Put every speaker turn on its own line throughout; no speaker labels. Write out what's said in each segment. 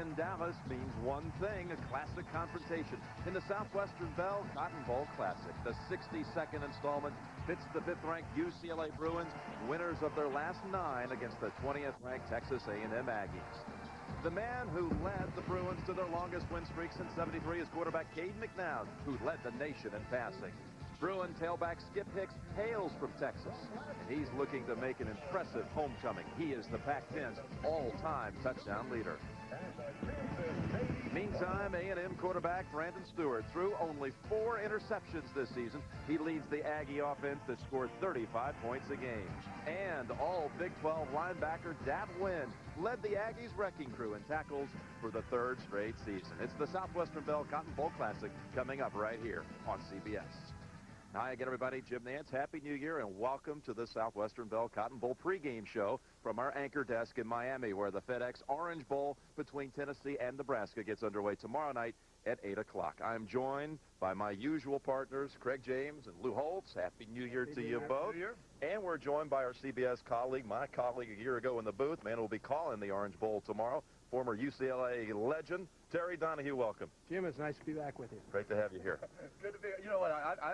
in Dallas means one thing, a classic confrontation. In the Southwestern Bell Cotton Bowl Classic, the 62nd installment pits the 5th-ranked UCLA Bruins, winners of their last 9 against the 20th-ranked Texas A&M Aggies. The man who led the Bruins to their longest win streak since '73 is quarterback Cade McNown, who led the nation in passing. Bruin tailback Skip Hicks hails from Texas, and he's looking to make an impressive homecoming. He is the Pac-10's all-time touchdown leader. Meantime, A&M quarterback Brandon Stewart threw only 4 interceptions this season. He leads the Aggie offense that scored 35 points a game. And all Big 12 linebacker Dab Wynn led the Aggies' wrecking crew in tackles for the 3rd straight season. It's the Southwestern Bell Cotton Bowl Classic coming up right here on CBS. Hi again, everybody. Jim Nance. Happy New Year, and welcome to the Southwestern Bell Cotton Bowl pregame show from our anchor desk in Miami, where the FedEx Orange Bowl between Tennessee and Nebraska gets underway tomorrow night at 8 o'clock. I'm joined by my usual partners, Craig James and Lou Holtz. Happy New Year to you both. And we're joined by our CBS colleague, my colleague a year ago in the booth, man who will be calling the Orange Bowl tomorrow, former UCLA legend, Terry Donahue. Welcome.
Jim, it's nice to be back with you.
Great to have you here.
Good to be here. You know what?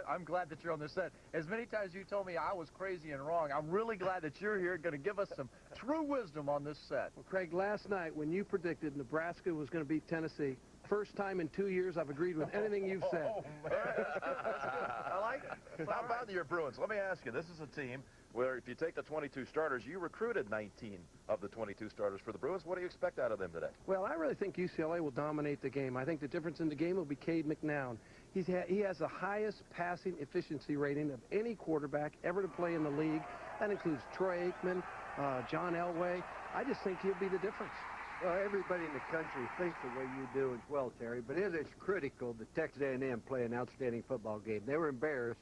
I'm glad that you're on this set. As many times you told me I was crazy and wrong, I'm really glad that you're here, going to give us some true wisdom on this set.
Well, Craig, last night when you predicted Nebraska was going to beat Tennessee, first time in 2 years I've agreed with anything you've said.
Oh, man. I like it.
How about your Bruins? Let me ask you, this is a team where if you take the 22 starters, you recruited 19 of the 22 starters for the Bruins. What do you expect out of them today?
Well, I really think UCLA will dominate the game. I think the difference in the game will be Cade McNown. He has the highest passing efficiency rating of any quarterback ever to play in the league. That includes Troy Aikman, John Elway. I just think he'll be the difference.
Well, everybody in the country thinks the way you do as well, Terry, but it is critical that Texas A&M play an outstanding football game. They were embarrassed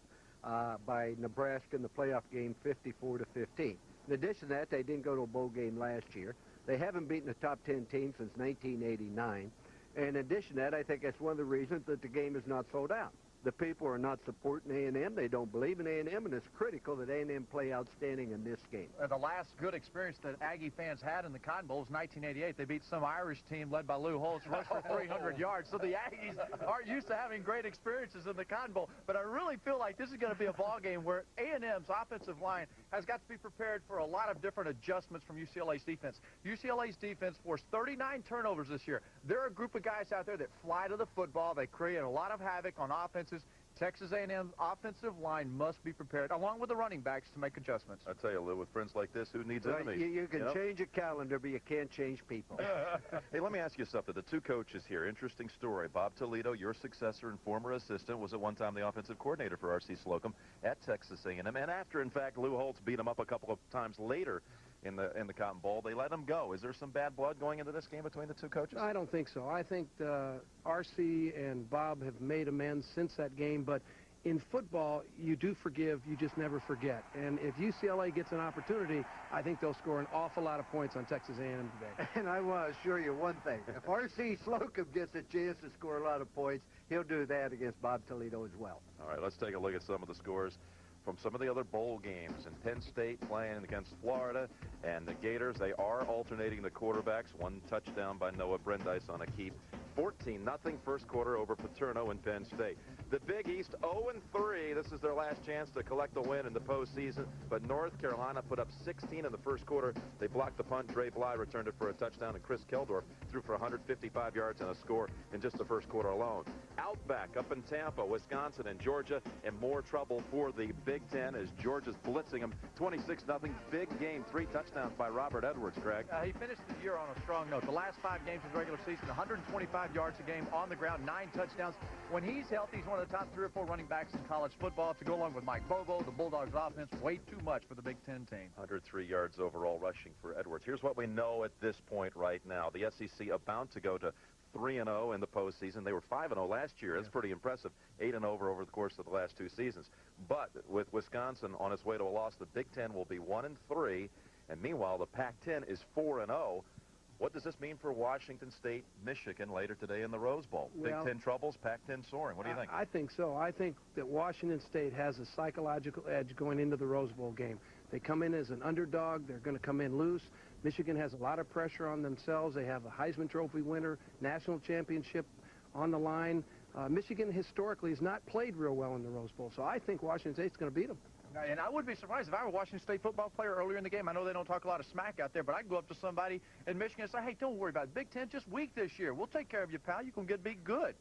by Nebraska in the playoff game 54-15. In addition to that, they didn't go to a bowl game last year. They haven't beaten a top 10 team since 1989. And in addition to that, I think that's one of the reasons that the game is not sold out. The people are not supporting A&M. They don't believe in A&M, and it's critical that A&M play outstanding in this game.
The last good experience that Aggie fans had in the Cotton Bowl was 1988. They beat some Irish team led by Lou Holtz, rushed for 300 yards. So the Aggies aren't used to having great experiences in the Cotton Bowl. But I really feel like this is going to be a ball game where A&M's offensive line has got to be prepared for a lot of different adjustments from UCLA's defense. UCLA's defense forced 39 turnovers this year. There are a group of guys out there that fly to the football. They create a lot of havoc on offenses. Texas A&M's offensive line must be prepared, along with the running backs, to make adjustments.
I tell you, Lou, with friends like this, who needs enemies?
You can change a calendar, but you can't change people.
Hey, let me ask you something. The two coaches here, interesting story. Bob Toledo, your successor and former assistant, was at one time the offensive coordinator for R.C. Slocum at Texas A&M. And after, in fact, Lou Holtz beat him up a couple of times later in the Cotton Bowl, they let him go. Is there some bad blood going into this game between the two coaches?
I don't think so. I think R.C. and Bob have made amends since that game, but in football, you do forgive, you just never forget. And if UCLA gets an opportunity, I think they'll score an awful lot of points on Texas A&M today.
And I want to assure you one thing. If R.C. Slocum gets a chance to score a lot of points, he'll do that against Bob Toledo as well.
All right, let's take a look at some of the scores from some of the other bowl games. And Penn State playing against Florida, and the Gators, they are alternating the quarterbacks. One touchdown by Noah Brandeis on a keep. 14-0 first quarter over Paterno in Penn State. The Big East 0-3. This is their last chance to collect a win in the postseason. But North Carolina put up 16 in the first quarter. They blocked the punt. Dre Bly returned it for a touchdown, and Chris Keldorf threw for 155 yards and a score in just the first quarter alone. Outback up in Tampa, Wisconsin and Georgia, and more trouble for the Big Ten as Georgia's blitzing them. 26-0. Big game. 3 touchdowns by Robert Edwards, Craig.
He finished the year on a strong note. The last 5 games of the regular season, 125 yards a game on the ground, 9 touchdowns. When he's healthy, he's one of the top 3 or 4 running backs in college football. To go along with Mike Bobo, the Bulldogs offense, way too much for the Big Ten team.
103 yards overall rushing for Edwards. Here's what we know at this point right now. The SEC about to go to 3-0 in the postseason. They were 5-0 last year. That's pretty impressive. 8-0 over the course of the last 2 seasons. But with Wisconsin on its way to a loss, the Big Ten will be 1-3. And meanwhile, the Pac-10 is 4-0. What does this mean for Washington State, Michigan later today in the Rose Bowl?
Well,
Big Ten troubles, Pac-10 soaring. What do you think?
I think so. I think that Washington State has a psychological edge going into the Rose Bowl game. They come in as an underdog. They're going to come in loose. Michigan has a lot of pressure on themselves. They have a Heisman Trophy winner, national championship on the line. Michigan historically has not played real well in the Rose Bowl, so I think Washington State's going to beat them.
And I wouldn't be surprised if I were a Washington State football player earlier in the game. I know they don't talk a lot of smack out there, but I'd go up to somebody in Michigan and say, hey, don't worry about it. Big Ten just weak this year. We'll take care of you, pal. You can get beat good.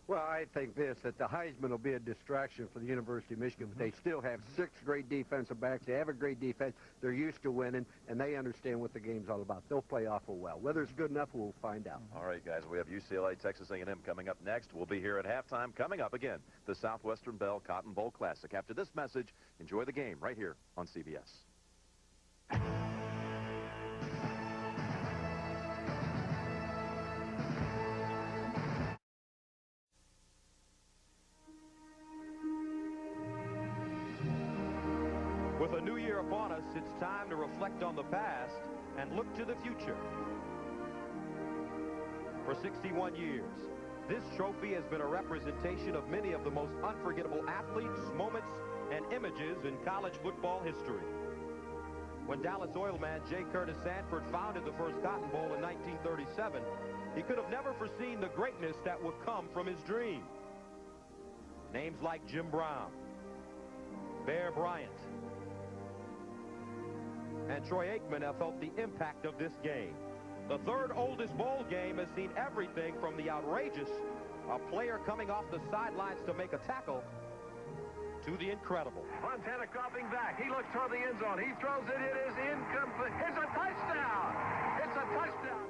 Well, I think that the Heisman will be a distraction for the University of Michigan, but they still have 6 great defensive backs. They have a great defense. They're used to winning, and they understand what the game's all about. They'll play awful well. Whether it's good enough, we'll find out.
All right, guys, we have UCLA, Texas A&M coming up next. We'll be here at halftime. Coming up again, the Southwestern Bell Cotton Bowl Classic. After this message, enjoy the game right here on CBS.
With a new year upon us, it's time to reflect on the past and look to the future. For 61 years, this trophy has been a representation of many of the most unforgettable athletes, moments, and images in college football history. When Dallas Oilman J. Curtis Sanford founded the first Cotton Bowl in 1937, he could have never foreseen the greatness that would come from his dream. Names like Jim Brown, Bear Bryant, and Troy Aikman have felt the impact of this game. The third oldest bowl game has seen everything from the outrageous, a player coming off the sidelines to make a tackle, to the incredible.
Montana dropping back. He looks toward the end zone. He throws it. It is incomplete. It's a touchdown. It's a touchdown.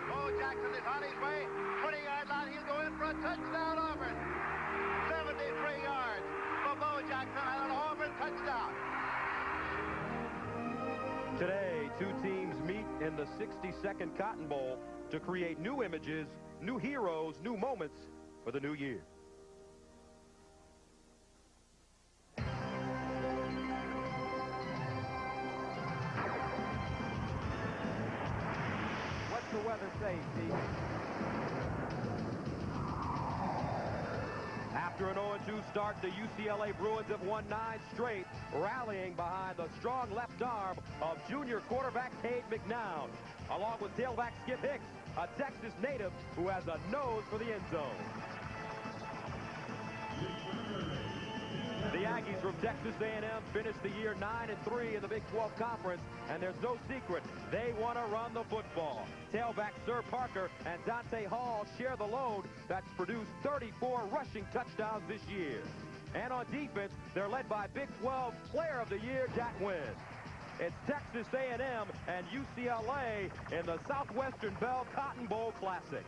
Bo Jackson is on his way. 20-yard line. He'll go in for a touchdown, Auburn. 73 yards for Bo Jackson and an Auburn touchdown.
Today, 2 teams meet in the 62nd Cotton Bowl to create new images, new heroes, new moments for the new year.
What's the weather say, Steve?
After an 0-2 start, the UCLA Bruins have won 9 straight, rallying behind the strong left arm of junior quarterback Cade McNown, along with tailback Skip Hicks, a Texas native who has a nose for the end zone. The Aggies from Texas A&M finished the year 9-3 in the Big 12 Conference, and there's no secret, they want to run the football. Tailback Sir Parker and Dante Hall share the load that's produced 34 rushing touchdowns this year. And on defense, they're led by Big 12 Player of the Year, Jack Wynn. It's Texas A&M and UCLA in the Southwestern Bell Cotton Bowl Classic.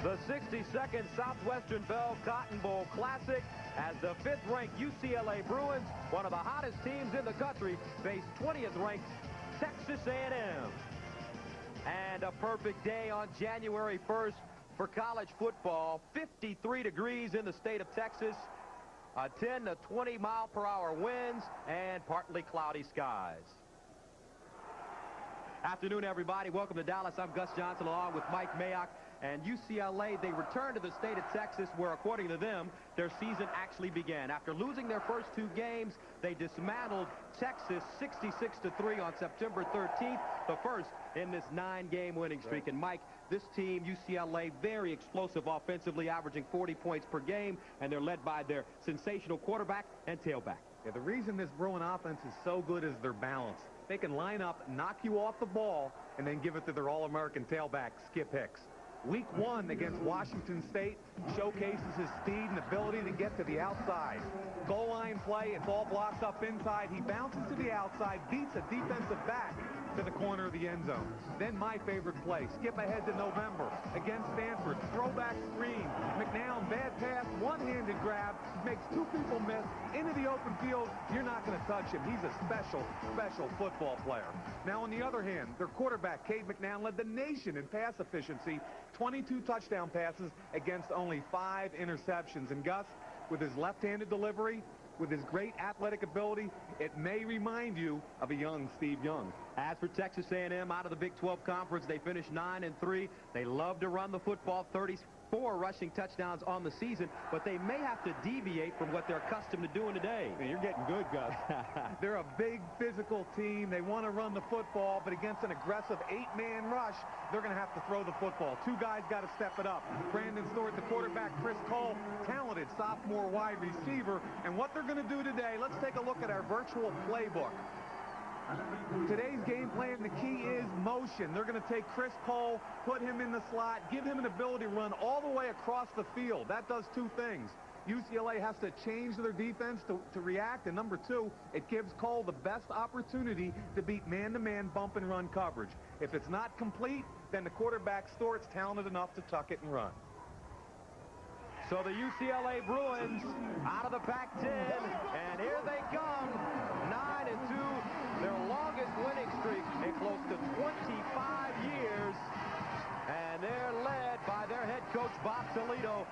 The 62nd Southwestern Bell Cotton Bowl Classic as the 5th-ranked UCLA Bruins, one of the hottest teams in the country, face 20th-ranked Texas A&M. And a perfect day on January 1st for college football. 53 degrees in the state of Texas, 10 to 20 mile-per-hour winds, and partly cloudy skies. Afternoon, everybody. Welcome to Dallas. I'm Gus Johnson along with Mike Mayock. And UCLA, they returned to the state of Texas where, according to them, their season actually began. After losing their first 2 games, they dismantled Texas 66-3 on September 13th, the first in this 9-game winning streak. And, Mike, this team, UCLA, very explosive offensively, averaging 40 points per game, and they're led by their sensational quarterback and tailback.
Yeah, the reason this Bruin offense is so good is their balance. They can line up, knock you off the ball, and then give it to their All-American tailback, Skip Hicks. Week 1 against Washington State showcases his speed and ability to get to the outside. Goal line play, it's all blocks up inside. He bounces to the outside, beats a defensive back to the corner of the end zone. Then my favorite play, skip ahead to November against Stanford. Throwback screen. McNown, bad pass, one-handed grab, makes 2 people miss into the open field. You're not going to touch him. He's a special football player. Now, on the other hand, their quarterback, Cade McNown, led the nation in pass efficiency. 22 touchdown passes against only 5 interceptions. And Gus, with his left-handed delivery, with his great athletic ability, it may remind you of a young Steve Young.
As for Texas A&M, out of the Big 12 Conference, they finished 9-3. They love to run the football, 34 rushing touchdowns on the season, but they may have to deviate from what they're accustomed to doing today.
Man, you're getting good, Gus. They're a big physical team. They want to run the football, but against an aggressive 8-man rush, they're going to have to throw the football. Two guys got to step it up. Brandon Stewart, the quarterback, Chris Cole, talented sophomore wide receiver. And what they're going to do today, let's take a look at our virtual playbook. Today's game plan, the key is motion. They're going to take Chris Cole, put him in the slot, give him an ability to run all the way across the field. That does two things. UCLA has to change their defense to react, and number two, it gives Cole the best opportunity to beat man-to-man bump and run coverage. If it's not complete, then the quarterback Stewart's talented enough to tuck it and run.
So the UCLA Bruins out of the Pac-10, and here they come, 9-2, their longest winning streak in close to 25 years, and they're led by their head coach, Bob Toledo,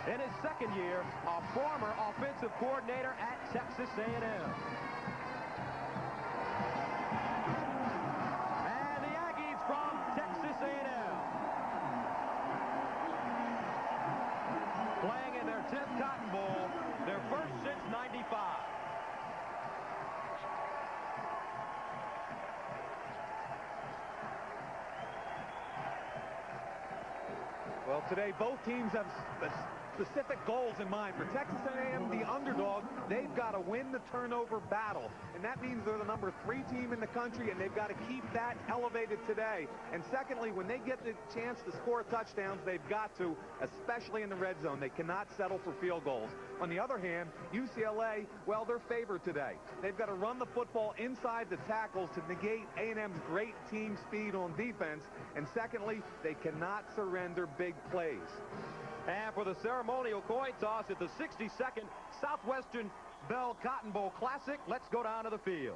in his second year, a former offensive coordinator at Texas A&M. And the Aggies from Texas A&M, playing in their 10th Cotton Bowl, their first since '95.
Well, today both teams have specific goals in mind. For Texas A&M, the underdog, they've got to win the turnover battle. And that means they're the number 3 team in the country, and they've got to keep that elevated today. And secondly, when they get the chance to score touchdowns, they've got to, especially in the red zone. They cannot settle for field goals. On the other hand, UCLA, well, they're favored today. They've got to run the football inside the tackles to negate A&M's great team speed on defense. And secondly, they cannot surrender big plays.
And for the ceremonial coin toss at the 62nd Southwestern Bell Cotton Bowl Classic, let's go down to the field.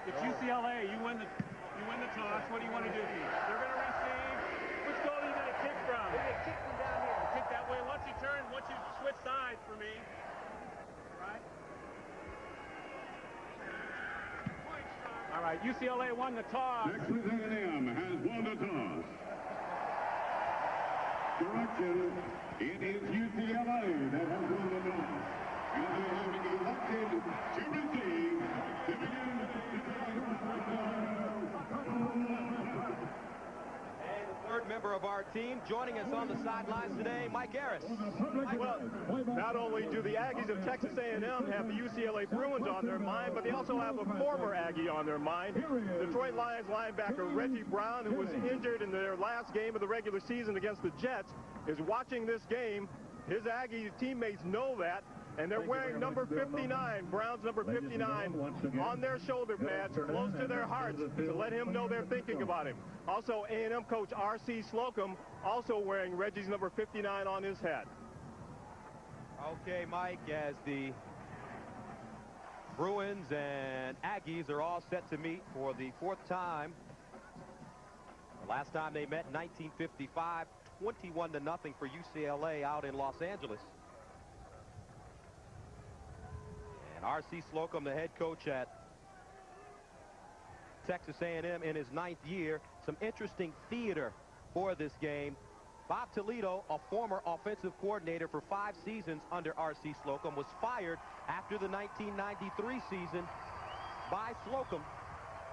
It's UCLA. You win the toss. What do you want to do here? They're going to receive. Which goal are you going to kick from? They're going to kick from down here. Kick that way. Once you switch sides for me. Right? All right. UCLA won the toss.
Texas A&M has won the toss. Correction. It is UCLA that has won the toss. And they have been elected to receive the
Third member of our team joining us on the sidelines today, Mike Harris.
Well, not only do the Aggies of Texas A&M have the UCLA Bruins on their mind, but they also have a former Aggie on their mind. Detroit Lions linebacker Reggie Brown, who was injured in their last game of the regular season against the Jets, is watching this game. His Aggie teammates know that, and they're wearing number 59, Brown's number 59, on their shoulder pads, close to their hearts, to let him know they're thinking about him. Also, A&M coach R.C. Slocum also wearing Reggie's number 59 on his head.
Okay, Mike, as the Bruins and Aggies are all set to meet for the 4th time. The last time they met in 1955, 21-0 for UCLA out in Los Angeles. And R.C. Slocum, the head coach at Texas A&M in his 9th year. Some interesting theater for this game. Bob Toledo, a former offensive coordinator for 5 seasons under R.C. Slocum, was fired after the 1993 season by Slocum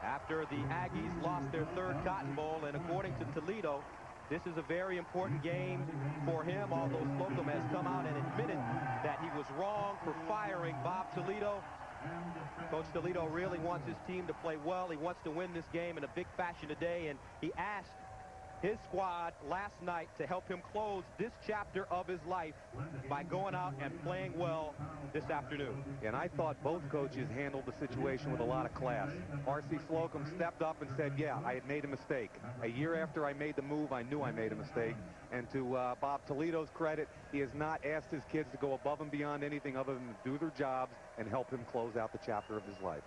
after the Aggies lost their 3rd Cotton Bowl. And according to Toledo, this is a very important game for him, although Slocum has come out and admitted that he was wrong for firing Bob Toledo. Coach Toledo really wants his team to play well. He wants to win this game in a big fashion today, and he asked his squad last night to help him close this chapter of his life by going out and playing well this afternoon.
And I thought both coaches handled the situation with a lot of class. R.C. Slocum stepped up and said, yeah, I had made a mistake. A year after I made the move, I knew I made a mistake. And to Bob Toledo's credit, he has not asked his kids to go above and beyond anything other than to do their jobs and help him close out the chapter of his life.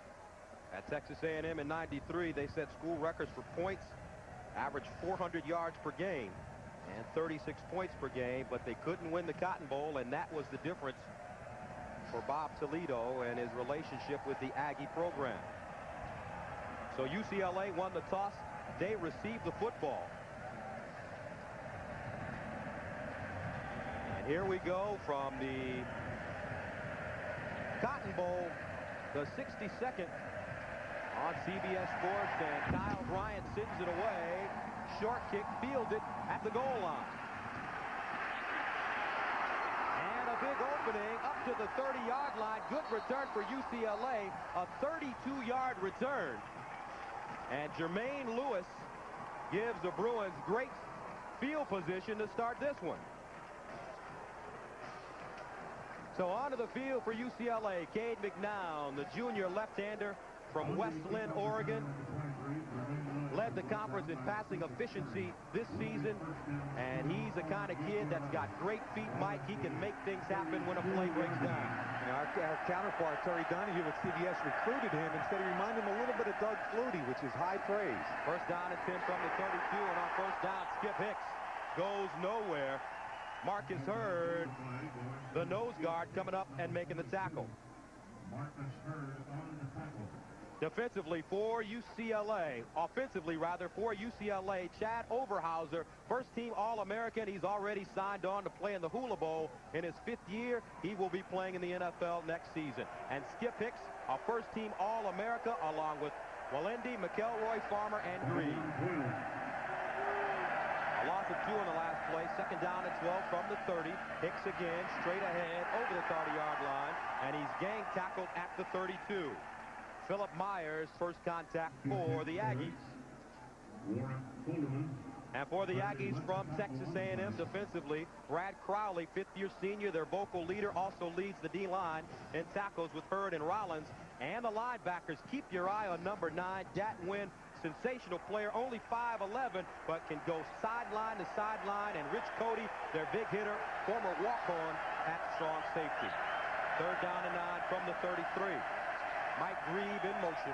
At Texas A&M in '93, they set school records for points, averaged 400 yards per game and 36 points per game, but they couldn't win the Cotton Bowl, and that was the difference for Bob Toledo and his relationship with the Aggie program. So UCLA won the toss. They received the football. And here we go from the Cotton Bowl, the 62nd on CBS Sports, and Kyle Bryant sends it away. Short kick fielded at the goal line. And a big opening up to the 30-yard line. Good return for UCLA, a 32-yard return. And Jermaine Lewis gives the Bruins great field position to start this one. So onto the field for UCLA, Cade McNown, the junior left-hander from West Lynn, Oregon. Led the conference in passing efficiency this season, and he's the kind of kid that's got great feet, Mike. He can make things happen when a play breaks down.
You know, our counterpart, Terry Donahue with CBS, recruited him and said he reminded him a little bit of Doug Flutie, which is high praise.
First down and 10 from the 32, and on first down, Skip Hicks goes nowhere. Marcus Hurd, the nose guard, coming up and making the tackle. Defensively for UCLA, offensively rather for UCLA, Chad Overhauser, first-team All-American. He's already signed on to play in the Hula Bowl in his 5th year. He will be playing in the NFL next season. And Skip Hicks, a first-team All-America, along with Walendi, McElroy, Farmer, and Green. A loss of 2 on the last play. Second down and 12 from the 30. Hicks again, straight ahead, over the 30-yard line, and he's gang tackled at the 32. Philip Myers, first contact for the Aggies. And for the Aggies from Texas A&M defensively, Brad Crowley, 5th-year senior, their vocal leader, also leads the D-line in tackles with Hurd and Rollins. And the linebackers, keep your eye on number 9, Dat Nguyen, sensational player, only 5'11", but can go sideline to sideline. And Rich Cody, their big hitter, former walk-on at strong safety. Third down and 9 from the 33. Mike Grieve in motion.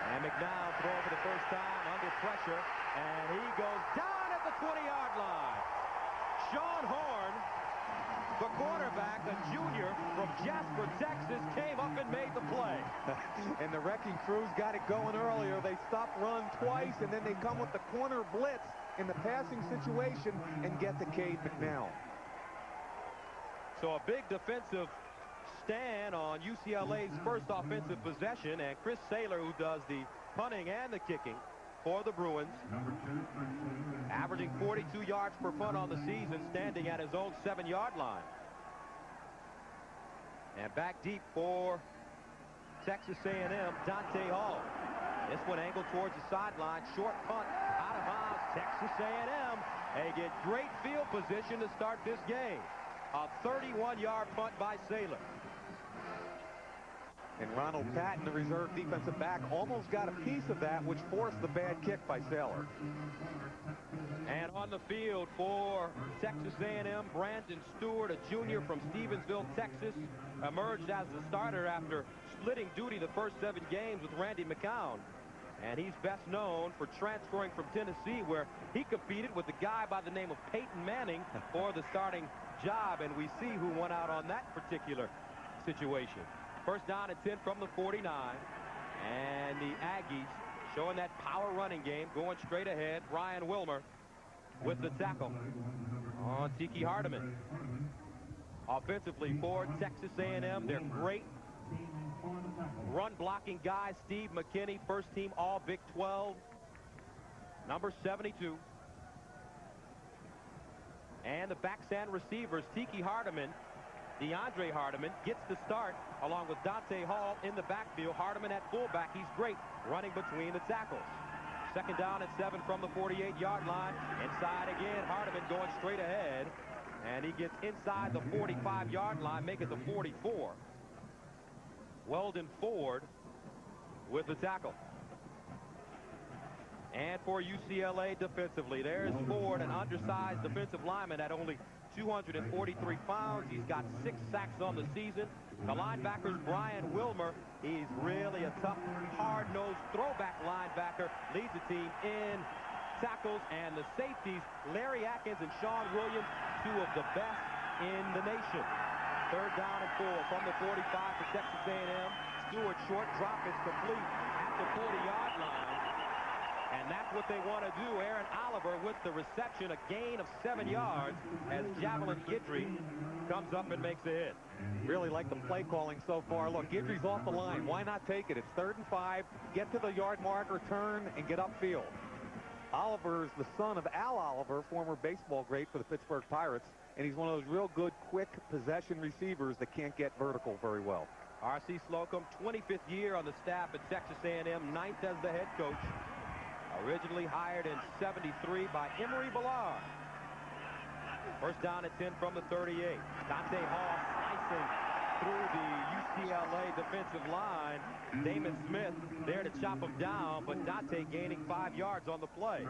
And McNown throwing for the first time under pressure. And he goes down at the 20-yard line. Sean Horn, the quarterback, a junior from Jasper, Texas, came up and made the play.
And the wrecking crews got it going earlier. They stopped run twice, and then they come with the corner blitz in the passing situation and get to Cade McNown.
So a big defensive stand on UCLA's first offensive possession, and Chris Saylor, who does the punting and the kicking for the Bruins, averaging 42 yards per punt on the season, standing at his own 7-yard line. And back deep for Texas A&M, Dante Hall. This one angled towards the sideline, short punt, out of bounds. Texas A&M, they get great field position to start this game. A 31-yard punt by Saylor.
And Ronald Patton, the reserve defensive back, almost got a piece of that, which forced the bad kick by Saylor.
And on the field for Texas A&M, Brandon Stewart, a junior from Stevensville, Texas, emerged as the starter after splitting duty the first 7 games with Randy McCown. And he's best known for transferring from Tennessee, where he competed with a guy by the name of Peyton Manning for the starting job. And we see who won out on that particular situation. First down and 10 from the 49. And the Aggies showing that power running game, going straight ahead. Ryan Wilmer with the tackle on Tiki Hardiman. Offensively for Texas A&M, they're great run-blocking guys. Steve McKinney, first-team All-Big 12, number 72. And the backhand receivers, Tiki Hardiman, DeAndre Hardiman, gets the start along with Dante Hall in the backfield. Hardiman at fullback. He's great running between the tackles. Second down and 7 from the 48-yard line. Inside again, Hardiman going straight ahead. And he gets inside the 45-yard line, make it the 44. Weldon Ford with the tackle. And for UCLA defensively, there's Ford, an undersized defensive lineman at only 243 pounds. He's got 6 sacks on the season. The linebacker's Brian Wilmer. He's really a tough, hard-nosed throwback linebacker. Leads the team in tackles. And the safeties, Larry Atkins and Sean Williams, 2 of the best in the nation. Third down and 4 from the 45 for Texas A&M. Stewart short drop is complete at the 40-yard line. And that's what they want to do. Aaron Oliver with the reception, a gain of 7 yards as Javelin Guidry comes up and makes a hit.
Really like the play calling so far. Look, Guidry's off the line. Why not take it? It's 3rd and 5. Get to the yard marker, turn, and get upfield. Oliver's the son of Al Oliver, former baseball great for the Pittsburgh Pirates, and he's one of those real good, quick possession receivers that can't get vertical very well.
R.C. Slocum, 25th year on the staff at Texas A&M, 9th as the head coach. Originally hired in '73 by Emory Ballard. First down at 10 from the 38. Dante Hall slicing through the UCLA defensive line. Damon Smith there to chop him down, but Dante gaining 5 yards on the play.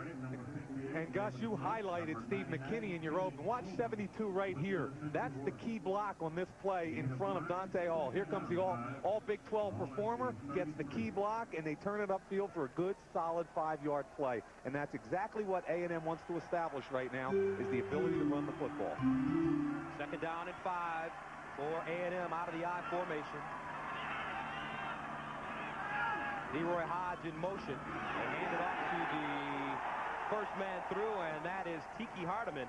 And Gus, you highlighted Steve McKinney in your open. Watch 72 right here. That's the key block on this play in front of Dante Hall. Here comes the all Big 12 performer, gets the key block, and they turn it upfield for a good, solid 5-yard play. And that's exactly what A&M wants to establish right now, is the ability to run the football.
Second down and 5 for A&M out of the I formation. Leroy Hodge in motion. They hand it off to the first man through, and that is Tiki Hardiman.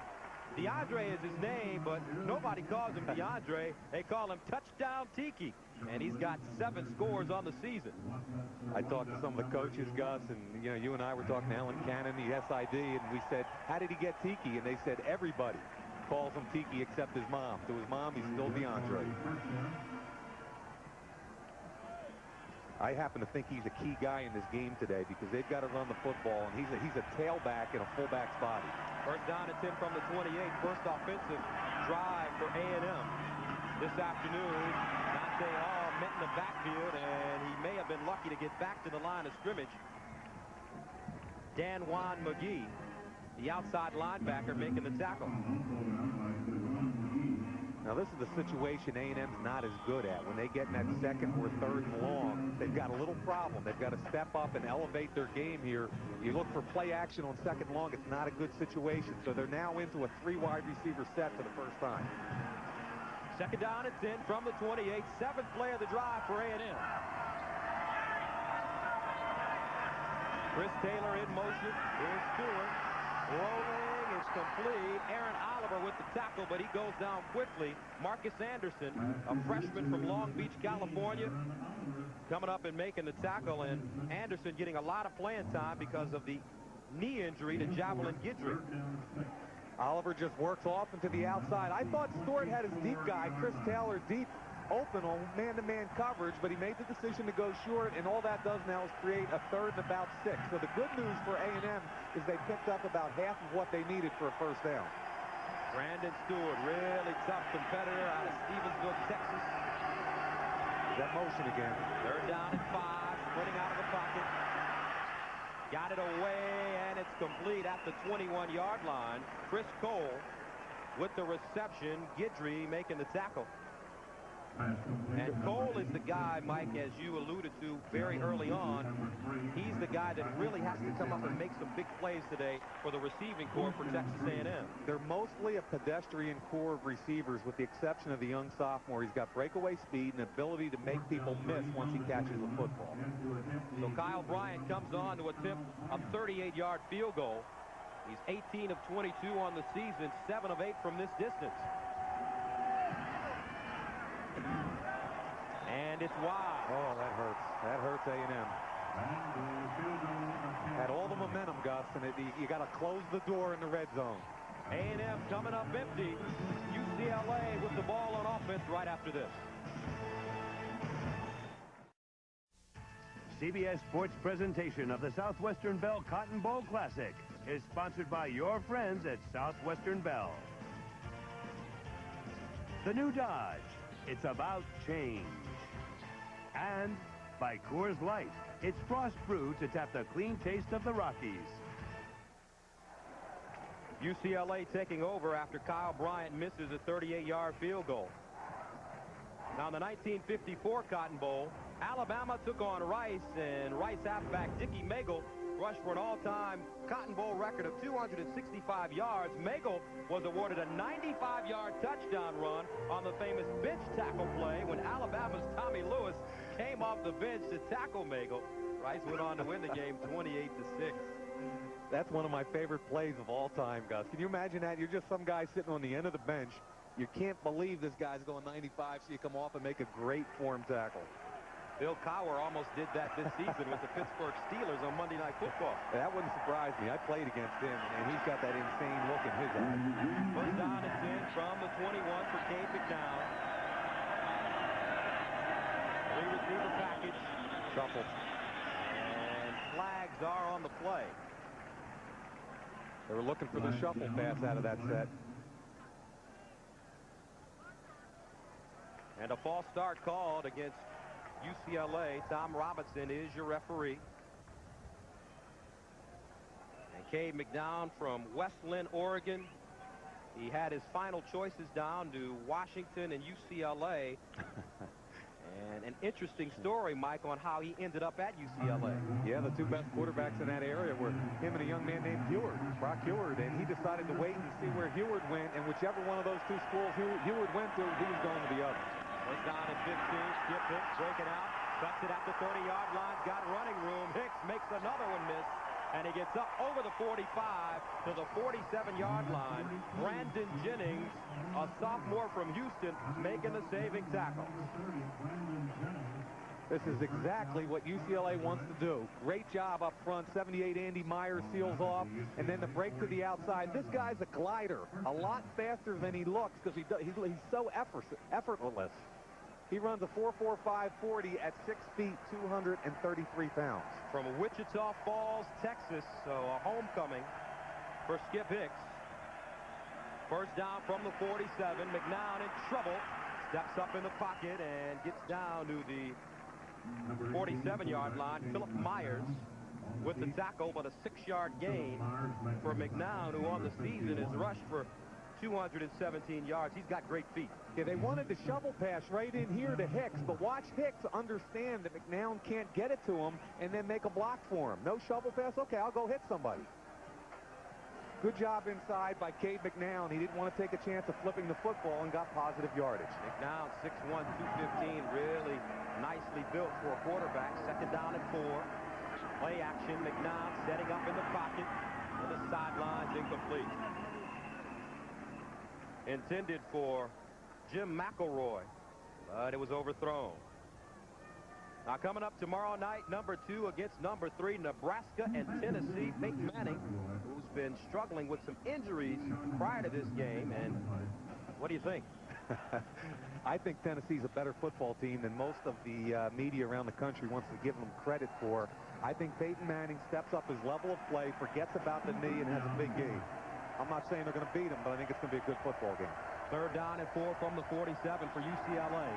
DeAndre is his name, but nobody calls him DeAndre. They call him Touchdown Tiki, and he's got 7 scores on the season.
I talked to some of the coaches, Gus, and you and I were talking to Alan Cannon, the SID, and we said, how did he get Tiki? And they said everybody calls him Tiki except his mom. To his mom, he's still DeAndre. I happen to think he's a key guy in this game today because they've got to run the football, and he's a tailback in a fullback's body.
First down and 10 from the 28. First offensive drive for A&M this afternoon. Dante Hall met in the backfield, and he may have been lucky to get back to the line of scrimmage. Dan Juan McGee, the outside linebacker, making the tackle.
Now, this is the situation A&M's not as good at. When they get in that 2nd or 3rd and long, they've got a little problem. They've got to step up and elevate their game here. You look for play action on 2nd and long, it's not a good situation. So they're now into a 3 wide receiver set for the first time.
Second down and 10 from the 28. 7th play of the drive for A&M. Chris Taylor in motion. Here's Stewart. Rolling is complete. Aaron Oliver with the tackle, but he goes down quickly. Marcus Anderson, a freshman from Long Beach, California, coming up and making the tackle, and Anderson getting a lot of playing time because of the knee injury to Javelin Guidry.
Oliver just works off into the outside. I thought Stewart had his deep guy, Chris Taylor, deep open on man-to-man coverage, but he made the decision to go short, and all that does now is create a 3rd and about 6. So the good news for A&M is they picked up about half of what they needed for a first down.
Brandon Stewart, really tough competitor out of Stevensville, Texas.
That motion again.
Third down and 5, running out of the pocket. Got it away, and it's complete at the 21-yard line. Chris Cole with the reception. Guidry making the tackle. And Cole is the guy, Mike, as you alluded to very early on. He's the guy that really has to come up and make some big plays today for the receiving corps for Texas A&M.
They're mostly a pedestrian core of receivers with the exception of the young sophomore. He's got breakaway speed and ability to make people miss once he catches the football.
So Kyle Bryant comes on to attempt a 38-yard field goal. He's 18 of 22 on the season, 7 of 8 from this distance. And it's wide.
Oh, that hurts. That hurts A&M. Had all the momentum, Gus, and you got to close the door in the red zone.
A&M coming up empty. UCLA with the ball on offense right after this.
CBS Sports presentation of the Southwestern Bell Cotton Bowl Classic is sponsored by your friends at Southwestern Bell. The new Dodge, it's about change. And by Coors Light, it's frost brewed to tap the clean taste of the Rockies.
UCLA taking over after Kyle Bryant misses a 38-yard field goal. Now in the 1954 Cotton Bowl, Alabama took on Rice, and Rice halfback Dickie Megal rushed for an all-time Cotton Bowl record of 265 yards. Megal was awarded a 95-yard touchdown run on the famous bench tackle play when Alabama's Tommy Lewis came off the bench to tackle Megal. Rice went on to win the game 28-6.
That's one of my favorite plays of all time, Gus. Can you imagine that? You're just some guy sitting on the end of the bench. You can't believe this guy's going 95, so you come off and make a great form tackle.
Bill Cowher almost did that this season with the Pittsburgh Steelers on Monday Night Football.
That wouldn't surprise me. I played against him, and he's got that insane look in his eyes.
First down and 10 from the 21 for Cade McNown. Three-receiver package.
Shuffle.
And flags are on the play.
They were looking for the shuffle pass out of that set.
And a false start called against UCLA. Tom Robinson is your referee. And Cade McNown from West Linn, Oregon. He had his final choices down to Washington and UCLA. And an interesting story, Mike, on how he ended up at UCLA.
Yeah, the two best quarterbacks in that area were him and a young man named Heward, Brock Heward, and he decided to wait and see where Heward went, and whichever one of those two schools Heward went to, he was going to the other.
First down at 15, Skip Hicks breaking out, cuts it at the 30-yard line, got running room. Hicks makes another one miss, and he gets up over the 45 to the 47-yard line. Brandon Jennings, a sophomore from Houston, making the saving tackle.
This is exactly what UCLA wants to do. Great job up front. 78 Andy Myers seals off, and then the break to the outside. This guy's a glider, a lot faster than he looks because he's so effortless. He runs a 4.45 40 at 6 feet, 233 pounds.
From Wichita Falls, Texas, so a homecoming for Skip Hicks. First down from the 47. McNown in trouble. Steps up in the pocket and gets down to the 47-yard line. Philip Myers with the tackle, but a 6-yard gain for McNown, who on the season has rushed for 217 yards. He's got great feet.
Yeah, they wanted the shovel pass right in here to Hicks, but watch Hicks understand that McNown can't get it to him and then make a block for him. No shovel pass? Okay, I'll go hit somebody. Good job inside by Cade McNown. He didn't want to take a chance of flipping the football and got positive yardage.
McNown, 6'1", 215, really nicely built for a quarterback. Second down and 4. Play action. McNown setting up in the pocket. To the sidelines, incomplete. Intended for Jim McElroy, but it was overthrown. Now coming up tomorrow night, number 2 against number 3, Nebraska and Tennessee. Peyton Manning, who's been struggling with some injuries prior to this game, and what do you think?
I think Tennessee's a better football team than most of the media around the country wants to give them credit for. I think Peyton Manning steps up his level of play, forgets about the knee, and has a big game. I'm not saying they're going to beat him, but I think it's going to be a good football game.
Third down and 4 from the 47 for UCLA.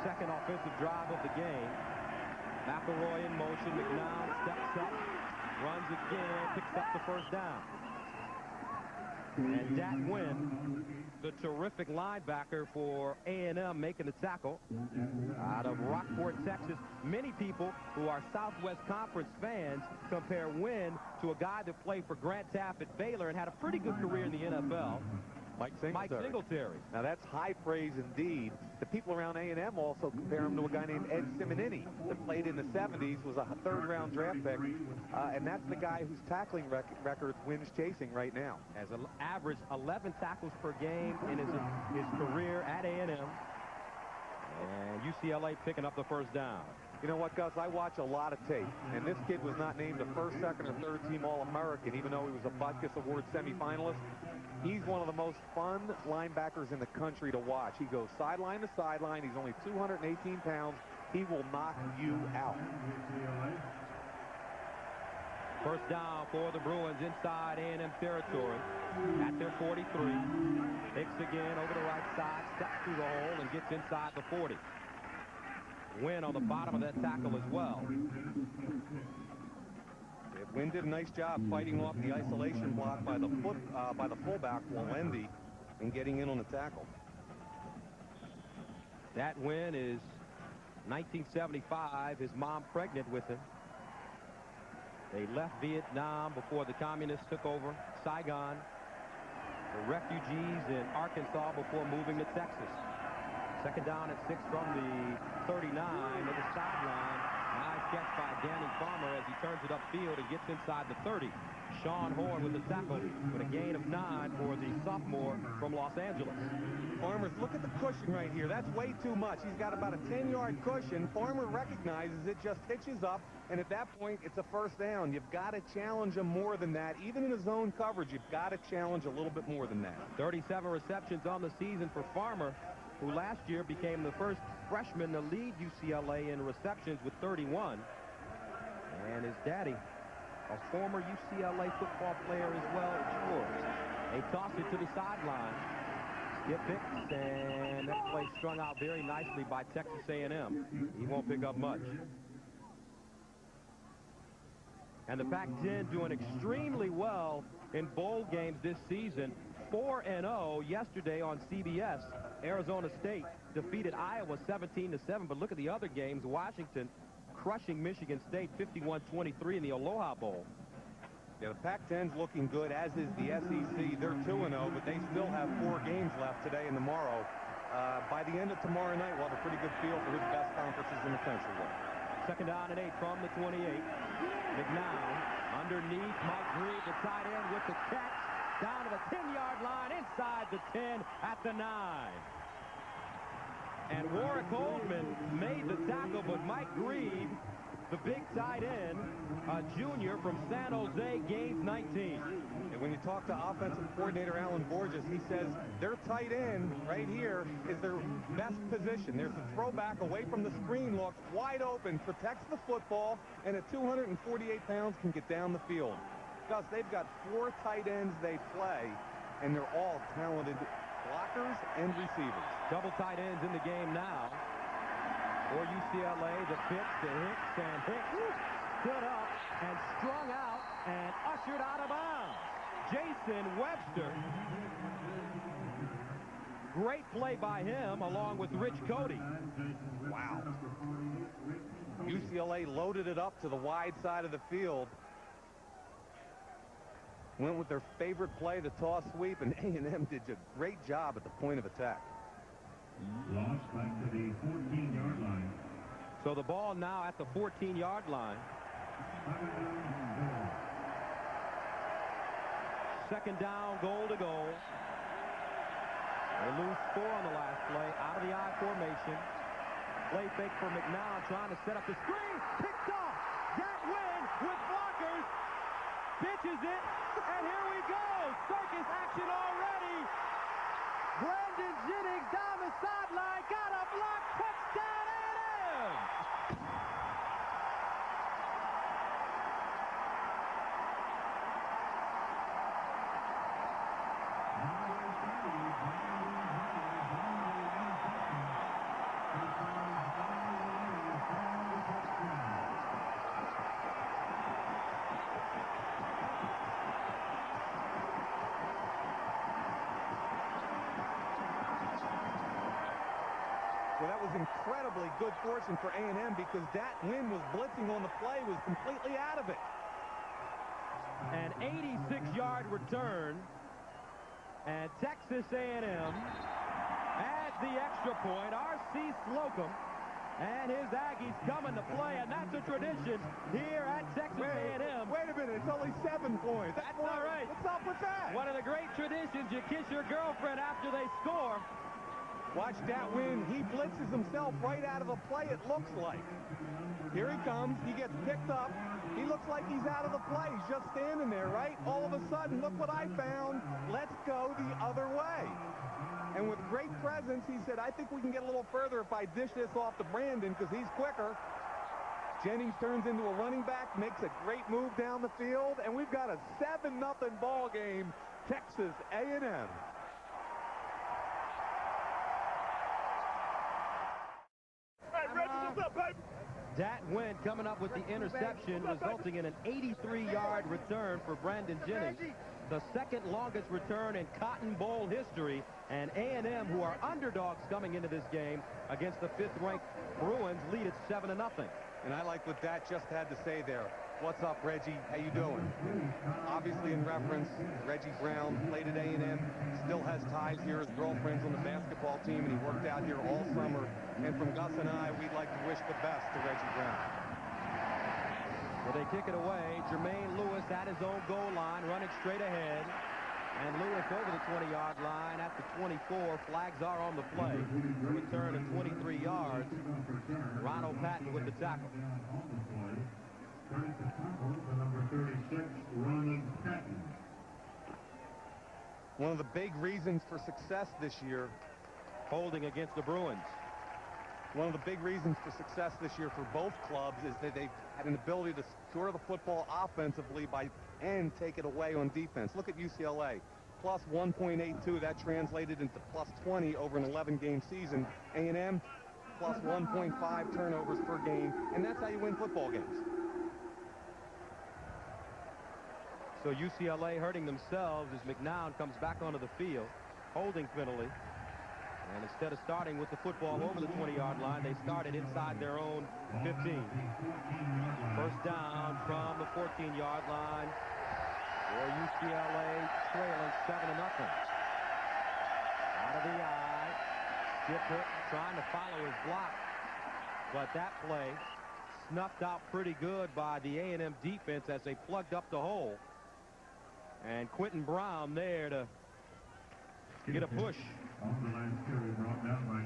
Second offensive drive of the game. McElroy in motion. McNown steps up, runs again, picks up the first down. And Dat Nguyen, the terrific linebacker for A&M, making the tackle out of Rockport, Texas. Many people who are Southwest Conference fans compare Nguyen to a guy that played for Grant Taft at Baylor and had a pretty good career in the NFL.
Mike Singletary. Now that's high praise indeed. The people around A&M also compare him to a guy named Ed Simonini that played in the 70s, was a third-round draft pick, and that's the guy whose tackling record wins chasing right now.
Has an average 11 tackles per game in his career at A&M. And UCLA picking up the first down.
You know what, Gus? I watch a lot of tape, and this kid was not named a first, second, or third-team All-American, even though he was a Butkus Award semifinalist. He's one of the most fun linebackers in the country to watch. He goes sideline to sideline. He's only 218 pounds, he will knock you out.
First down for the Bruins inside A&M territory at their 43. Hicks again over the right side, steps through the hole and gets inside the 40. Wynn on the bottom of that tackle as well.
Wynn did a nice job fighting off the isolation block by the fullback Walendi and getting in on the tackle.
That Wynn is 1975. His mom pregnant with him. They left Vietnam before the communists took over Saigon. The refugees in Arkansas before moving to Texas. Second down and 6 from the 39 to the sideline. Nice catch by Danny Farmer as he turns it upfield and gets inside the 30. Sean Horn with the tackle with a gain of 9 for the sophomore from Los Angeles.
Farmers, look at the cushion right here. That's way too much. He's got about a 10-yard cushion. Farmer recognizes it, just hitches up, and at that point, it's a first down. You've got to challenge him more than that. Even in a zone coverage, you've got to challenge a little bit more than that.
37 receptions on the season for Farmer, who last year became the first freshman to lead UCLA in receptions with 31. And his daddy, a former UCLA football player as well, George. They toss it to the sideline. Skip Hicks, and that play strung out very nicely by Texas A&M. He won't pick up much. And the Pac-10 doing extremely well in bowl games this season. 4-0 yesterday on CBS. Arizona State defeated Iowa 17-7. But look at the other games. Washington crushing Michigan State 51-23 in the Aloha Bowl.
Yeah, the Pac-10's looking good, as is the SEC. They're 2-0, but they still have 4 games left today and tomorrow. By the end of tomorrow night, we'll have a pretty good feel for who the best conferences in the country were.
Second down and 8 from the 28. McNown underneath Mike Grieve, the tight end with the catch. Down to the 10-yard line, inside the 10 at the 9. And Warwick Oldman made the tackle, but Mike Grieve, the big tight end, a junior from San Jose, gains 19.
And when you talk to offensive coordinator Alan Borges, he says their tight end right here is their best position. There's a throwback away from the screen, looks wide open, protects the football, and at 248 pounds can get down the field. Gus, they've got 4 tight ends they play, and they're all talented blockers and receivers.
Double tight ends in the game now. For UCLA, the pitch to Hicks, and Hicks stood up and strung out and ushered out of bounds. Jason Webster. Great play by him along with Rich Cody.
Wow. UCLA loaded it up to the wide side of the field. Went with their favorite play, the toss sweep, and A&M did a great job at the point of attack.
Lost back to the 14-yard line.
So the ball now at the 14-yard line. Second down, goal to goal. They lose 4 on the last play, out of the I formation. Play fake for McNown, trying to set up the screen. Picked off. That Wynn with blockers. Pitches it, and here we go. Circus action already. Brandon Jennings down the sideline, got a block, touchdown A&M.
Well, that was incredibly good fortune for A&M because that Wynn was blitzing on the play, was completely out of it.
An 86-yard return, and Texas A&M adds the extra point. R.C. Slocum and his Aggies coming to play, and that's a tradition here at Texas A&M.
Wait a minute, it's only 7 points.
That's all right.
What's up with that?
One of the great traditions, you kiss your girlfriend after they score.
Watch that Wynn. He blitzes himself right out of the play, it looks like. Here he comes. He gets picked up. He looks like he's out of the play. He's just standing there, right? All of a sudden, look what I found. Let's go the other way. And with great presence, he said, I think we can get a little further if I dish this off to Brandon because he's quicker. Jennings turns into a running back, makes a great move down the field, and we've got a 7-0 ball game, Texas A&M.
Dat Nguyen coming up with the interception, resulting in an 83-yard return for Brandon Jennings. The second longest return in Cotton Bowl history, and A&M, who are underdogs coming into this game against the 5th-ranked Bruins, lead it 7-0.
And I like what Dat just had to say there. What's up, Reggie? How you doing? Obviously in reference, Reggie Brown played at A&M, still has ties here. His girlfriend's on the basketball team, and he worked out here all summer. And from Gus and I, we'd like to wish the best to Reggie Brown.
Well, they kick it away. Jermaine Lewis at his own goal line, running straight ahead. And Lewis over the 20-yard line at the 24. Flags are on the play. A return of 23 yards. Ronald Patton with the tackle.
One of the big reasons for success this year,
holding against the Bruins.
One of the big reasons for success this year for both clubs is that they've had an ability to score the football offensively and take it away on defense. Look at UCLA, plus 1.82. That translated into plus 20 over an 11-game season. A&M, plus 1.5 turnovers per game, and that's how you win football games.
So UCLA hurting themselves as McNown comes back onto the field. Holding penalty. And instead of starting with the football over the 20-yard line, they started inside their own 15. First down from the 14-yard line for UCLA, trailing 7-0. Out of the eye. Skip Hook trying to follow his block. But that play snuffed out pretty good by the A&M defense as they plugged up the hole. And Quentin Brown there to get a push.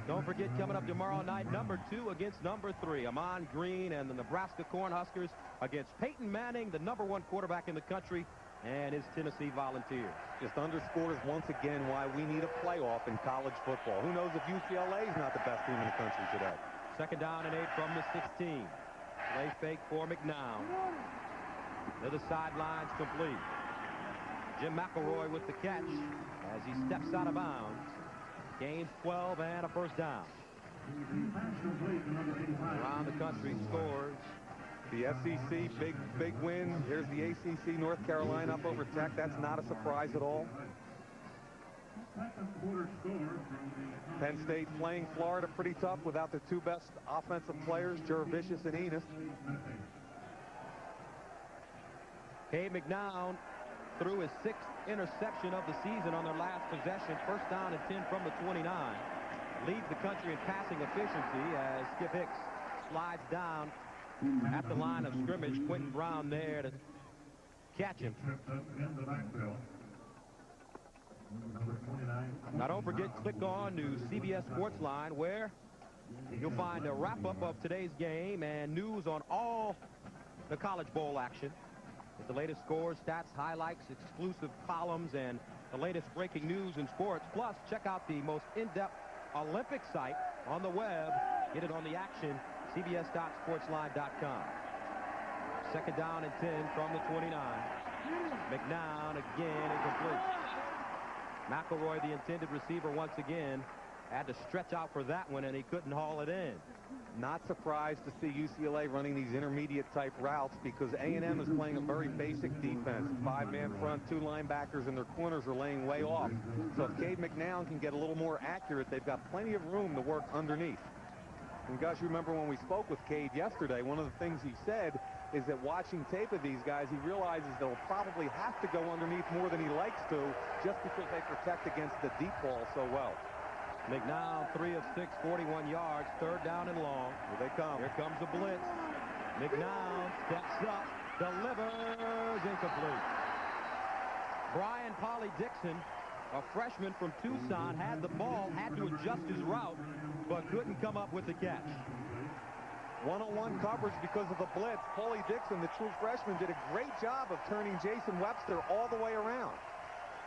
Don't forget, coming up tomorrow night, number 2 against number 3. Amon Green and the Nebraska Cornhuskers against Peyton Manning, the number 1 quarterback in the country, and his Tennessee Volunteers.
Just underscores once again why we need a playoff in college football. Who knows if UCLA is not the best team in the country today.
Second down and 8 from the 16. Play fake for McNown. To the sidelines, complete. Jim McElroy with the catch as he steps out of bounds. Gains 12 and a first down. Around the country scores.
The SEC, big win. Here's the ACC, North Carolina up over Tech. That's not a surprise at all. Penn State playing Florida pretty tough without their 2 best offensive players, Jervicius and Enos.
Cade McNown threw his 6th interception of the season on their last possession. First down and 10 from the 29. Leads the country in passing efficiency as Skip Hicks slides down at the line of scrimmage. Quentin Brown there to catch him. Now don't forget, click on to CBS Sportsline, where you'll find a wrap-up of today's game and news on all the College Bowl action. With the latest scores, stats, highlights, exclusive columns, and the latest breaking news in sports. Plus, check out the most in-depth Olympic site on the web. Get it on the action, cbs.sportsline.com. Second down and 10 from the 29. McNown again incomplete. McElroy, the intended receiver, once again, had to stretch out for that one, and he couldn't haul it in.
Not surprised to see UCLA running these intermediate-type routes because A&M is playing a very basic defense. 5-man front, 2 linebackers, and their corners are laying way off. So if Cade McNown can get a little more accurate, they've got plenty of room to work underneath. And Gus, you remember when we spoke with Cade yesterday, one of the things he said is that watching tape of these guys, he realizes they'll probably have to go underneath more than he likes to just because they protect against the deep ball so well.
McNown, 3 of 6, 41 yards, third down and long.
Here they come.
Here comes the blitz. McNown steps up, delivers, incomplete. Brian Polly-Dixon, a freshman from Tucson, had the ball, had to adjust his route, but couldn't come up with the catch.
One-on-one coverage because of the blitz. Polly-Dixon, the true freshman, did a great job of turning Jason Webster all the way around.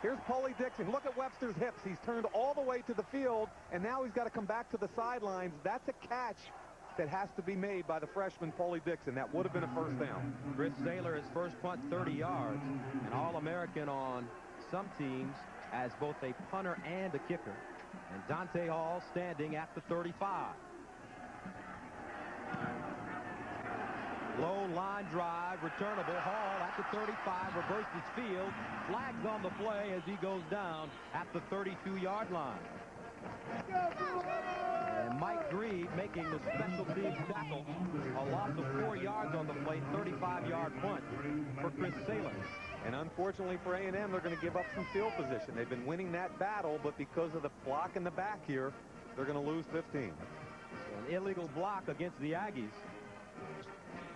Here's Paulie Dixon. Look at Webster's hips. He's turned all the way to the field, and now he's got to come back to the sidelines. That's a catch that has to be made by the freshman Paulie Dixon. That would have been a first down.
Chris Saylor, his first punt, 30 yards. An All-American on some teams as both a punter and a kicker. And Dante Hall standing at the 35. Low line drive, returnable. Hall at the 35, reverses field. Flags on the play as he goes down at the 32-yard line. And Mike Grieve making the special teams tackle. A loss of 4 yards on the play, 35-yard punt for Chris Saylor.
And unfortunately for A&M, they're going to give up some field position. They've been winning that battle, but because of the block in the back here, they're going to lose 15.
An illegal block against the Aggies.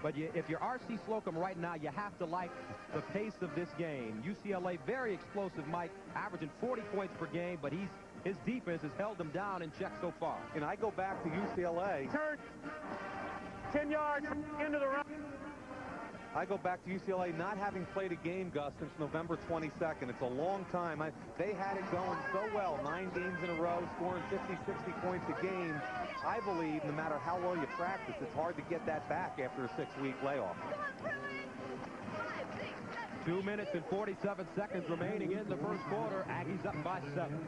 But if you're R.C. Slocum right now, you have to like the pace of this game. UCLA, very explosive, Mike, averaging 40 points per game, but his defense has held them down in check so far.
And I go back to UCLA.
Turn 10 yards into the run.
I go back to UCLA not having played a game, Gus, since November 22nd. It's a long time. They had it going so well, 9 games in a row, scoring 50, 60 points a game. I believe no matter how well you practice, it's hard to get that back after a 6-week layoff.
2 minutes and 47 seconds remaining in the first quarter. Aggies up by 7.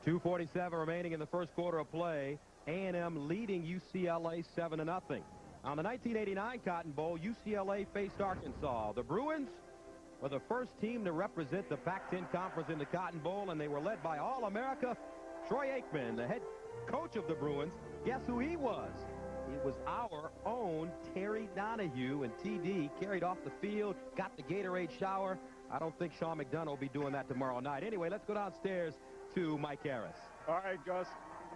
.247 remaining in the first quarter of play. A&M leading UCLA 7-0. On the 1989 Cotton Bowl, UCLA faced Arkansas. The Bruins were the first team to represent the Pac-10 Conference in the Cotton Bowl, and they were led by All-America Troy Aikman, the head coach of the Bruins. Guess who he was? It was our own Terry Donahue, and TD carried off the field, got the Gatorade shower. I don't think Sean McDonough will be doing that tomorrow night. Anyway, let's go downstairs to Mike Harris.
All right, Gus.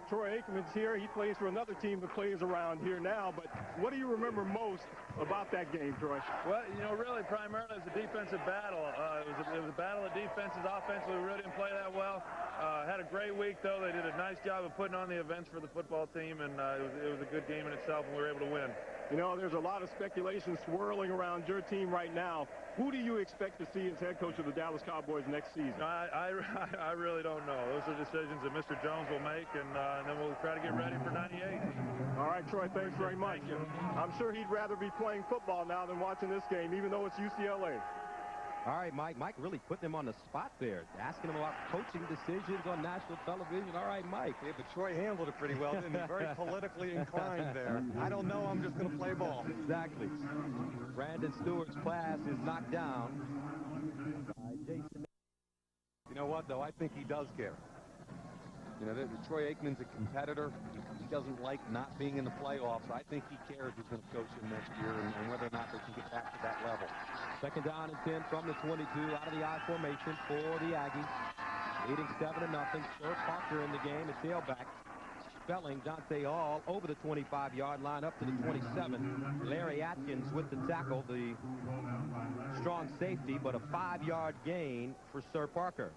Troy Aikman's here. He plays for another team that plays around here now. But what do you remember most about that game, Troy?
Well, you know, really, primarily it was a defensive battle. It was a battle of defenses. Offensively, we really didn't play that well. Had a great week, though. They did a nice job of putting on the events for the football team, and it was a good game in itself, and we were able to win.
You know, there's a lot of speculation swirling around your team right now. Who do you expect to see as head coach of the Dallas Cowboys next season?
I really don't know. Those are decisions that Mr. Jones will make, and then we'll try to get ready for 98.
All right, Troy, thanks very much. I'm sure he'd rather be playing football now than watching this game, even though it's UCLA.
All right, Mike really putting him on the spot there, asking him about coaching decisions on national television. All right, Mike.
Yeah, but Troy handled it pretty well, didn't he? Very politically inclined there. I don't know. I'm just going to play ball.
Exactly. Brandon Stewart's pass is knocked down by Jason.
You know what, though? I think he does care. You know, Troy Aikman's a competitor. He doesn't like not being in the playoffs. I think he cares who's going to coach him next year and whether or not they can get back to that level.
Second down and 10 from the 22 out of the I formation for the Aggies. Leading 7-0. Sir Parker in the game, a tailback. Spelling Dante Hall over the 25-yard line up to the 27. Larry Atkins with the tackle, the strong safety, but a 5-yard gain for Sir Parker.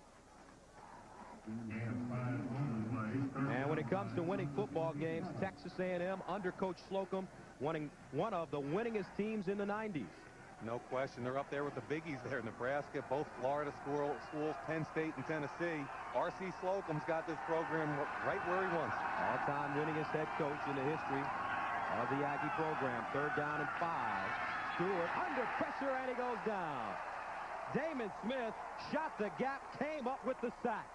And when it comes to winning football games, Texas A&M under Coach Slocum, winning one of the winningest teams in the 90s.
No question. They're up there with the biggies there. Nebraska, both Florida schools, Penn State and Tennessee. R.C. Slocum's got this program right where he wants.
All-time winningest head coach in the history of the Aggie program. Third down and 5. Stewart under pressure, and he goes down. Damon Smith shot the gap, came up with the sack.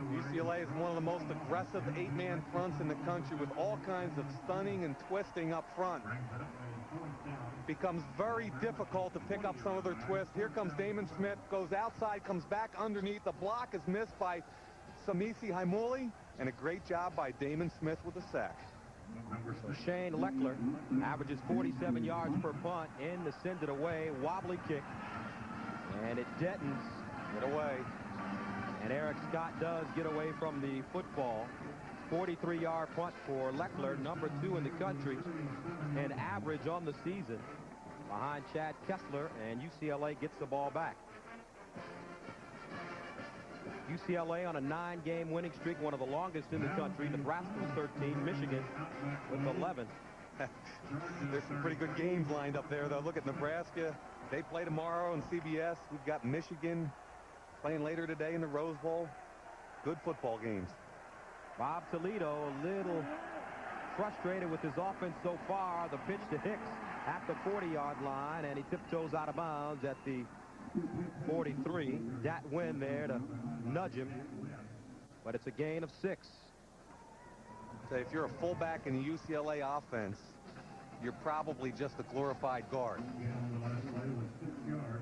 UCLA is one of the most aggressive 8-man fronts in the country with all kinds of stunning and twisting up front. Becomes very difficult to pick up some of their twists. Here comes Damon Smith, goes outside, comes back underneath. The block is missed by Samisi Haimuli, and a great job by Damon Smith with a sack.
So Shane Leckler averages 47 yards per punt in the send it away wobbly kick, and it deadens.
Get away.
And Eric Scott does get away from the football. 43-yard punt for Leckler, number 2 in the country, and average on the season behind Chad Kessler, and UCLA gets the ball back. UCLA on a 9-game winning streak, one of the longest in the country. Nebraska with 13, Michigan with 11.
There's some pretty good games lined up there, though. Look at Nebraska. They play tomorrow on CBS. We've got Michigan playing later today in the Rose Bowl. Good football games.
Bob Toledo a little frustrated with his offense so far. The pitch to Hicks at the 40-yard line, and he tiptoes out of bounds at the 43. Dat Nguyen there to nudge him, but it's a gain of 6.
So if you're a fullback in the UCLA offense, you're probably just a glorified guard.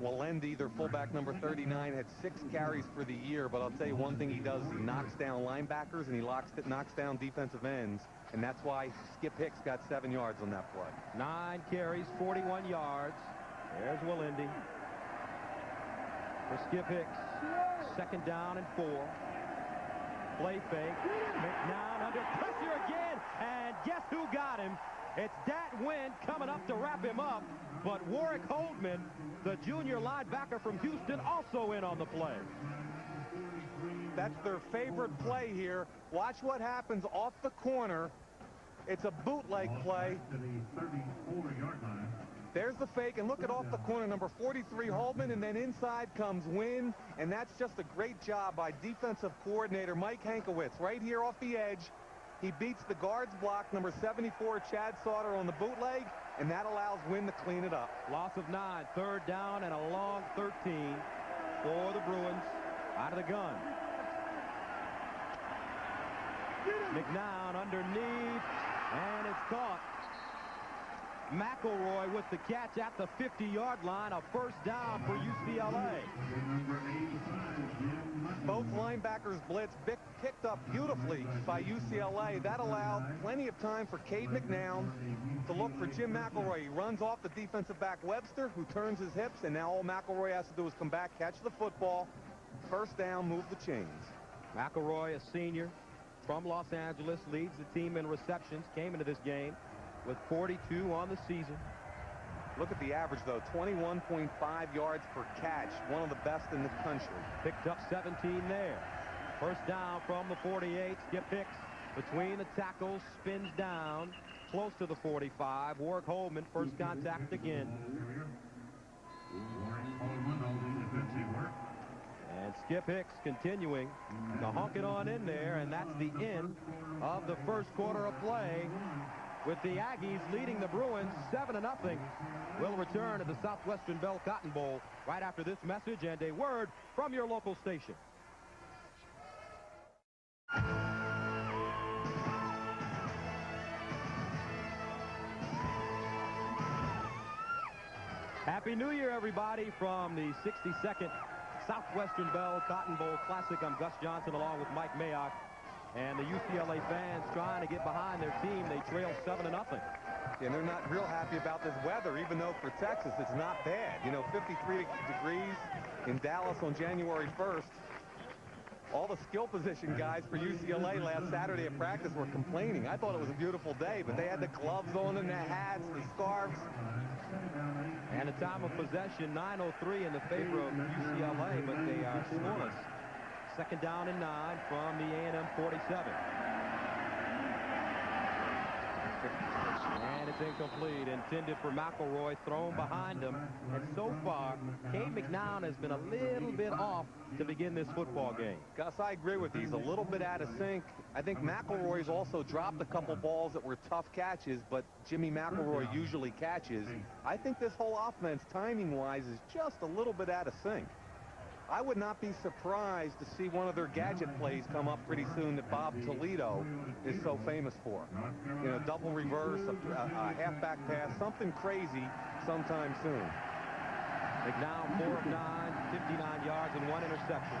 Walendi, their fullback number 39, had 6 carries for the year, but I'll tell you one thing he does is he knocks down linebackers and he knocks down defensive ends, and that's why Skip Hicks got 7 yards on that play.
9 carries, 41 yards. There's Walendi. For Skip Hicks, 2nd down and 4. Play fake. McNown under pressure again, and guess who got him? It's Dat Nguyen coming up to wrap him up, but Warwick Holdman, the junior linebacker from Houston, also in on the play.
That's their favorite play here. Watch what happens off the corner. It's a bootleg play. There's the fake, and look at off the corner, number 43, Holdman, and then inside comes Nguyen, and that's just a great job by defensive coordinator Mike Hankiewicz. Right here off the edge, he beats the guard's block, number 74, Chad Sauter, on the bootleg, and that allows Nguyen to clean it up.
Loss of 9, 3rd down and a long 13 for the Bruins out of the gun. McNown underneath, and it's caught. McElroy with the catch at the 50-yard line, a 1st down for UCLA.
Both linebackers blitz picked up beautifully by UCLA. That allowed plenty of time for Cade McNown to look for Jim McElroy. He runs off the defensive back Webster, who turns his hips, and now all McElroy has to do is come back, catch the football, 1st down, move the chains.
McElroy, a senior from Los Angeles, leads the team in receptions, came into this game with 42 on the season.
Look at the average, though, 21.5 yards per catch, one of the best in the country.
Picked up 17 there. 1st down from the 48. Skip Hicks between the tackles, spins down, close to the 45. Warwick Holdman, 1st contact again. And Skip Hicks continuing to honk it on in there, and that's the end of the 1st quarter of play, with the Aggies leading the Bruins 7-0. We'll return to the Southwestern Bell Cotton Bowl right after this message and a word from your local station. Happy New Year, everybody, from the 62nd Southwestern Bell Cotton Bowl Classic. I'm Gus Johnson along with Mike Mayock. And the UCLA fans trying to get behind their team. They trail 7-0.
And they're not real happy about this weather, even though for Texas it's not bad. You know, 53 degrees in Dallas on January 1st. All the skill position guys for UCLA last Saturday at practice were complaining. I thought it was a beautiful day, but they had the gloves on and the hats, the scarves.
And a time of possession, 9:03 in the favor of UCLA, but they are scoreless. 2nd down and 9 from the A&M 47. And it's incomplete, intended for McElroy, thrown behind him. And so far, Cade McNown has been a little bit off to begin this football game.
Gus, I agree with you. He's a little bit out of sync. I think McElroy's also dropped a couple balls that were tough catches, but Jimmy McElroy usually catches. I think this whole offense, timing-wise, is just a little bit out of sync. I would not be surprised to see one of their gadget plays come up pretty soon that Bob Toledo is so famous for. You know, double reverse, a halfback pass, something crazy sometime soon.
McNown, 4 of 9, 59 yards and 1 interception.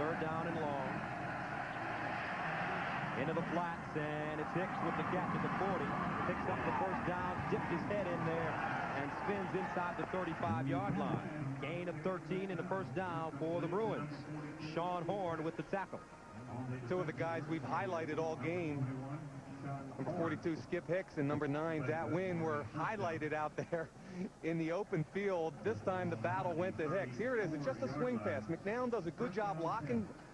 3rd down and long. Into the flats, and it's Hicks with the catch at the 40. Picks up the 1st down, dips his head in there, and spins inside the 35-yard line. Gain of 13 in the 1st down for the Bruins. Sean Horn with the tackle.
2 of the guys we've highlighted all game, number 42, Skip Hicks, and number 9, Dat Nguyen, were highlighted out there in the open field. This time the battle went to Hicks. Here it is. It's just a swing pass. McNown does a good job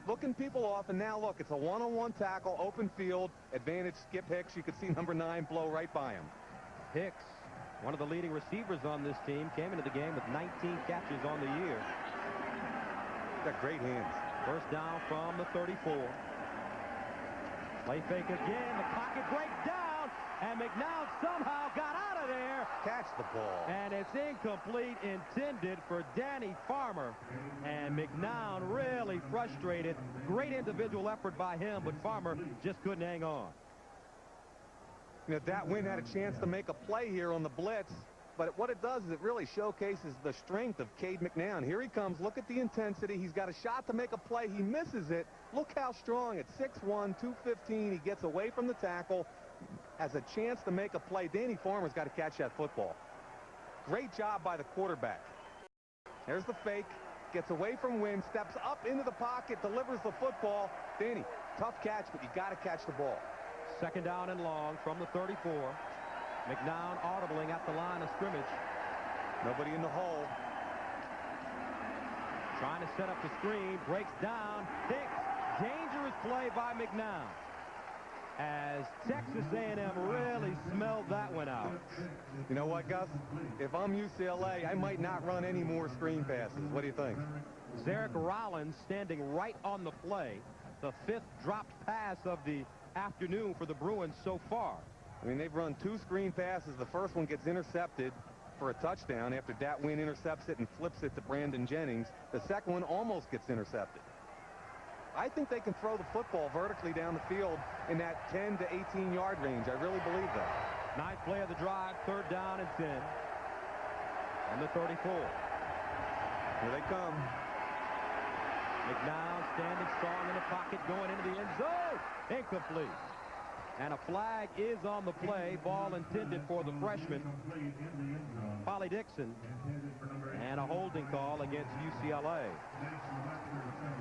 looking people off, and now look, it's a one-on-one tackle, open field, advantage Skip Hicks. You could see number 9 blow right by him.
Hicks, one of the leading receivers on this team, came into the game with 19 catches on the year.
Got great hands.
First down from the 34. Play fake again. The pocket breaks down, and McNown somehow got out of there.
Catch the ball.
And it's incomplete, intended for Danny Farmer. And McNown really frustrated. Great individual effort by him, but Farmer just couldn't hang on.
You know, Datwin had a chance to make a play here on the blitz, but what it does is it really showcases the strength of Cade McNown. Here he comes. Look at the intensity. He's got a shot to make a play. He misses it. Look how strong at 6'1", 215. He gets away from the tackle, has a chance to make a play. Danny Farmer's got to catch that football. Great job by the quarterback. There's the fake. Gets away from Wynn, steps up into the pocket, delivers the football. Danny, tough catch, but you got to catch the ball.
Second down and long from the 34. McNown audibling at the line of scrimmage.
Nobody in the hole.
Trying to set up the screen. Breaks down. Hicks. Dangerous play by McNown. As Texas A&M really smelled that one out.
You know what, Gus? If I'm UCLA, I might not run any more screen passes. What do you think?
Zarek Rollins standing right on the play. The 5th dropped pass of the afternoon for the Bruins so far.
I mean, they've run 2 screen passes. The first one gets intercepted for a touchdown after Datwin intercepts it and flips it to Brandon Jennings. The second one almost gets intercepted. I think they can throw the football vertically down the field in that 10 to 18-yard range. I really believe that.
9th play of the drive, 3rd down and 10. And the 34.
Here they come.
McNown standing strong in the pocket, going into the end zone. Incomplete. And a flag is on the play. Ball intended for the freshman, Polly Dixon. And a holding call against UCLA.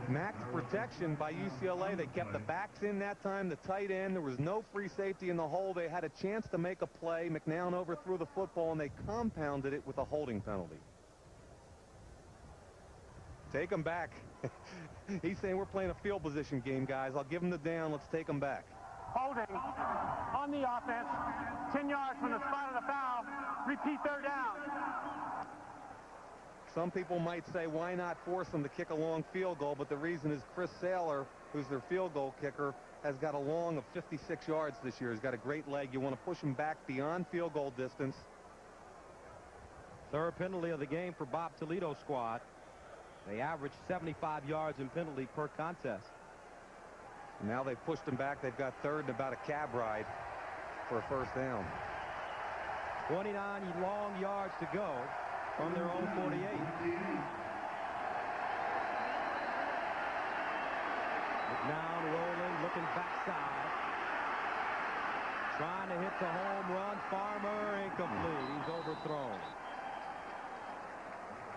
Max protection by UCLA. They kept the backs in that time, the tight end. There was no free safety in the hole. They had a chance to make a play. McNown overthrew the football, and they compounded it with a holding penalty. Take them back. He's saying we're playing a field position game, guys. I'll give him the down. Let's take them back.
Holding on the offense. 10 yards from the spot of the foul. Repeat 3rd down.
Some people might say, why not force them to kick a long field goal? But the reason is Chris Saylor, who's their field goal kicker, has got a long of 56 yards this year. He's got a great leg. You want to push him back beyond field goal distance.
3rd penalty of the game for Bob Toledo's squad. They average 75 yards in penalty per contest.
Now they've pushed him back. They've got 3rd and about a cab ride for a 1st down.
29 long yards to go from their own 48. McNown rolling, looking backside. Trying to hit the home run. Farmer incomplete. He's overthrown.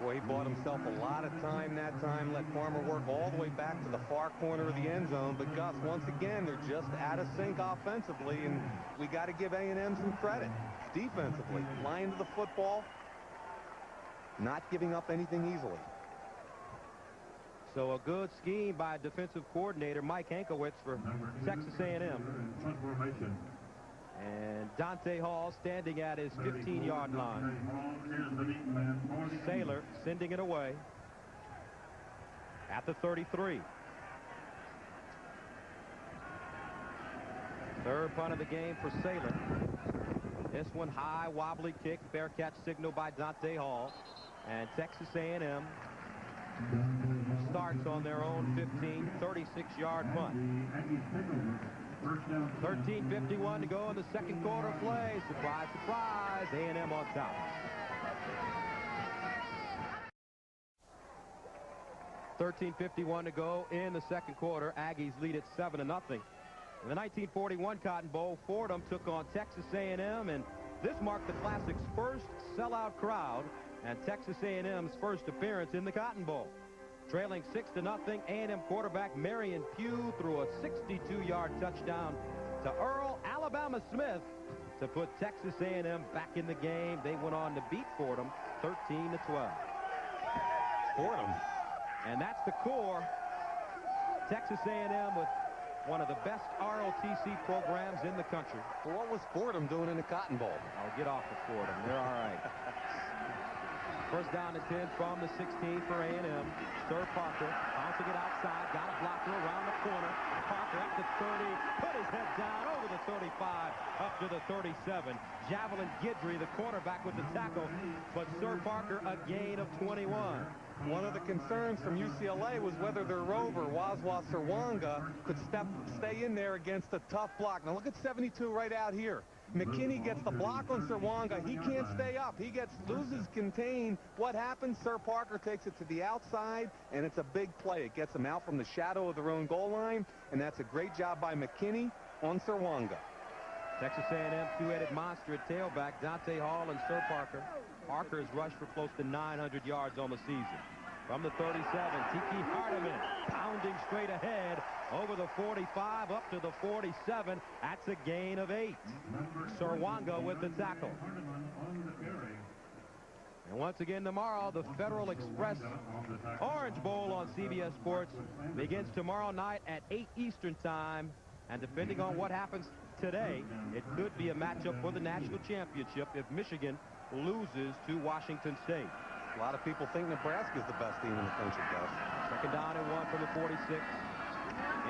Boy, he bought himself a lot of time that time. Let Farmer work all the way back to the far corner of the end zone. But Gus, once again, they're just out of sync offensively, and we got to give A&M some credit. Defensively, flying to the football, not giving up anything easily.
So a good scheme by defensive coordinator Mike Hankiewicz for Texas A&M. And Dante Hall standing at his 15-yard line. Saylor sending it away at the 33. 3rd punt of the game for Saylor. This one high, wobbly kick, fair catch signal by Dante Hall. And Texas A&M starts on their own 15, 36-yard punt. 13:51 to go in the 2nd quarter play. Surprise, surprise, A&M on top. 13:51 to go in the 2nd quarter. Aggies lead it 7-0. In the 1941 Cotton Bowl, Fordham took on Texas A&M, and this marked the Classic's first sellout crowd and Texas A&M's first appearance in the Cotton Bowl. Trailing 6-0, A&M quarterback Marion Pugh threw a 62-yard touchdown to Earl Alabama Smith to put Texas A&M back in the game. They went on to beat Fordham 13-12.
Fordham.
And that's the core. Texas A&M with one of the best ROTC programs in the country.
Well, what was Fordham doing in the Cotton Bowl?
I'll get off the Fordham. They're all right. First down and 10 from the 16 for A&M. Sir Parker bouncing it outside. Got a blocker around the corner. Parker up to 30. Put his head down over the 35. Up to the 37. Javelin Guidry, the quarterback, with the tackle. But Sir Parker, a gain of 21.
One of the concerns from UCLA was whether their rover, Wazwa Serwanga, could stay in there against a tough block. Now look at 72 right out here. McKinney gets the block on Serwanga. He can't stay up. He loses contain. What happens? Sir Parker takes it to the outside, and it's a big play. It gets them out from the shadow of their own goal line, and that's a great job by McKinney on Serwanga.
Texas A&M two-headed monster at tailback, Dante Hall and Sir Parker. Parker has rushed for close to 900 yards on the season. From the 37, Tiki Hardiman pounding straight ahead over the 45 up to the 47. That's a gain of 8. Serwanga with the tackle. And once again tomorrow, the Federal Express Orange Bowl on CBS Sports begins tomorrow night at 8 Eastern Time. And depending on what happens today, it could be a matchup for the national championship if Michigan loses to Washington State.
A lot of people think Nebraska is the best team in the country, Gus.
Second down and 1 from the 46.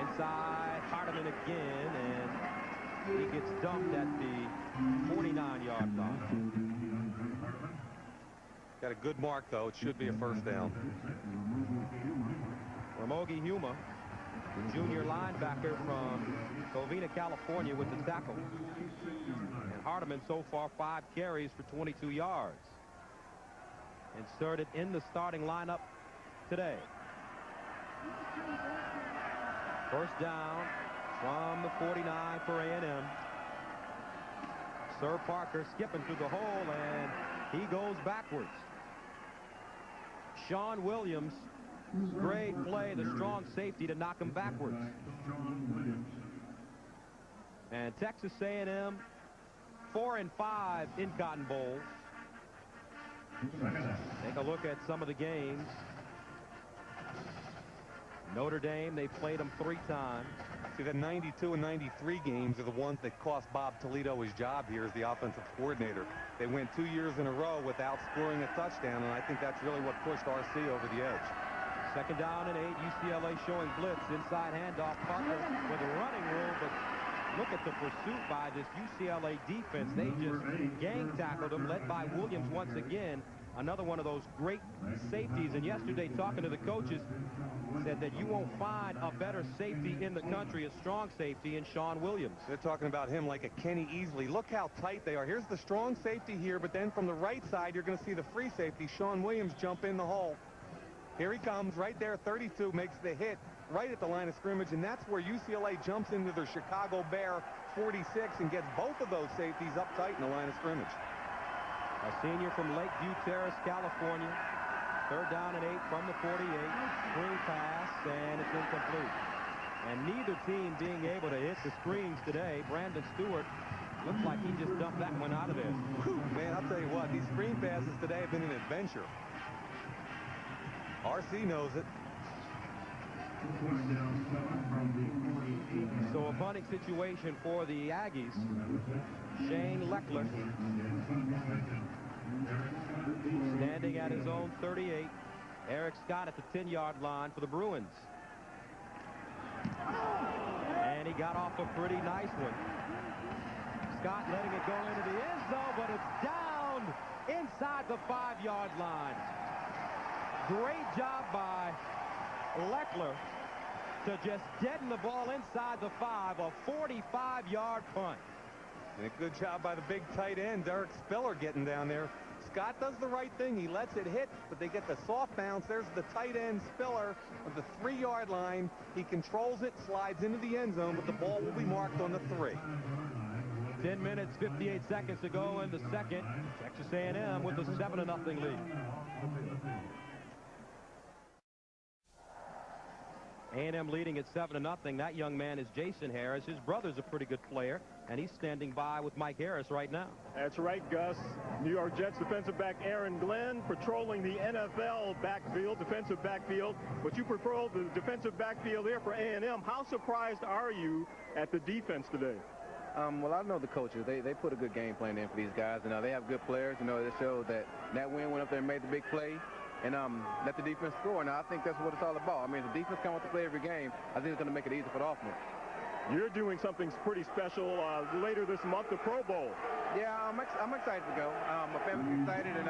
Inside, Hardiman again, and he gets dumped at the 49-yard line.
Got a good mark, though. It should be a first down.
Ramogi Huma, junior linebacker from Covina, California, with the tackle. And Hardiman so far 5 carries for 22 yards. Inserted in the starting lineup today. First down from the 49 for A&M. Sir Parker skipping through the hole, and he goes backwards. Sean Williams, great play, the strong safety to knock him backwards. And Texas A&M 4-5 in Cotton Bowl. Take a look at some of the games. Notre Dame, they played them 3 times.
See, the 92 and 93 games are the ones that cost Bob Toledo his job here as the offensive coordinator. They went 2 years in a row without scoring a touchdown, and I think that's really what pushed RC over the edge.
Second down and 8. UCLA showing blitz. Inside handoff. Parker with a running room, but look at the pursuit by this UCLA defense. They just gang tackled him, led by Williams once again. Another one of those great safeties. And yesterday, talking to the coaches, said that you won't find a better safety in the country, a strong safety, in Sean Williams.
They're talking about him like a Kenny Easley. Look how tight they are. Here's the strong safety here, but then from the right side, you're going to see the free safety, Sean Williams, jump in the hole. Here he comes right there. 32 makes the hit right at the line of scrimmage, and that's where UCLA jumps into their Chicago Bear 46 and gets both of those safeties up tight in the line of scrimmage.
A senior from Lakeview Terrace, California. Third down and 8 from the 48. Screen pass, and it's incomplete. And neither team being able to hit the screens today. Brandon Stewart looks like he just dumped that one out of there.
Whew, man, I'll tell you what, these screen passes today have been an adventure. RC knows it.
So a punting situation for the Aggies. Shane Leckler standing at his own 38. Eric Scott at the 10-yard line for the Bruins. And he got off a pretty nice one. Scott letting it go into the end zone, but it's down inside the 5-yard line. Great job by Leckler to just deaden the ball inside the 5, a 45-yard punt.
And a good job by the big tight end, Derek Spiller, getting down there. Scott does the right thing. He lets it hit, but they get the soft bounce. There's the tight end, Spiller, of the 3-yard line. He controls it, slides into the end zone, but the ball will be marked on the 3.
10 minutes, 58 seconds to go in the second. Texas A&M with a 7-0 lead. A&M leading at 7-0. That young man is Jason Harris. His brother's a pretty good player, and he's standing by with Mike Harris right now.
That's right, Gus. New York Jets defensive back Aaron Glenn patrolling the NFL backfield, defensive backfield. But you patrol the defensive backfield here for A&M. How surprised are you at the defense today?
Well, I know the coaches. They put a good game plan in for these guys. You know, they have good players. You know, they showed that win went up there and made the big play. And let the defense score. Now, I think that's what it's all about. I mean, if the defense comes to play every game, I think it's going to make it easy for the offense.
You're doing something pretty special later this month, the Pro Bowl.
Yeah, I'm excited to go. My family's excited, and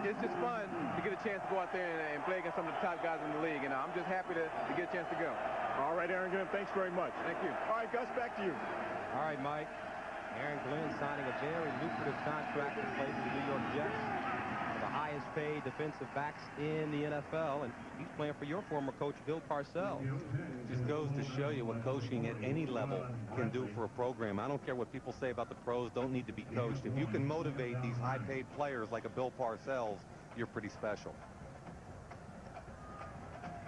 it's just fun to get a chance to go out there and play against some of the top guys in the league. And I'm just happy to get a chance to go.
All right, Aaron Glenn, thanks very much.
Thank you.
All right, Gus, back to you.
All right, Mike. Aaron Glenn signing a very lucrative contract to play for the New York Jets. The highest paid defensive backs in the NFL, and he's playing for your former coach, Bill Parcells.
Just goes to show you what coaching at any level can do for a program. I don't care what people say about the pros, don't need to be coached. If you can motivate these high-paid players like a Bill Parcells, you're pretty special.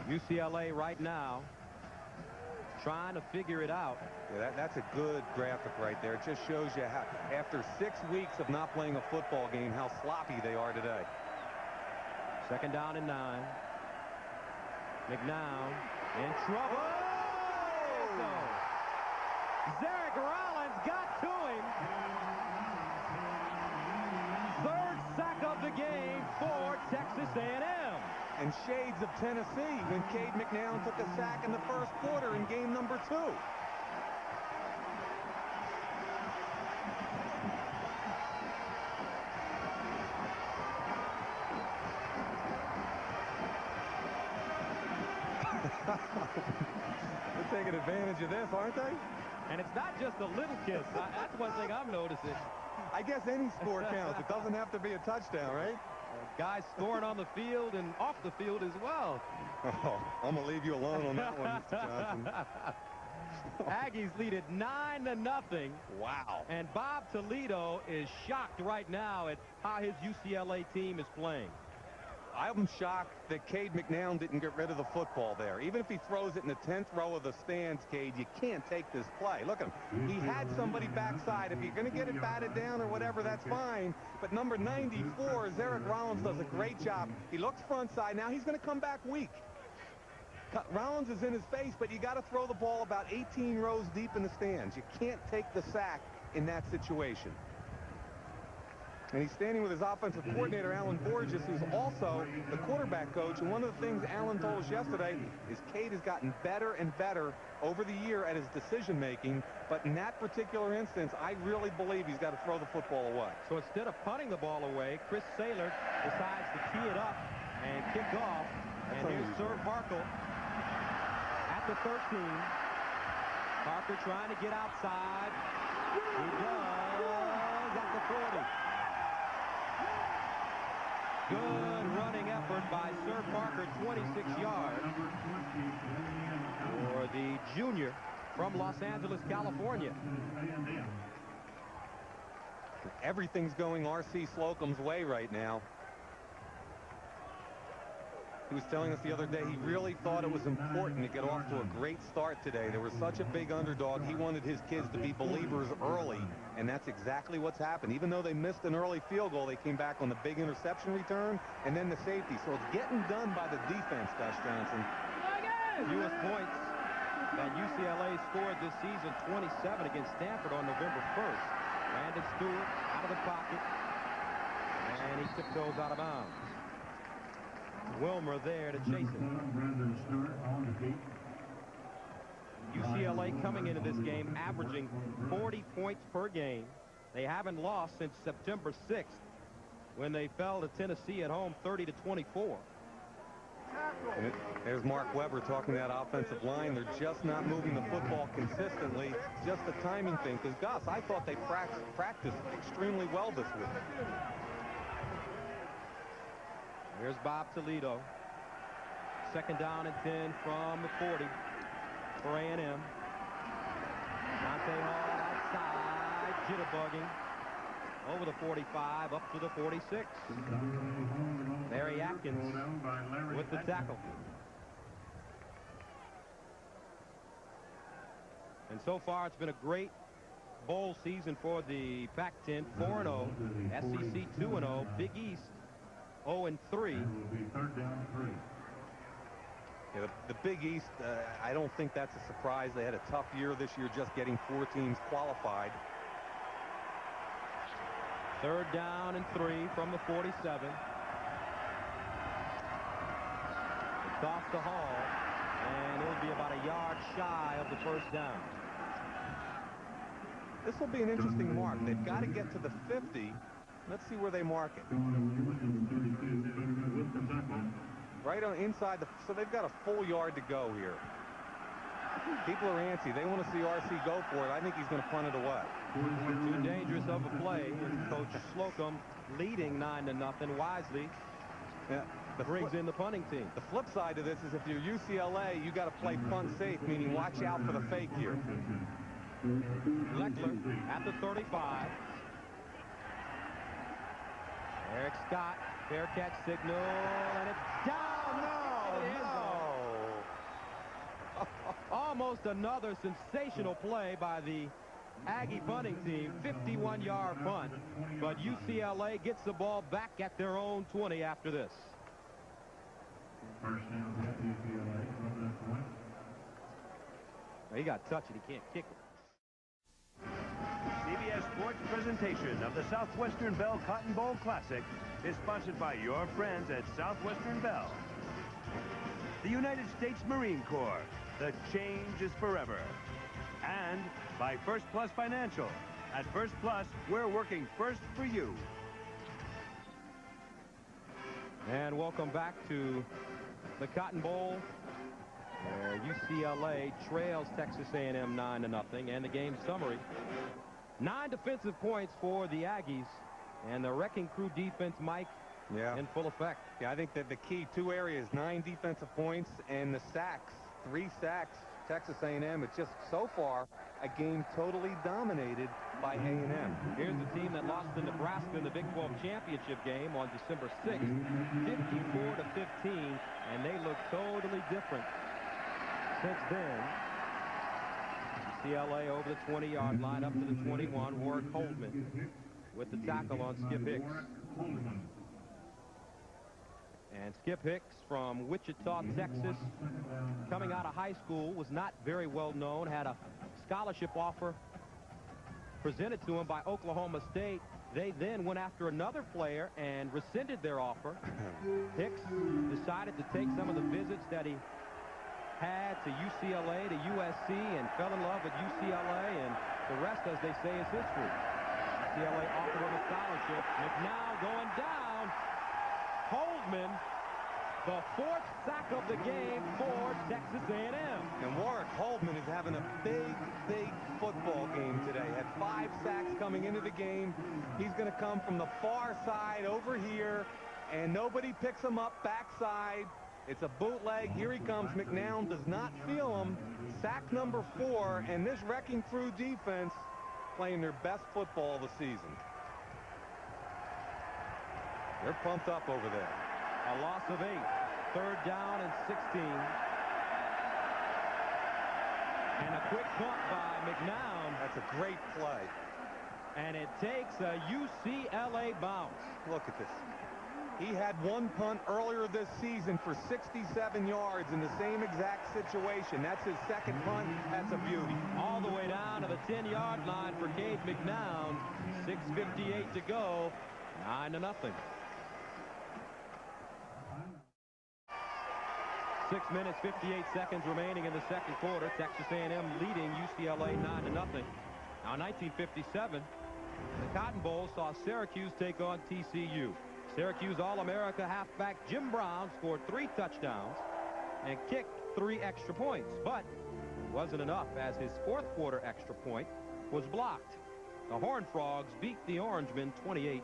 UCLA right now trying to figure it out.
Yeah, that's a good graphic right there. It just shows you how, after 6 weeks of not playing a football game, how sloppy they are today.
2nd down and 9. McNown in trouble. Oh! Zarek Rollins got to him. 3rd sack of the game for Texas A&M.
And shades of Tennessee when Cade McNown took a sack in the 1st quarter in game number 2. They're taking advantage of this, aren't they?
And it's not just a little kiss. That's one thing I'm noticing.
I guess any score counts. It doesn't have to be a touchdown, right?
Guys scoring on the field and off the field as well.
Oh, I'm going to leave you alone on that one, Mr. Johnson.
Aggies lead it 9-0.
Wow.
And Bob Toledo is shocked right now at how his UCLA team is playing.
I'm shocked that Cade McNown didn't get rid of the football there. Even if he throws it in the 10th row of the stands, Cade, you can't take this play. Look at him. He had somebody backside. If you're going to get it batted down or whatever, that's fine. But number 94, Zarek Rollins, does a great job. He looks front side. Now he's going to come back weak. Rollins is in his face, but you got to throw the ball about 18 rows deep in the stands. You can't take the sack in that situation. And he's standing with his offensive coordinator, Alan Borges, who's also the quarterback coach. And one of the things Alan told us yesterday is Cade has gotten better and better over the year at his decision-making. But in that particular instance, I really believe he's got to throw the football away.
So instead of punting the ball away, Chris Saylor decides to tee it up and kick off. And here's Sir Parkle at the 13. Parker trying to get outside. He does at the 40. Good running effort by Sir Parker, 26 yards for the junior from Los Angeles, California.
Everything's going R.C. Slocum's way right now. He was telling us the other day he really thought it was important to get off to a great start today. They were such a big underdog. He wanted his kids to be believers early, and that's exactly what's happened. Even though they missed an early field goal, they came back on the big interception return and then the safety. So it's getting done by the defense, Gus Johnson.
Fewest points that UCLA scored this season, 27 against Stanford on November 1st. Brandon Stewart out of the pocket, and he tiptoes out of bounds. Wilmer there to chase him. UCLA coming into this game averaging 40 points per game. They haven't lost since September 6th when they fell to Tennessee at home 30-24.
There's Mark Weber talking to that offensive line. They're just not moving the football consistently. It's just a timing thing. Because, Gus, I thought they practiced extremely well this week.
Here's Bob Toledo. 2nd down and 10 from the 40 for A&M. Dante Hall outside, jitterbugging over the 45 up to the 46. Larry Atkins with the tackle. And so far, it's been a great bowl season for the Pac-10. 4-0, SEC 2-0, Big East 0-3.
Yeah, the Big East, I don't think that's a surprise. They had a tough year this year just getting 4 teams qualified.
3rd down and 3 from the 47. It's off the Hall, and it'll be about a yard shy of the 1st down.
This will be an interesting mark. They've got to get to the 50. Let's see where they mark it. Right on inside so they've got a full yard to go here. People are antsy. They want to see RC go for it. I think he's going to punt it away.
Too dangerous of a play. And Coach Slocum leading 9-0 wisely.
Yeah,
brings in the punting team.
The flip side of this is if you're UCLA, you got to play punt safe, meaning watch out for the fake here.
Leckler at the 35. Eric Scott, fair catch signal, and it's down. No. Almost another sensational play by the Aggie punting team. 51-yard punt, but UCLA gets the ball back at their own 20 after this. He got touched and he can't kick it.
CBS Sports presentation of the Southwestern Bell Cotton Bowl Classic is sponsored by your friends at Southwestern Bell. The United States Marine Corps. The change is forever. And by First Plus Financial. At First Plus, we're working first for you.
And welcome back to the Cotton Bowl, where UCLA trails Texas A&M 9-0. And the game summary: 9 defensive points for the Aggies, and the Wrecking Crew defense, Mike, in full effect.
Yeah, I think that the key 2 areas, 9 defensive points and the sacks, 3 sacks. Texas A&M, it's just so far a game totally dominated by A&M.
Here's the team that lost to Nebraska in the Big 12 championship game on December 6th, 54-15, and they look totally different since then. UCLA over the 20-yard line up to the 21. Warwick Holdman with the tackle on Skip Hicks. And Skip Hicks from Wichita, Texas, coming out of high school, was not very well known, had a scholarship offer presented to him by Oklahoma State. They then went after another player and rescinded their offer. Hicks decided to take some of the visits that he had to UCLA, to USC, and fell in love with UCLA, and the rest, as they say, is history. UCLA offered him a scholarship. McNown going down. Holdman, the 4th sack of the game for Texas A&M.
And Warwick Holdman is having a big football game today. Had 5 sacks coming into the game. He's going to come from the far side over here, and nobody picks him up backside. It's a bootleg. Here he comes. McNown does not feel him. Sack number 4, and this Wrecking Crew defense playing their best football of the season. They're pumped up over there.
A loss of 8. 3rd down and 16. And a quick punt by McNown.
That's a great play.
And it takes a UCLA bounce.
Look at this. He had one punt earlier this season for 67 yards in the same exact situation. That's his 2nd punt. That's a beauty.
All the way down to the 10-yard line for Cade McNown. 6:58 to go. 9-0. 6 minutes, 58 seconds remaining in the 2nd quarter. Texas A&M leading UCLA 9-0. Now, in 1957, the Cotton Bowl saw Syracuse take on TCU. Syracuse All-America halfback Jim Brown scored 3 touchdowns and kicked 3 extra points, but it wasn't enough, as his 4th quarter extra point was blocked. The Horned Frogs beat the Orangemen 28-27.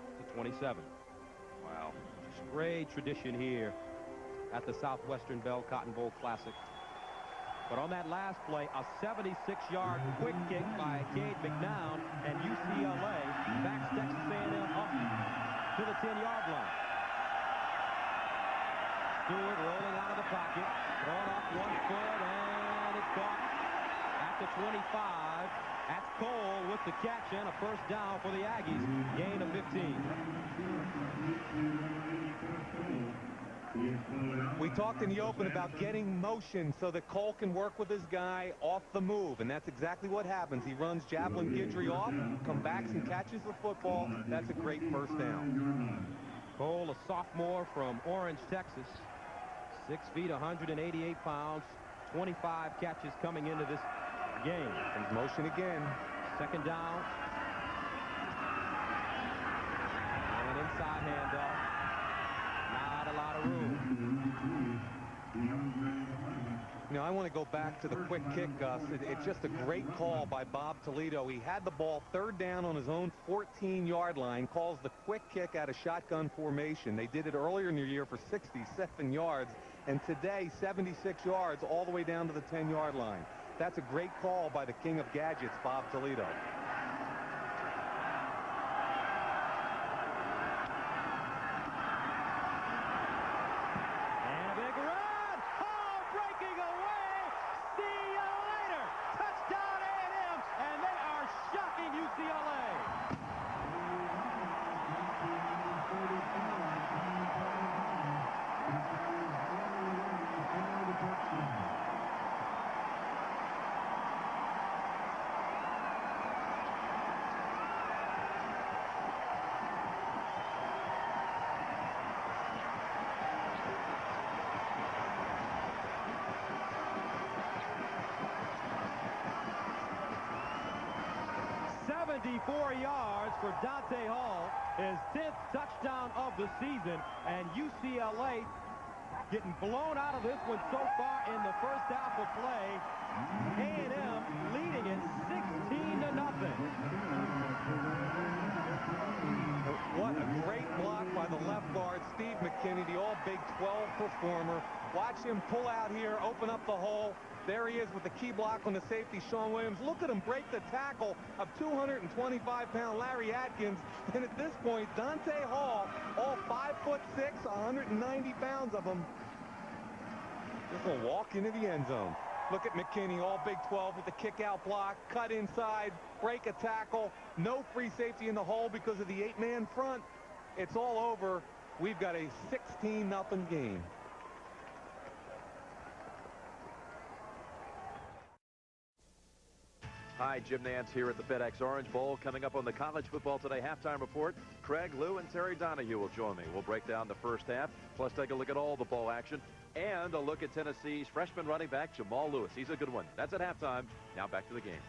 Wow, just great tradition here at the Southwestern Bell Cotton Bowl Classic. But on that last play, a 76-yard quick kick by Cade McNown, and UCLA backs Texas A&M up to the 10-yard line. Stewart rolling out of the pocket, throwing off 1 foot, and it's caught at the 25. That's Cole with the catch and a first down for the Aggies. Gain of 15.
We talked in the open about getting motion so that Cole can work with his guy off the move, and that's exactly what happens. He runs Javelin Guidry off, comes back and catches the football. That's a great first down.
Cole, a sophomore from Orange, Texas. 6 feet, 188 pounds, 25 catches coming into this game.
Comes motion again.
Second down. And inside handoff. Not a lot of room.
You know, I want to go back to the quick kick, Gus. It's just a great call by Bob Toledo. He had the ball third down on his own 14-yard line, calls the quick kick out of shotgun formation. They did it earlier in the year for 67 yards, and today 76 yards all the way down to the 10-yard line. That's a great call by the king of gadgets, Bob Toledo.
UCLA. 74 yards for Dante Hall, his 10th touchdown of the season, and UCLA getting blown out of this one so far in the first half of play. A&M leading it 16-0.
What a great block by the left guard, Steve McKinney, the all Big 12 performer. Watch him pull out here, open up the hole. There he is with the key block on the safety, Sean Williams. Look at him break the tackle of 225-pound Larry Atkins. And at this point, Dante Hall, all 5'6", 190 pounds of him, just gonna walk into the end zone. Look at McKinney, all Big 12 with the kick-out block, cut inside, break a tackle. No free safety in the hole because of the 8-man front. It's all over. We've got a 16-0 game.
Hi, Jim Nance here at the FedEx Orange Bowl. Coming up on the College Football Today halftime report, Craig, Lou, and Terry Donahue will join me. We'll break down the first half, plus take a look at all the bowl action, and a look at Tennessee's freshman running back, Jamal Lewis. He's a good one. That's at halftime. Now back to the game.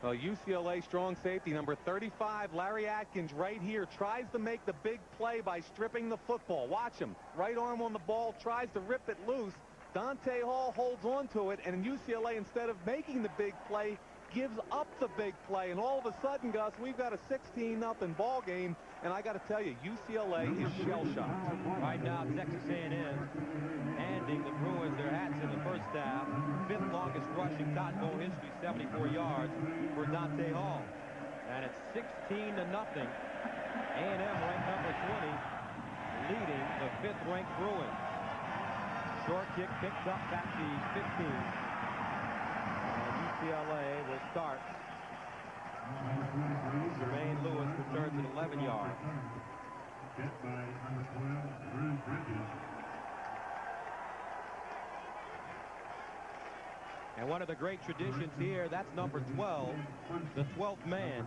UCLA strong safety, number 35, Larry Atkins, right here, tries to make the big play by stripping the football. Watch him. Right arm on the ball, tries to rip it loose. Dante Hall holds on to it, and UCLA, instead of making the big play, gives up the big play. And all of a sudden, Gus, we've got a 16-0 ball game, and I got to tell you, UCLA is shell-shocked.
Right now, Texas A&M handing the Bruins their hats in the first half. 5th longest rushing Cotton Bowl history, 74 yards for Dante Hall. And it's 16-0. A&M ranked number 20, leading the 5th ranked Bruins. Short kick picked up at the 15. And UCLA will start. Jermaine Lewis returns at 11 yards. And one of the great traditions here, that's number 12, the 12th man.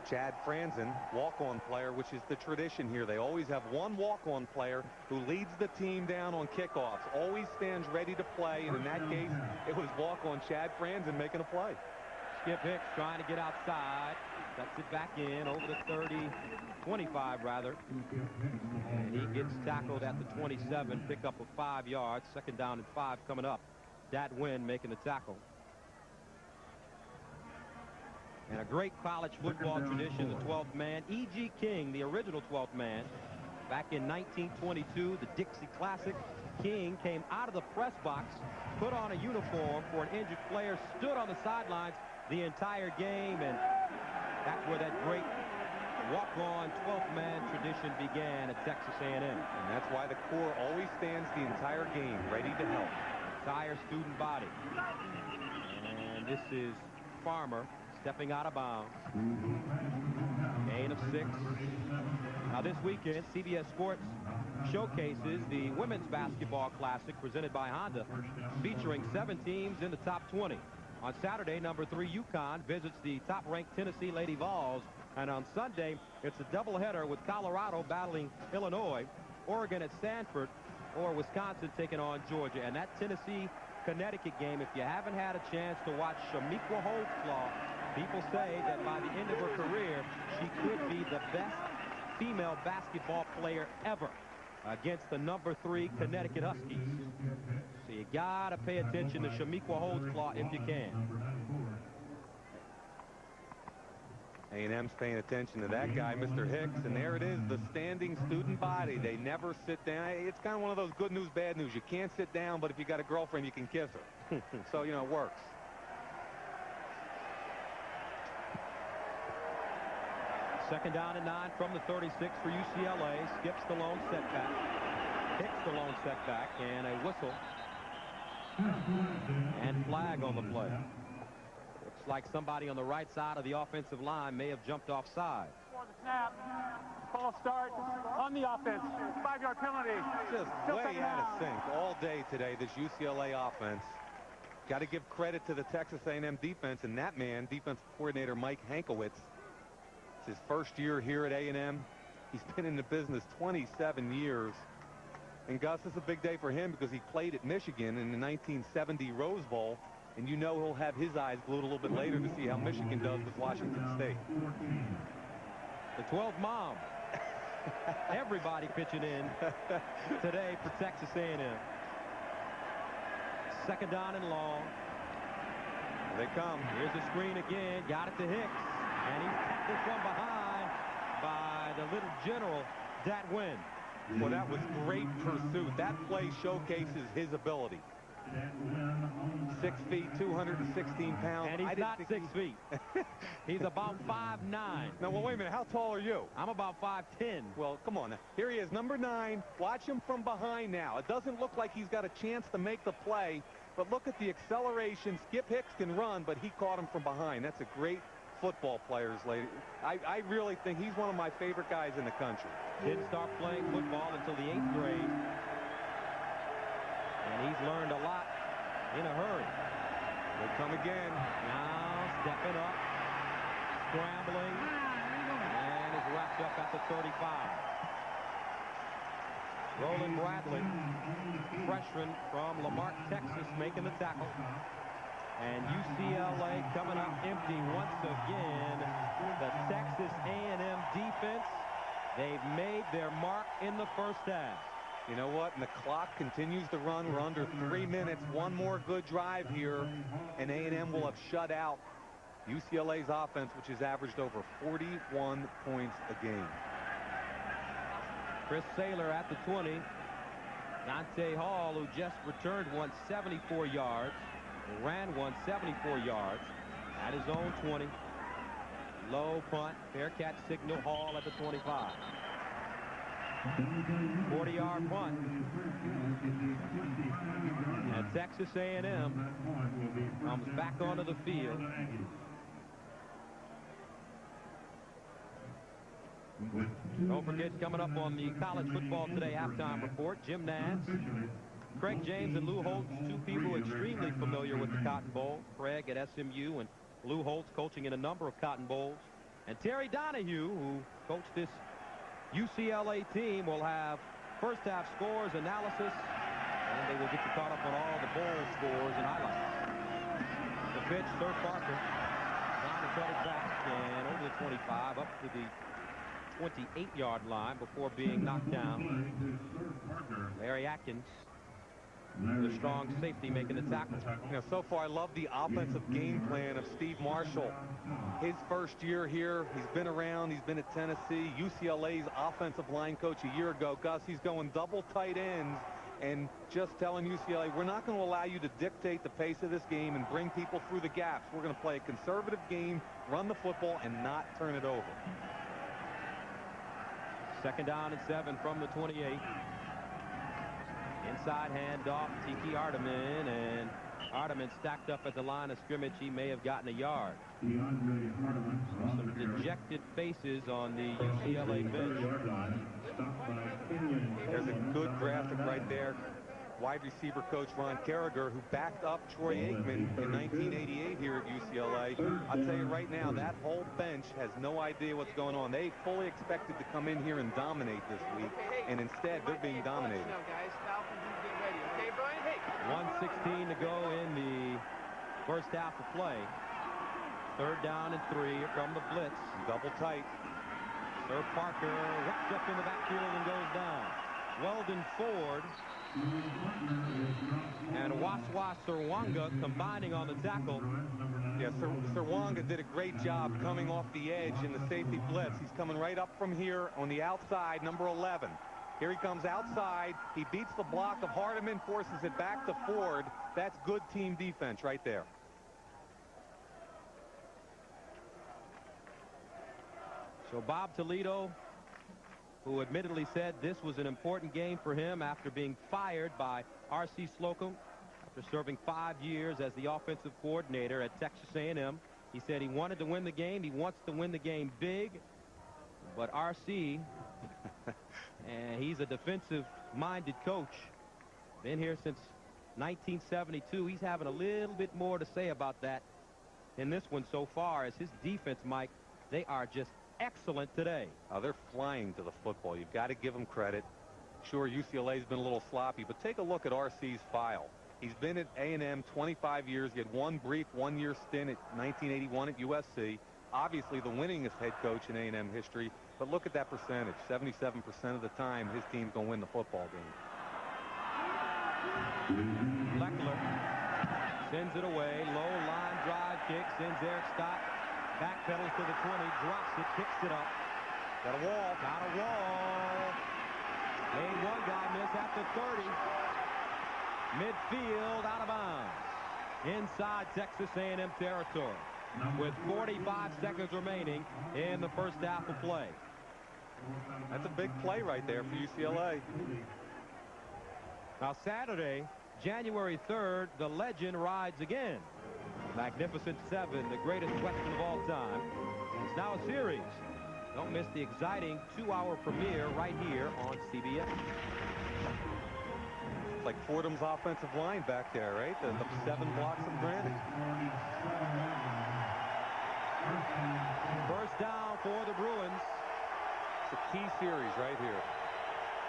Chad Franzen, walk-on player, which is the tradition here. They always have one walk-on player who leads the team down on kickoffs, always stands ready to play, and in that case, it was walk-on Chad Franzen making a play.
Skip Hicks trying to get outside, cuts it back in over the 30, 25 rather, and he gets tackled at the 27, pick up of 5 yards, 2nd down and 5 coming up. Dat Wynn making the tackle. And a great college football tradition, the 12th man. E.G. King, the original 12th man. Back in 1922, the Dixie Classic, King came out of the press box, put on a uniform for an injured player, stood on the sidelines the entire game, and that's where that great walk-on 12th man tradition began at Texas A&M.
And that's why the Corps always stands the entire game, ready to help.
Ty entire student body. And this is Farmer stepping out of bounds. Gain of 6. Now this weekend, CBS Sports showcases the Women's Basketball Classic presented by Honda, featuring 7 teams in the top 20. On Saturday, number 3 UConn visits the top-ranked Tennessee Lady Vols. And on Sunday, it's a doubleheader with Colorado battling Illinois, Oregon at Stanford, or Wisconsin taking on Georgia. And that Tennessee-Connecticut game, if you haven't had a chance to watch Shamiqua Holtzclaw, people say that by the end of her career, she could be the best female basketball player ever against the number 3 Connecticut Huskies. So you gotta pay attention to Shamiqua Holtzclaw if you can.
A&M's paying attention to that guy, Mr. Hicks, and there it is, the standing student body. They never sit down. It's kind of one of those good news, bad news. You can't sit down, but if you got a girlfriend, you can kiss her. So, you know, it works.
Second down and 9 from the 36 for UCLA. Skips the lone setback. Hicks the lone setback, and a whistle. And flag on the play. Looks like somebody on the right side of the offensive line may have jumped offside.
For the snap, false start on the offense. 5-yard penalty.
Just way out of sync all day today, this UCLA offense. Got to give credit to the Texas A&M defense, and that man, defensive coordinator Mike Hankowitz. It's his first year here at A&M. He's been in the business 27 years. And Gus, this is a big day for him because he played at Michigan in the 1970 Rose Bowl. And you know he'll have his eyes glued a little bit later to see how Michigan does with Washington State.
The 12 mom. Everybody pitching in today for Texas A&M. Second down and long.
Here they come.
Here's the screen again. Got it to Hicks. And he's tackled from behind by the little general, Dat Nguyen.
Well, that was great pursuit. That play showcases his ability. 6 feet, 216 pounds.
And he's not 6 feet. He's about 5'9".
No, well, wait a minute. How tall are you?
I'm about 5'10".
Well, come on. Here he is, number 9. Watch him from behind now. It doesn't look like he's got a chance to make the play, but look at the acceleration. Skip Hicks can run, but he caught him from behind. That's a great football players, lady. I really think he's one of my favorite guys in the country.
Didn't start playing football until the 8th grade. And he's learned a lot in a hurry.
They come again.
Now stepping up, scrambling, and is wrapped up at the 35. Roland Bradley, freshman from Lamarck, Texas, making the tackle. And UCLA coming up empty once again. The Texas A&M defense, they've made their mark in the first half.
You know what? And the clock continues to run. We're under 3 minutes. One more good drive here, and A&M will have shut out UCLA's offense, which has averaged over 41 points a game.
Chris Saylor at the 20. Dante Hall, who just returned one 74 yards, ran one 74 yards at his own 20. Low punt, Bearcat signal, Hall at the 25. 40-yard punt. And Texas A&M comes back onto the field. Don't forget, coming up on the College Football Today halftime report, Jim Nance, Craig James, and Lou Holtz, 2 people extremely familiar with the Cotton Bowl. Craig at SMU and Lou Holtz coaching in a number of Cotton Bowls. And Terry Donahue, who coached this UCLA team, will have first half scores, analysis, and they will get you caught up on all the bowl scores and highlights. The pitch, Sir Parker, trying to cut it back, and over the 25, up to the 28-yard line before being knocked down. Larry Atkins, the strong safety, making the tackle.
You know, so far I love the offensive game plan of Steve Marshall. His first year here, he's been around, he's been at Tennessee, UCLA's offensive line coach a year ago. Gus, he's going double tight ends and just telling UCLA, we're not going to allow you to dictate the pace of this game and bring people through the gaps. We're going to play a conservative game, run the football, and not turn it over.
Second down and 7 from the 28. Inside handoff, Tiki Arteman, and Arteman stacked up at the line of scrimmage. He may have gotten a yard. Some dejected faces on the UCLA bench.
There's a good graphic right there. Wide receiver coach Ron Carragher, who backed up Troy Aikman in 1988 here at UCLA. I'll tell you right now, that whole bench has no idea what's going on. They fully expected to come in here and dominate this week, and instead they're being dominated.
1:16 to go in the first half of play. 3rd down and 3. Here come the blitz.
Double tight.
Sir Parker whipped up in the backfield and goes down. Weldon Ford and Waswa Sirwanga combining on the tackle.
Yeah, Sirwanga did a great job coming off the edge in the safety blitz. He's coming right up from here on the outside, number 11. Here he comes outside. He beats the block of Hardeman, forces it back to Ford. That's good team defense right there.
So Bob Toledo, who admittedly said this was an important game for him after being fired by R.C. Slocum after serving 5 years as the offensive coordinator at Texas A&M. He said he wanted to win the game. He wants to win the game big. But R.C., and he's a defensive-minded coach, been here since 1972. He's having a little bit more to say about that in this one so far, as his defense, Mike, they are just excellent today.
Oh, they're flying to the football. You've got to give them credit. Sure, UCLA's been a little sloppy, but take a look at RC's file. He's been at A&M 25 years. He had one brief one-year stint at 1981 at USC. Obviously the winningest head coach in A&M history, but look at that percentage. 77% of the time his team's going to win the football game.
Leckler sends it away. Low line drive kick, sends Eric Stott. Backpedals to the 20, drops it, picks it up.
Got a wall.
Got a wall. Made one guy miss at the 30. Midfield, out of bounds. Inside Texas A&M territory. With 45 seconds remaining in the first half of play.
That's a big play right there for UCLA.
Now Saturday, January 3rd, the legend rides again. Magnificent Seven, the greatest Western of all time. It's now a series. Don't miss the exciting 2-hour premiere right here on CBS.
It's like Fordham's offensive line back there, right? The 7 blocks of granite.
First down for the Bruins.
It's a key series right here.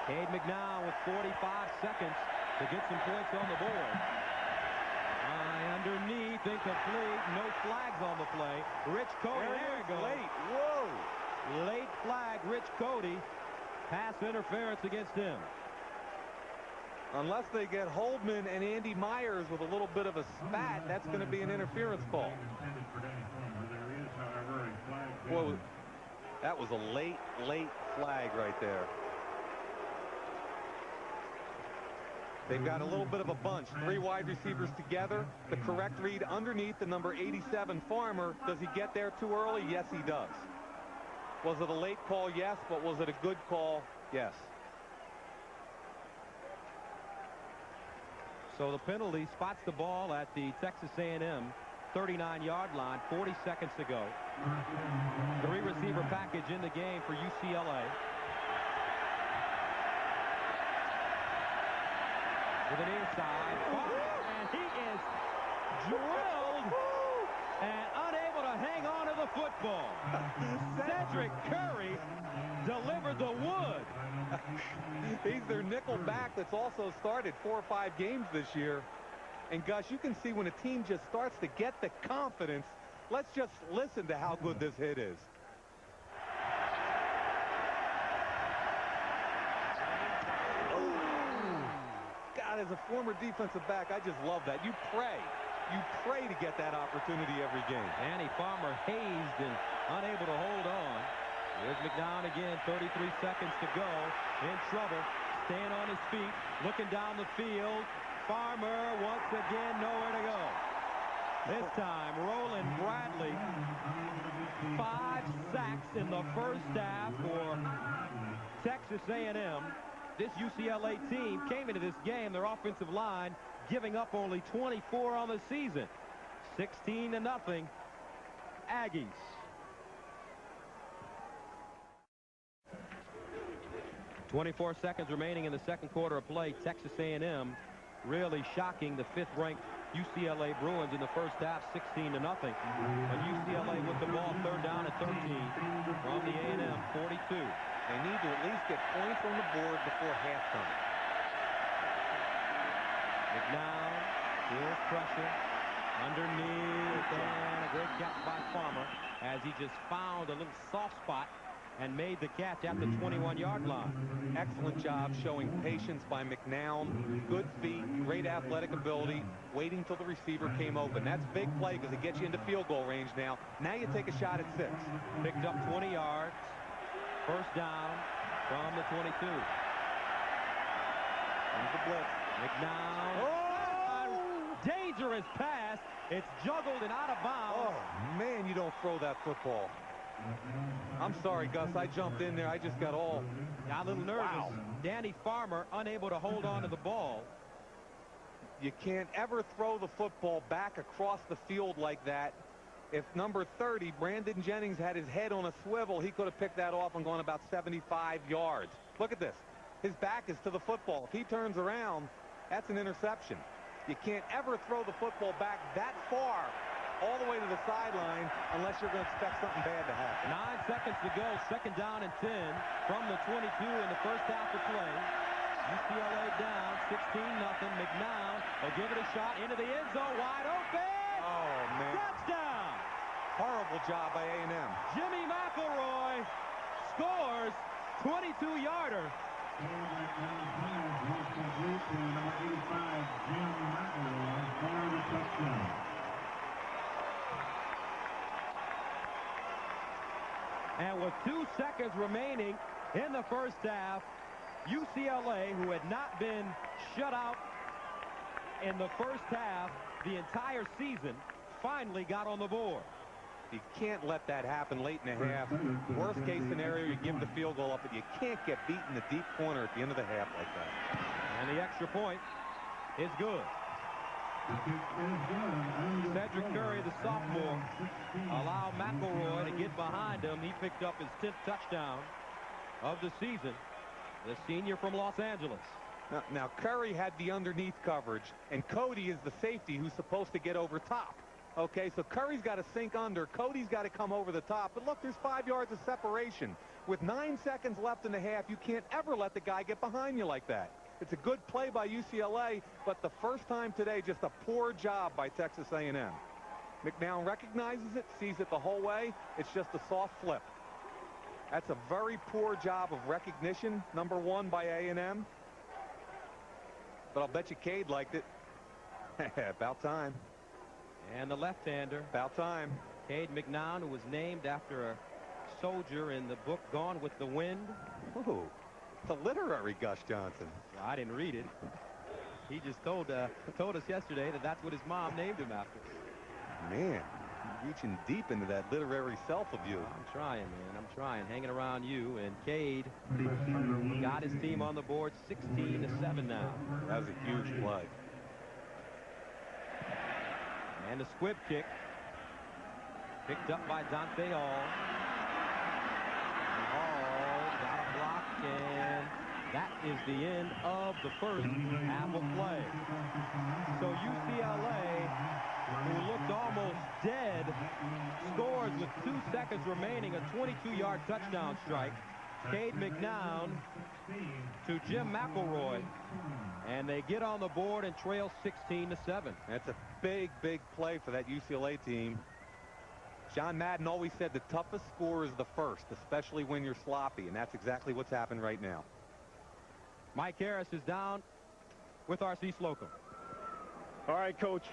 Cade McNown with 45 seconds to get some points on the board. Underneath, incomplete, no flags on the play. Rich Cody, there it goes.
Late, whoa.
Late flag, Rich Cody. Pass interference against him.
Unless they get Holdman and Andy Myers with a little bit of a spat, that's going to be an interference call. Whoa, that was a late flag right there. They've got a little bit of a bunch. 3 wide receivers together. The correct read underneath the number 87 Farmer. Does he get there too early? Yes, he does. Was it a late call? Yes. But was it a good call? Yes.
So the penalty spots the ball at the Texas A&M 39-yard line. 40 seconds to go. 3-receiver package in the game for UCLA. With an inside, and he is drilled and unable to hang on to the football. Cedric Curry delivered the wood.
He's their nickel back that's also started 4 or 5 games this year. And Gus, you can see when a team just starts to get the confidence. Let's just listen to how good this hit is. As a former defensive back, I just love that. You pray to get that opportunity every game.
Andy Farmer hazed and unable to hold on. Here's McNown again, 33 seconds to go. In trouble, staying on his feet, looking down the field. Farmer once again nowhere to go. This time, Roland Bradley, 5 sacks in the first half for Texas A&M. this UCLA team came into this game, their offensive line giving up only 24 on the season. 16-0 Aggies. .24 seconds remaining in the second quarter of play. Texas A&M really shocking the 5th-ranked UCLA Bruins in the first half, 16-0. But UCLA with the ball, 3rd down at 13 from the A&M 42.
They need to at least get points on the board before halftime.
McNown feels pressure underneath, and a great catch by Farmer as he just found a little soft spot and made the catch at the 21-yard line.
Excellent job showing patience by McNown. Good feet, great athletic ability, waiting till the receiver came open. That's a big play because it gets you into field goal range now. Now you take a shot at 6.
Picked up 20 yards. First down from the 22. There's
the blitz.
McNown. Oh! Dangerous pass. It's juggled and out of bounds.
Oh, man, you don't throw that football. I'm sorry, Gus. I jumped in there. I just got a little nervous. Wow.
Danny Farmer unable to hold on to the ball.
You can't ever throw the football back across the field like that. If number 30, Brandon Jennings, had his head on a swivel, he could have picked that off and gone about 75 yards. Look at this. His back is to the football. If he turns around, that's an interception. You can't ever throw the football back that far all the way to the sideline unless you're going to expect something bad to happen.
9 seconds to go. 2nd down and 10 from the 22 in the first half of play. UCLA down 16-0. McNown will give it a shot into the end zone, wide open.
Oh, man.
Touchdown.
Horrible job by A&M.
Jimmy McElroy scores 22-yarder. And with 2 seconds remaining in the first half, UCLA, who had not been shut out in the first half the entire season, finally got on the board.
You can't let that happen late in the half. Worst case scenario, you give the field goal up, but you can't get beat in the deep corner at the end of the half like that.
And the extra point is good. Cedric Curry, the sophomore, allowed McElroy to get behind him. He picked up his 10th touchdown of the season. The senior from Los Angeles.
Now Curry had the underneath coverage, and Cody is the safety who's supposed to get over top. Okay, so Curry's got to sink under. Cody's got to come over the top. But look, there's 5 yards of separation. With 9 seconds left in the half, you can't ever let the guy get behind you like that. It's a good play by UCLA, but the first time today, just a poor job by Texas A&M. McNown recognizes it, sees it the whole way. It's just a soft flip. That's a very poor job of recognition, number 1 by A&M. But I'll bet you Cade liked it. About time.
And the left-hander.
About time.
Cade McNown, who was named after a soldier in the book Gone with the Wind.
Ooh, it's a literary Gus Johnson.
Well, I didn't read it. He just told us yesterday that that's what his mom named him after.
Man, reaching deep into that literary self of you.
I'm trying, man. I'm trying. Hanging around you. And Cade got his team on the board 16-7 now.
That was a huge play.
And the squib kick picked up by Dante Hall. And Hall got a block, and that is the end of the first half of play. So UCLA, who looked almost dead, scores with 2 seconds remaining, a 22-yard touchdown strike. Cade McNown to Jim McElroy. And they get on the board and trail 16-7.
That's a big, big play for that UCLA team. John Madden always said the toughest score is the first, especially when you're sloppy, and that's exactly what's happened right now.
Mike Harris is down with R.C. Slocum.
All right, Coach.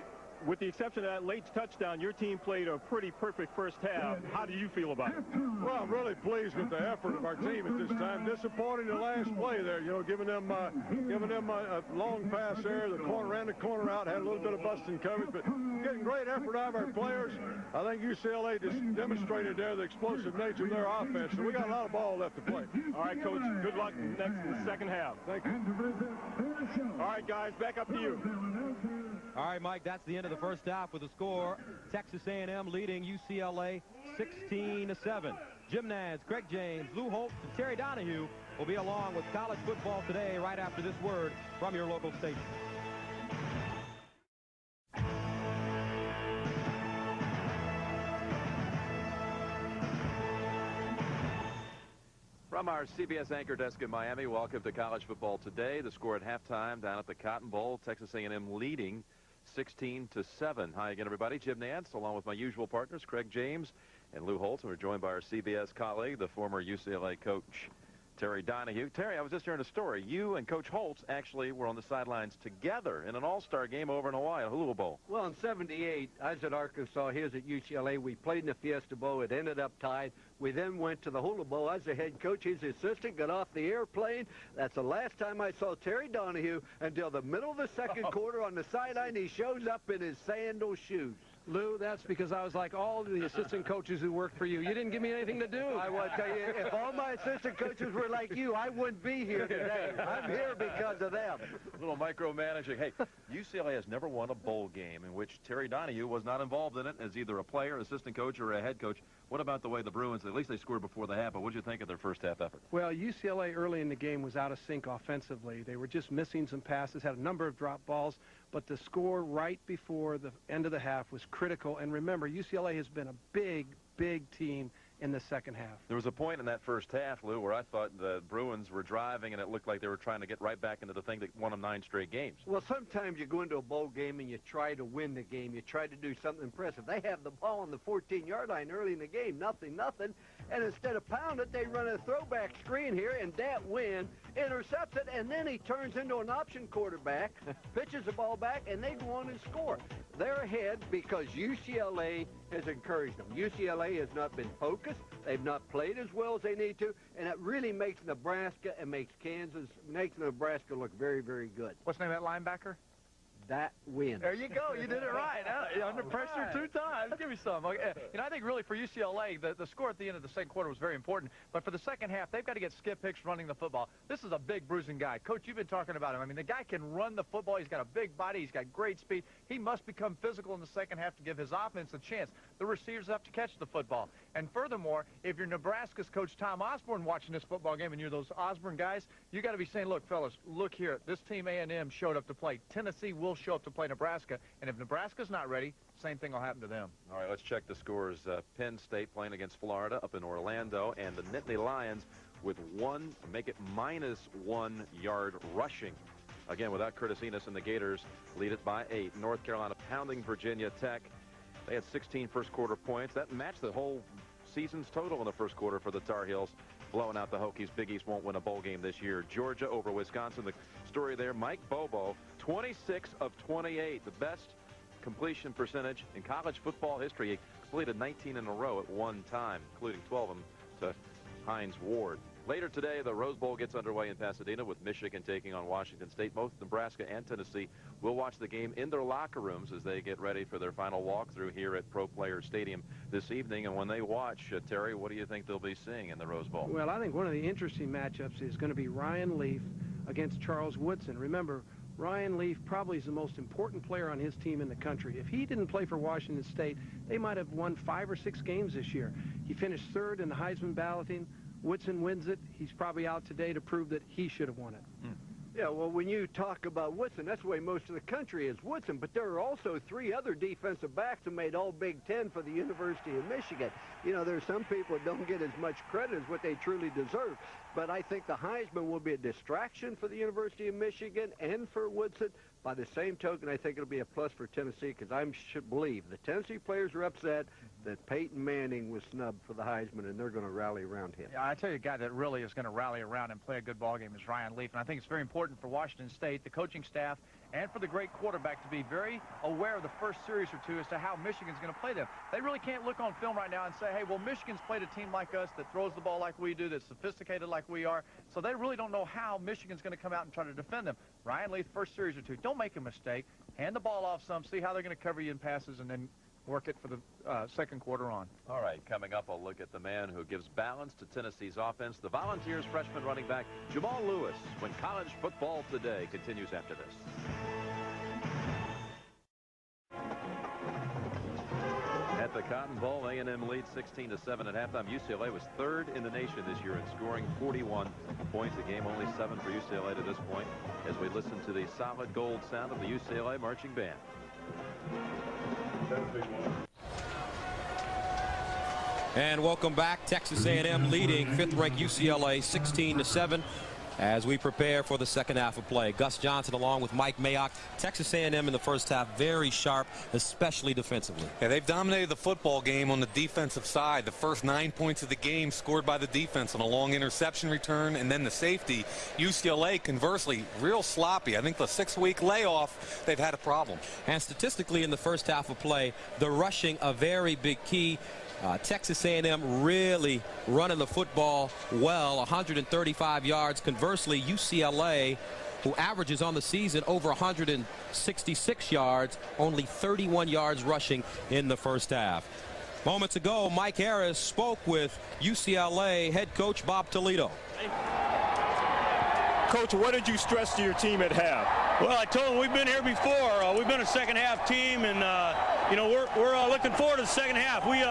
with the exception of that late touchdown, your team played a pretty perfect first half. How do you feel about it?
Well, I'm really pleased with the effort of our team at this time. Disappointing the last play there, you know, giving them a long pass there. The corner ran the corner out, had a little bit of busting coverage, but getting great effort out of our players. I think UCLA just demonstrated there the explosive nature of their offense. So we got a lot of ball left to play.
All right, Coach. Good luck next in the second half.
Thank you.
All right, guys. Back up to you.
All right, Mike, that's the end of the first half with the score. Texas A&M leading UCLA 16-7. Jim Nantz, Craig James, Lou Holtz, and Terry Donahue will be along with College Football Today right after this word from your local station.
From our CBS anchor desk in Miami, welcome to College Football Today. The score at halftime down at the Cotton Bowl, Texas A&M leading 16-7. Hi again, everybody. Jim Nantz, along with my usual partners, Craig James and Lou Holtz. And we're joined by our CBS colleague, the former UCLA coach, Terry Donahue. Terry, I was just hearing a story. You and Coach Holtz actually were on the sidelines together in an all-star game over in Hawaii, a Hula Bowl.
Well, in '78, I was at Arkansas. He was at UCLA. We played in the Fiesta Bowl. It ended up tied. We then went to the Hula Bowl. I was the head coach. He's the assistant. Got off the airplane. That's the last time I saw Terry Donahue until the middle of the second quarter on the sideline. He shows up in his sandal shoes.
Lou, that's because I was like all the assistant coaches who worked for you. You didn't give me anything to do.
I want to tell you, if all my assistant coaches were like you, I wouldn't be here today. I'm here because of them.
A little micromanaging. Hey, UCLA has never won a bowl game in which Terry Donahue was not involved in it as either a player, assistant coach, or a head coach. What about the way the Bruins, at least they scored before the half, but what did you think of their first half effort?
Well, UCLA early in the game was out of sync offensively. They were just missing some passes, had a number of drop balls, but the score right before the end of the half was critical. And remember, UCLA has been a big, big team in the second half.
There was a point in that first half, Lou, where I thought the Bruins were driving and it looked like they were trying to get right back into the thing that won them 9 straight games.
Well, sometimes you go into a bowl game and you try to win the game. You try to do something impressive. They have the ball on the 14-yard line early in the game, nothing. And instead of pound it, they run a throwback screen here, and Dat Wynn intercepts it, and then he turns into an option quarterback, pitches the ball back, and they go on and score. They're ahead because UCLA has encouraged them. UCLA has not been focused. They've not played as well as they need to, and it really makes Nebraska and makes Nebraska look very, very good.
What's the name of that linebacker?
Dat Wynn.
There you go. You did it right. Under pressure 2 times. Give me some. Okay. You know, I think really for UCLA, the score at the end of the second quarter was very important. But for the second half, they've got to get Skip Hicks running the football. This is a big, bruising guy. Coach, you've been talking about him. I mean, the guy can run the football. He's got a big body. He's got great speed. He must become physical in the second half to give his offense a chance. The receivers have to catch the football. And furthermore, if you're Nebraska's coach Tom Osborne watching this football game and you're those Osborne guys, you got to be saying, look, fellas, look here. This team A&M showed up to play. Tennessee will show up to play Nebraska. And if Nebraska's not ready, same thing will happen to them.
All right, let's check the scores. Penn State playing against Florida up in Orlando, and the Nittany Lions with -1 yard rushing. Again, without Curtis Enos, and the Gators lead it by 8. North Carolina pounding Virginia Tech. They had 16 first-quarter points. That matched the whole season's total in the first quarter for the Tar Heels, blowing out the Hokies. Big East won't win a bowl game this year. Georgia over Wisconsin. The story there, Mike Bobo, 26 of 28, the best completion percentage in college football history. He completed 19 in a row at one time, including 12 of them to Hines Ward. Later today, the Rose Bowl gets underway in Pasadena with Michigan taking on Washington State. Both Nebraska and Tennessee will watch the game in their locker rooms as they get ready for their final walkthrough here at Pro Players Stadium this evening. And when they watch, Terry, what do you think they'll be seeing in the Rose Bowl?
Well, I think one of the interesting matchups is going to be Ryan Leaf against Charles Woodson. Remember, Ryan Leaf probably is the most important player on his team in the country. If he didn't play for Washington State, they might have won 5 or 6 games this year. He finished 3rd in the Heisman balloting. Woodson wins it. He's probably out today to prove that he should have won it.
Yeah, well, when you talk about Woodson, that's the way most of the country is Woodson. But there are also 3 other defensive backs who made all Big Ten for the University of Michigan. You know, there's some people that don't get as much credit as what they truly deserve. But I think the Heisman will be a distraction for the University of Michigan and for Woodson. By the same token, I think it'll be a plus for Tennessee because I should believe the Tennessee players are upset that Peyton Manning was snubbed for the Heisman, and they're going to rally around him.
Yeah, I tell you a guy that really is going to rally around and play a good ball game is Ryan Leaf. And I think it's very important for Washington State, the coaching staff, and for the great quarterback to be very aware of the first series or two as to how Michigan's going to play them. They really can't look on film right now and say, hey, well, Michigan's played a team like us that throws the ball like we do, that's sophisticated like we are, so they really don't know how Michigan's going to come out and try to defend them. Ryan Leaf, first series or two, don't make a mistake. Hand the ball off some, see how they're going to cover you in passes, and then work it for the second quarter on.
All right, coming up, I'll look at the man who gives balance to Tennessee's offense, the Volunteers freshman running back Jamal Lewis, when College Football Today continues after this. At the Cotton Bowl, A&M leads 16-7 at halftime. UCLA was third in the nation this year in scoring 41 points a game, only 7 for UCLA to this point, as we listen to the solid gold sound of the UCLA marching band.
And welcome back. Texas A&M leading 5th-ranked UCLA 16-7 as we prepare for the second half of play. Gus Johnson along with Mike Mayock. Texas A&M in the first half very sharp, especially defensively.
Yeah, they've dominated the football game on the defensive side. The first 9 points of the game scored by the defense on a long interception return, and then the safety. UCLA, conversely, real sloppy. I think the 6-week layoff, they've had a problem.
And statistically in the first half of play, the rushing a very big key. Texas A&M really running the football well, 135 yards. Conversely, UCLA, who averages on the season over 166 yards, only 31 yards rushing in the first half. Moments ago, Mike Harris spoke with UCLA head coach Bob Toledo.
Coach, what did you stress to your team at half?
Well, I told them we've been here before. We've been a second half team, and you know, we're looking forward to the second half. We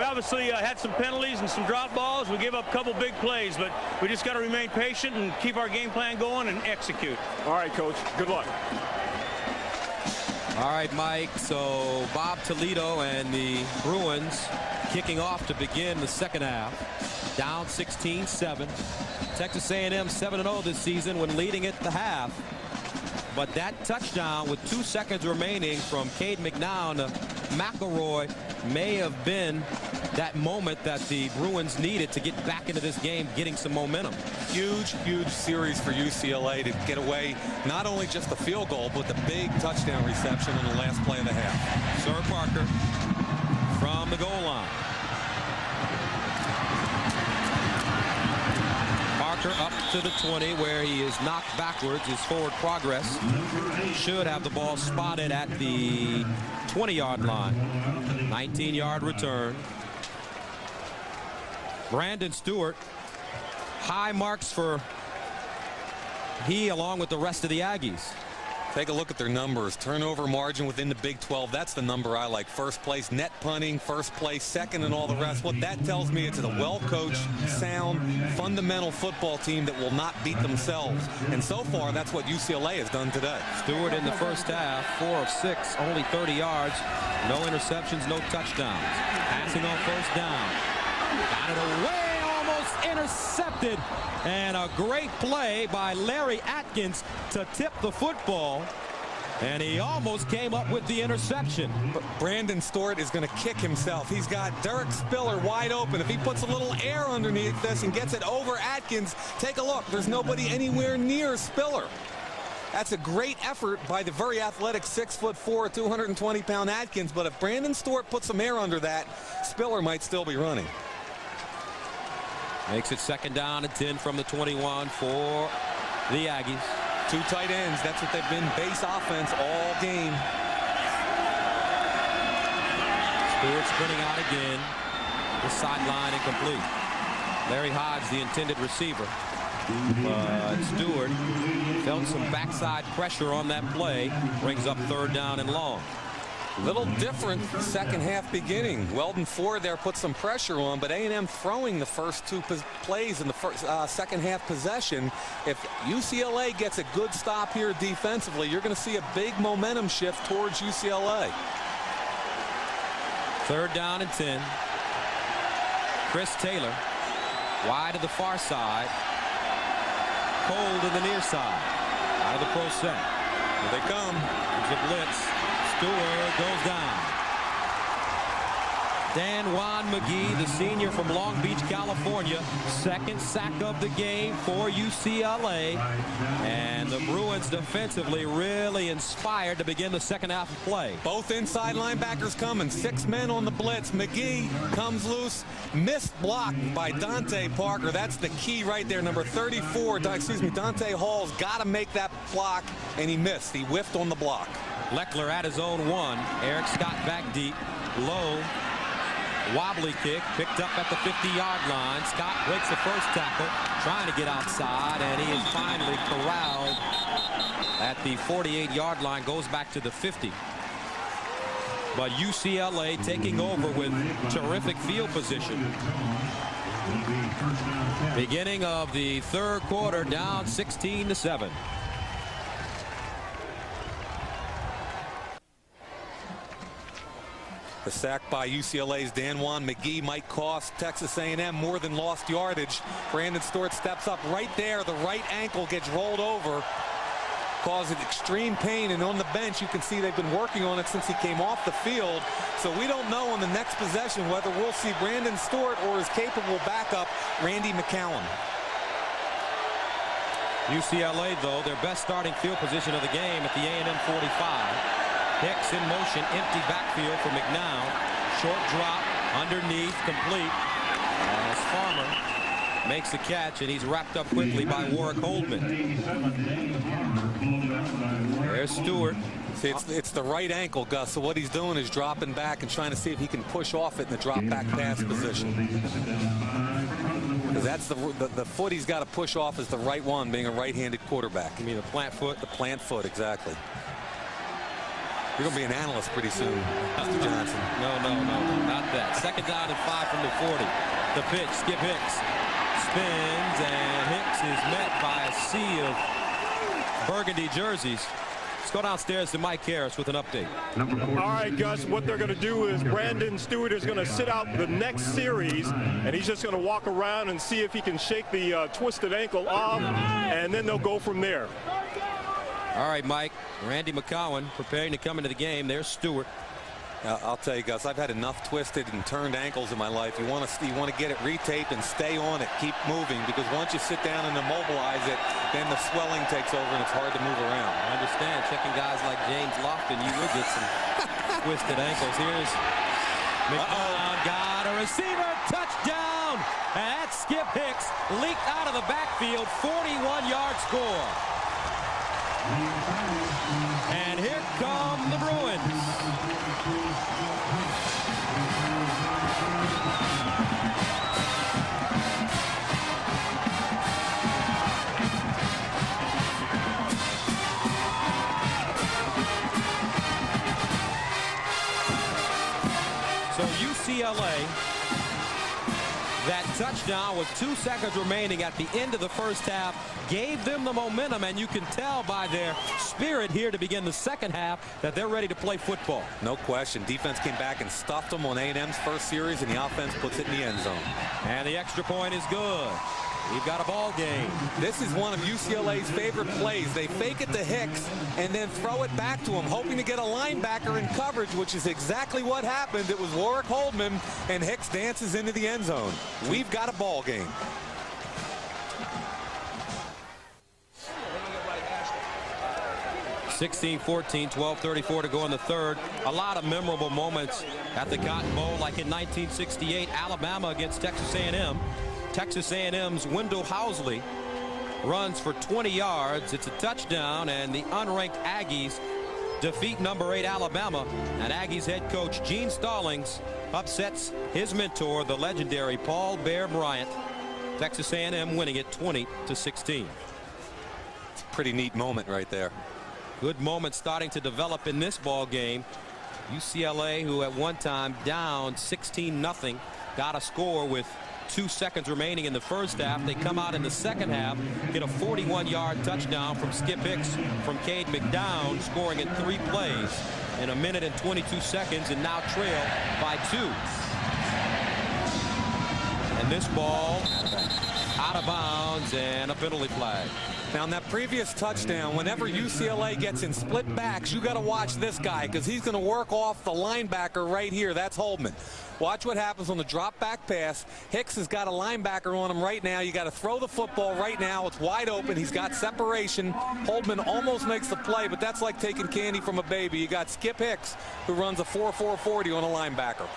obviously had some penalties and some drop balls. We gave up a couple big plays, but we just got to remain patient and keep our game plan going and execute.
All right, Coach. Good luck.
All right, Mike. So Bob Toledo and the Bruins kicking off to begin the second half. Down 16-7. Texas A&M 7-0 this season when leading at the half. But that touchdown with 2 seconds remaining from Cade McNown to McElroy may have been that moment that the Bruins needed to get back into this game, getting some momentum.
Huge, huge series for UCLA to get away not only just the field goal, but the big touchdown reception on the last play of the half.
Sir Parker from the goal line. Up to the 20 where he is knocked backwards. His forward progress should have the ball spotted at the 20-yard line. 19-yard return. Brandon Stewart, high marks for he along with the rest of the Aggies.
Take a look at their numbers. Turnover margin within the Big 12. That's the number I like. First place net punting, first place, second, and all the rest. What that tells me, it's a well-coached, sound, fundamental football team that will not beat themselves. And so far, that's what UCLA has done today.
Stewart in the first half, 4 of 6, only 30 yards, no interceptions, no touchdowns. Passing on first down. Got it away. Intercepted, and a great play by Larry Atkins to tip the football, and he almost came up with the interception.
But Brandon Stewart is going to kick himself. He's got Derek Spiller wide open. If he puts a little air underneath this and gets it over Atkins, take a look. There's nobody anywhere near Spiller. That's a great effort by the very athletic 6'4", 220-pound Atkins, but if Brandon Stewart puts some air under that, Spiller might still be running.
Makes it second down and 10 from the 21 for the Aggies.
2 tight ends. That's what they've been. Base offense all game.
Stewart spinning out again. The sideline incomplete. Larry Hodge, the intended receiver. Stewart felt some backside pressure on that play. Brings up third down and long.
Little different second half beginning. Weldon Ford there put some pressure on, but A&M throwing the first 2 plays in the first, second half possession. If UCLA gets a good stop here defensively, you're going to see a big momentum shift towards UCLA.
Third down and 10. Chris Taylor wide to the far side. Cole to the near side. Out of the pro set.
Here they come.
There's a blitz. Stewart goes down. Dan Juan McGee, the senior from Long Beach, California. Second sack of the game for UCLA. And the Bruins defensively really inspired to begin the second half of play.
Both inside linebackers coming. 6 men on the blitz. McGee comes loose. Missed block by Dante Parker. That's the key right there. Number 34, Dante Hall's got to make that block, and he missed. He whiffed on the block.
Leckler at his own 1. Eric Scott back deep. Low. Wobbly kick picked up at the 50-yard line. Scott breaks the first tackle, trying to get outside, and he is finally corralled at the 48-yard line. Goes back to the 50. But UCLA taking over with terrific field position. Beginning of the third quarter, down 16-7.
The sack by UCLA's Dan Juan McGee might cost Texas A&M more than lost yardage. Brandon Stewart steps up right there. The right ankle gets rolled over, causing extreme pain, and on the bench you can see they've been working on it since he came off the field. So we don't know on the next possession whether we'll see Brandon Stewart or his capable backup Randy McCallum.
UCLA, though, their best starting field position of the game at the A&M 45. Hicks in motion, empty backfield for McNown. Short drop, underneath, complete. As Farmer makes the catch, and he's wrapped up quickly by Warwick Holdman. There's Stewart.
See, it's the right ankle, Gus, so what he's doing is dropping back and trying to see if he can push off it in the drop back pass position. That's the foot he's got to push off is the right one, being a right-handed quarterback.
You mean the plant foot?
The plant foot, exactly. You're going to be an analyst pretty soon, Mr. Johnson.
No, not that. Second down and 5 from the 40. The pitch, Skip Hicks spins, and Hicks is met by a sea of burgundy jerseys. Let's go downstairs to Mike Harris with an update.
All right, Gus, what they're going to do is Brandon Stewart is going to sit out the next series, and he's just going to walk around and see if he can shake the twisted ankle off, and then they'll go from there.
All right, Mike. Randy McCowan preparing to come into the game. There's Stewart.
I'll tell you, Gus, I've had enough twisted and turned ankles in my life. You want to get it retaped and stay on it, keep moving, because once you sit down and immobilize it, then the swelling takes over and it's hard to move around.
I understand. Checking guys like James Lofton, you will get some twisted ankles. Here's McCown, got a receiver, touchdown, and that's Skip Hicks, leaked out of the backfield, 41-yard score. And here come the Bruins. So UCLA, that touchdown with 2 seconds remaining at the end of the first half gave them the momentum, and you can tell by their spirit here to begin the second half that they're ready to play football.
No question. Defense came back and stuffed them on A&M's first series, and the offense puts it in the end zone.
And the extra point is good. We've got a ball game.
This is one of UCLA's favorite plays. They fake it to Hicks and then throw it back to him, hoping to get a linebacker in coverage, which is exactly what happened. It was Warwick Holdman, and Hicks dances into the end zone. We've got a ball game.
(16-14), 12:34 to go in the third. A lot of memorable moments at the Cotton Bowl, like in 1968, Alabama against Texas A&M. Texas A&M's Wendell Housley runs for 20 yards. It's a touchdown, and the unranked Aggies defeat number 8 Alabama. And Aggies head coach Gene Stallings upsets his mentor, the legendary Paul Bear Bryant. Texas A&M winning it 20-16.
It's a pretty neat moment right there.
Good moment starting to develop in this ball game. UCLA, who at one time down 16-0, got a score with 2 seconds remaining in the first half. They come out in the second half, get a 41-yard touchdown from Skip Hicks from Cade McNown, scoring in 3 plays in 1 minute and 22 seconds, and now trail by 2. And this ball
out of bounds and a penalty flag.
Now, in that previous touchdown, whenever UCLA gets in split backs, you got to watch this guy because he's going to work off the linebacker right here. That's Holdman. Watch what happens on the drop back pass. Hicks has got a linebacker on him right now. You got to throw the football right now. It's wide open. He's got separation. Holdman almost makes the play, but that's like taking candy from a baby. You got Skip Hicks, who runs a 4.40 on a linebacker.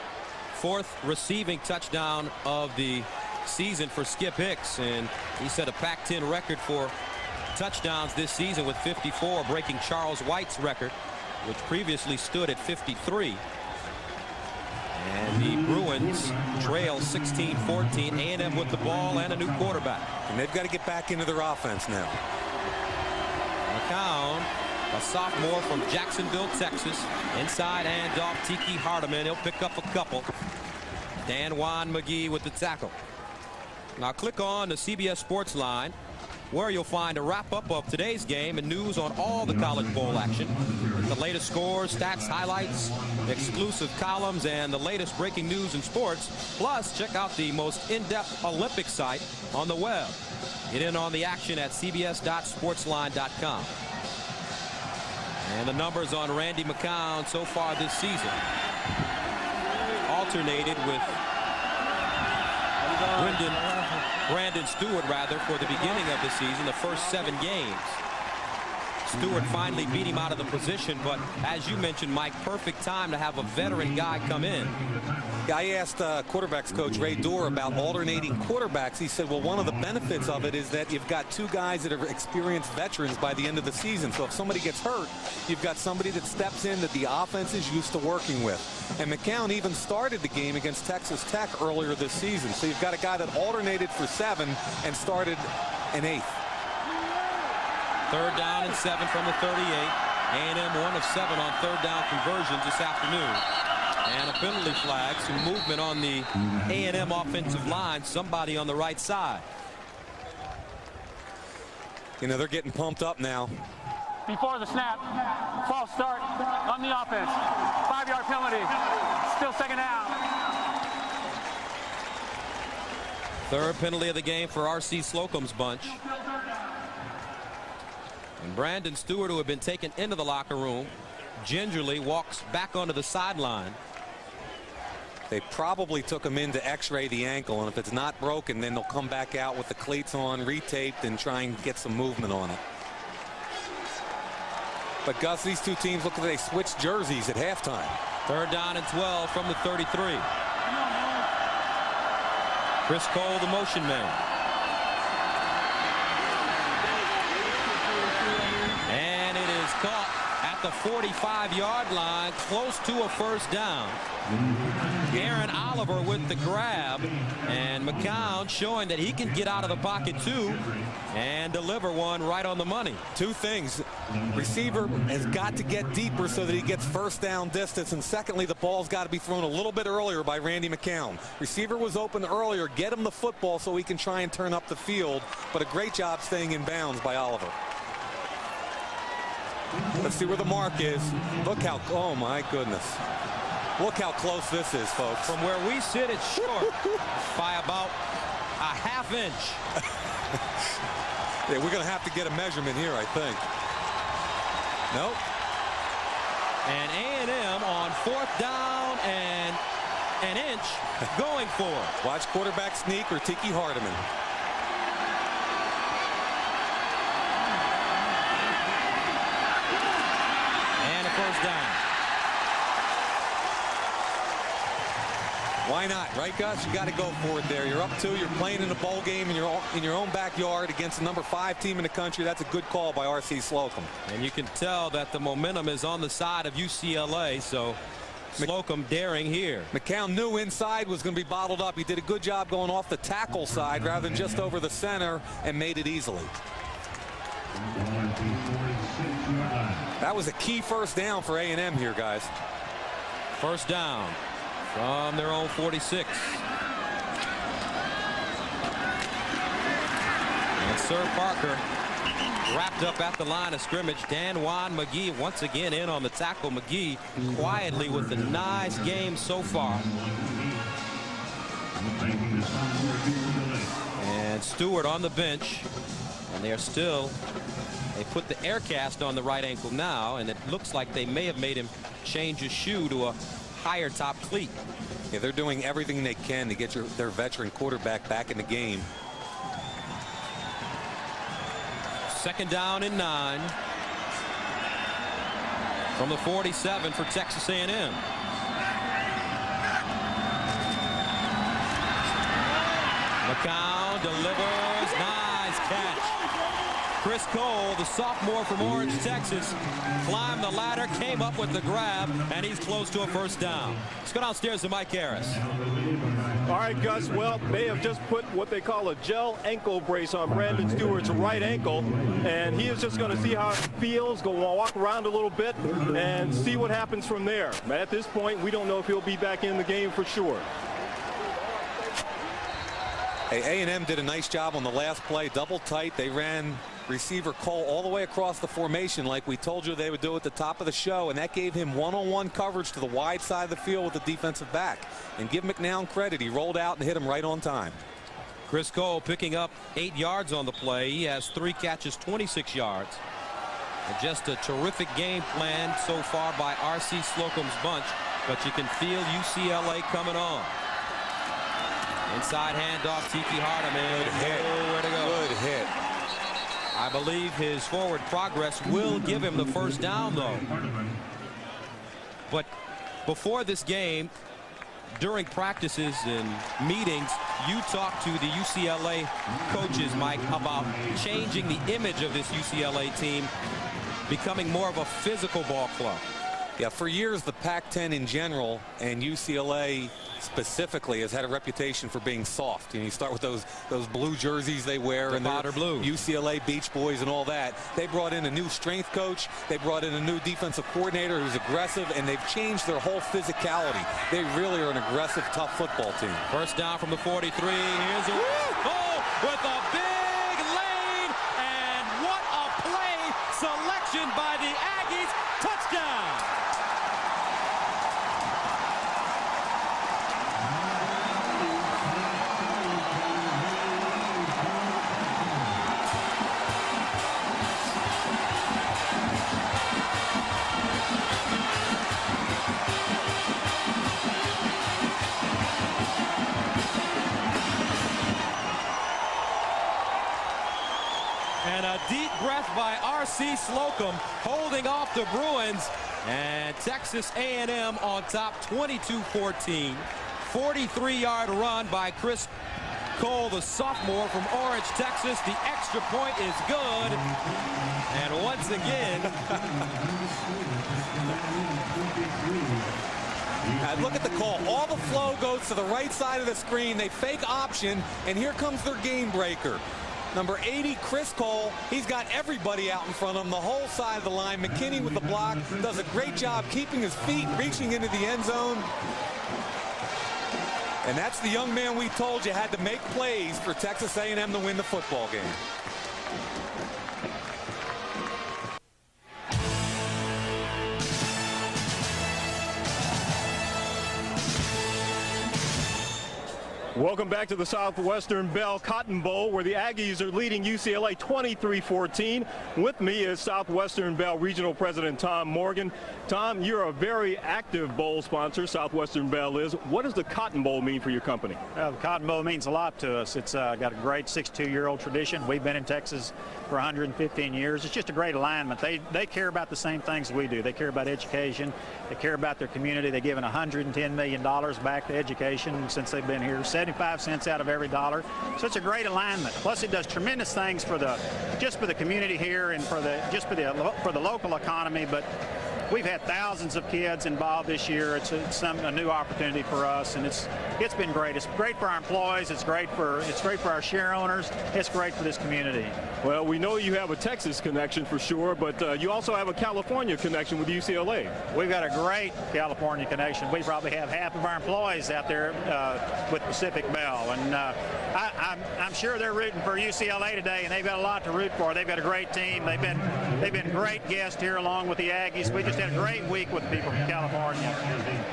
Fourth receiving touchdown of the season for Skip Hicks, and he set a Pac-10 record for touchdowns this season with 54, breaking Charles White's record, which previously stood at 53. And the Bruins trail 16-14. A&M with the ball and a new quarterback.
And they've got to get back into their offense now.
McCown, a sophomore from Jacksonville, Texas. Inside handoff, Tiki Hardeman. He'll pick up a couple. Dan Juan McGee with the tackle. Now click on the CBS Sports line, where you'll find a wrap-up of today's game and news on all the College Bowl action. The latest scores, stats, highlights, exclusive columns, and the latest breaking news in sports. Plus, check out the most in-depth Olympic site on the web. Get in on the action at cbs.sportsline.com. And the numbers on Randy McCown so far this season alternated with Brandon Stewart, for the beginning of the season, the first 7 games. Stewart finally beat him out of the position, but as you mentioned, Mike, perfect time to have a veteran guy come in.
I asked quarterbacks coach Ray Dorr about alternating quarterbacks. He said, well, one of the benefits of it is that you've got 2 guys that are experienced veterans by the end of the season. So if somebody gets hurt, you've got somebody that steps in that the offense is used to working with. And McCown even started the game against Texas Tech earlier this season. So you've got a guy that alternated for 7 and started an 8th.
3rd down and 7 from the 38. A&M 1 of 7 on 3rd down conversions this afternoon. And a penalty flag, some movement on the A&M offensive line, somebody on the right side.
You know, they're getting pumped up now.
Before the snap, false start on the offense. 5-yard penalty. Still 2nd down.
3rd penalty of the game for R.C. Slocum's bunch. And Brandon Stewart, who had been taken into the locker room, gingerly walks back onto the sideline.
They probably took him in to x-ray the ankle, and if it's not broken, then they'll come back out with the cleats on, retaped, and try and get some movement on it. But Gus, these 2 teams, look like they switched jerseys at halftime.
3rd down and 12 from the 33. Chris Cole, the motion man. And it is caught at the 45-yard line, close to a 1st down. Aaron Oliver with the grab, and McCown showing that he can get out of the pocket too and deliver one right on the money.
2 things. Receiver has got to get deeper so that he gets 1st down distance, and secondly, the ball's got to be thrown a little bit earlier by Randy McCown. Receiver was open earlier. Get him the football so he can try and turn up the field, but a great job staying in bounds by Oliver. Let's see where the mark is. Look how, oh my goodness. Look how close this is, folks.
From where we sit, it's short by about a ½ inch.
Yeah, we're going to have to get a measurement here, I think. Nope.
And A&M on 4th down and an inch going for it.
Watch quarterback sneak or Tiki Hardeman.
And a 1st down.
Why not, right, Gus? You got to go for it there. You're up 2. You're playing in a bowl game in your own backyard against the number 5 team in the country. That's a good call by R.C. Slocum.
And you can tell that the momentum is on the side of UCLA, so Slocum daring here.
McCown knew inside was going to be bottled up. He did a good job going off the tackle side rather than just over the center and made it easily. That was a key 1st down for A&M here, guys.
1st down from their own 46. And Sir Parker wrapped up at the line of scrimmage. Dan Juan McGee once again in on the tackle. McGee quietly with a nice game so far. And Stewart on the bench, and they put the air cast on the right ankle now, and it looks like they may have made him change his shoe to a higher top cleat.
Yeah, they're doing everything they can to get their veteran quarterback back in the game.
2nd down and 9 from the 47 for Texas A&M. McCown delivers. Nice catch. Chris Cole, the sophomore from Orange, Texas, climbed the ladder, came up with the grab, and he's close to a 1st down. Let's go downstairs to Mike Harris.
All right, Gus. Well, they have just put what they call a gel ankle brace on Brandon Stewart's right ankle, and he is just going to see how it feels, go walk around a little bit, and see what happens from there. But at this point, we don't know if he'll be back in the game for sure.
Hey, A&M did a nice job on the last play, double tight. They ran receiver Cole all the way across the formation like we told you they would do at the top of the show, and that gave him one-on-one coverage to the wide side of the field with the defensive back. And give McNown credit, he rolled out and hit him right on time.
Chris Cole picking up 8 yards on the play. He has 3 catches, 26 yards. And just a terrific game plan so far by R.C. Slocum's bunch, but you can feel UCLA coming on. Inside handoff, Tiki Hardeman.
Good hit.
Nowhere to go.
Good hit.
I believe his forward progress will give him the 1st down, though. But before this game, during practices and meetings, you talked to the UCLA coaches, Mike, about changing the image of this UCLA team, becoming more of a physical ball club.
Yeah, for years, the Pac-10 in general and UCLA specifically has had a reputation for being soft. You start with those blue jerseys they wear, and
powder blue.
UCLA Beach Boys and all that. They brought in a new strength coach. They brought in a new defensive coordinator who's aggressive, and they've changed their whole physicality. They really are an aggressive, tough football team.
1st down from the 43. Here's a with a big lane, and what a play selection by the Aggies. Touchdown. And a deep breath by R.C. Slocum, holding off the Bruins, and Texas A&M on top 22-14. 43-yard run by Chris Cole, the sophomore from Orange, Texas. The extra point is good, and once again
look at the call. All the flow goes to the right side of the screen. They fake option, and here comes their game breaker. Number 80, Chris Cole. He's got everybody out in front of him, the whole side of the line. McKinney with the block does a great job keeping his feet, reaching into the end zone. And that's the young man we told you had to make plays for Texas A&M to win the football game.
Welcome back to the Southwestern Bell Cotton Bowl, where the Aggies are leading UCLA 23-14. With me is Southwestern Bell Regional President Tom Morgan. Tom, you're a very active bowl sponsor, Southwestern Bell is. What does the Cotton Bowl mean for your company?
The Cotton Bowl means a lot to us. It's got a great 62-year-old tradition. We've been in Texas for 115 years. It's just a great alignment. They care about the same things we do. They care about education. They care about their community. They've given $110 million back to education since they've been here. 75 cents out of every dollar. So it's a great alignment. Plus, it does tremendous things for the community here and for the local economy. But we've had thousands of kids involved this year. It's a new opportunity for us, and it's been great. It's great for our employees. It's great for our share owners. It's great for this community.
Well, we know you have a Texas connection for sure, but you also have a California connection with UCLA.
We've got a great California connection. We probably have half of our employees out there with Pacific Bell, and I'm sure they're rooting for UCLA today, and they've got a lot to root for. They've got a great team. They've been great guests here along with the Aggies. We just had a great week with people from California.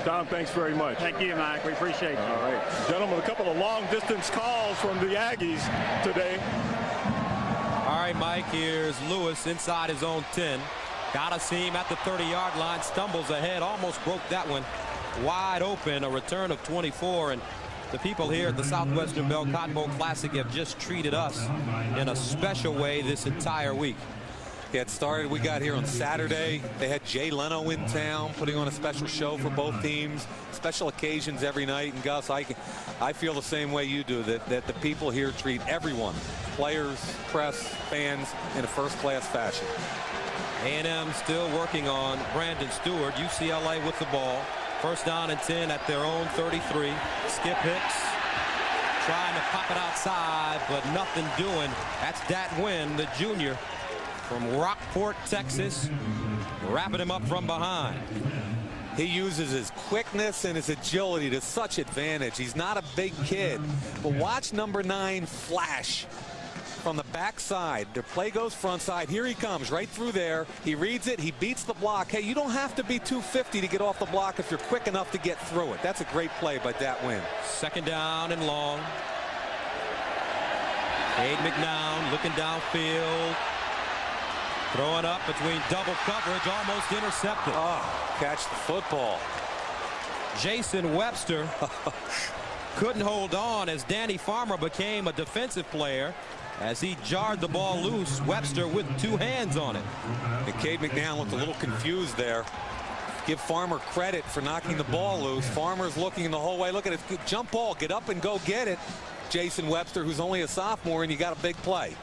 Tom, thanks very much.
Thank you, Mike. We appreciate you.
All right. Gentlemen, a couple of long-distance calls from the Aggies today.
All right, Mike, here's Lewis inside his own 10. Got a seam at the 30-yard line, stumbles ahead, almost broke that one wide open. A return of 24, and the people here at the Southwestern Bell Cotton Bowl Classic have just treated us in a special way this entire week.
Yeah, it started, we got here on Saturday. They had Jay Leno in town putting on a special show for both teams, special occasions every night. And Gus, I feel the same way you do, that the people here treat everyone, players, press, fans, in a first-class fashion.
A&M still working on Brandon Stewart. UCLA with the ball. First down and 10 at their own 33. Skip Hicks trying to pop it outside, but nothing doing. That's Dat Nguyen, the junior from Rockport, Texas, wrapping him up from behind.
He uses his quickness and his agility to such advantage. He's not a big kid, but watch number 9 flash from the backside. The play goes front side. Here he comes right through there. He reads it. He beats the block. Hey, you don't have to be 250 to get off the block if you're quick enough to get through it. That's a great play by Dat Nguyen.
Second down and long. Cade McNown looking downfield. Throwing up between double coverage, almost intercepted.
Oh, catch the football.
Jason Webster couldn't hold on as Danny Farmer became a defensive player as he jarred the ball loose. Webster with 2 hands on it.
And Cade McNown looked a little confused there. Give Farmer credit for knocking the ball loose. Farmer's looking the whole way. Look at it. Jump ball. Get up and go get it. Jason Webster, who's only a sophomore, and you got a big play.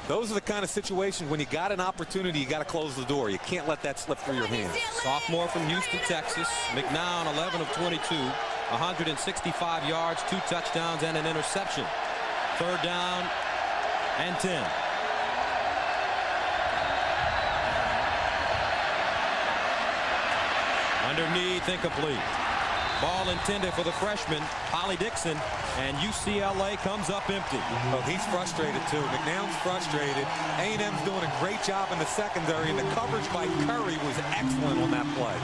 Those are the kind of situations when you got an opportunity, you got to close the door. You can't let that slip through your hands.
Sophomore from Houston, Texas. McNown, 11 of 22, 165 yards, 2 touchdowns, and an interception. Third down and 10. Underneath, incomplete. Ball intended for the freshman, Holly Dixon, and UCLA comes up empty.
Oh, he's frustrated too. McNown's frustrated. A&M's doing a great job in the secondary, and the coverage by Curry was excellent on that play.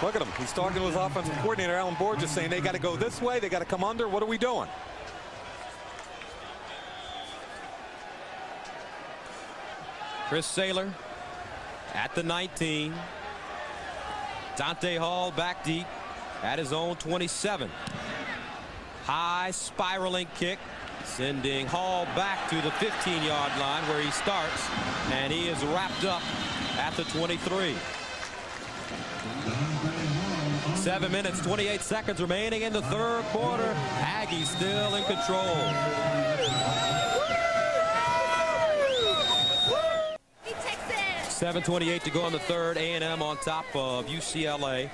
Look at him. He's talking to his offensive coordinator, Alan Borges, saying they got to go this way, they got to come under. What are we doing?
Chris Saylor at the 19. Dante Hall back deep at his own 27. High spiraling kick, sending Hall back to the 15-yard line where he starts, and he is wrapped up at the 23. 7 minutes, 28 seconds remaining in the third quarter. Aggies still in control. 7:28 to go in the third. A&M on top of UCLA.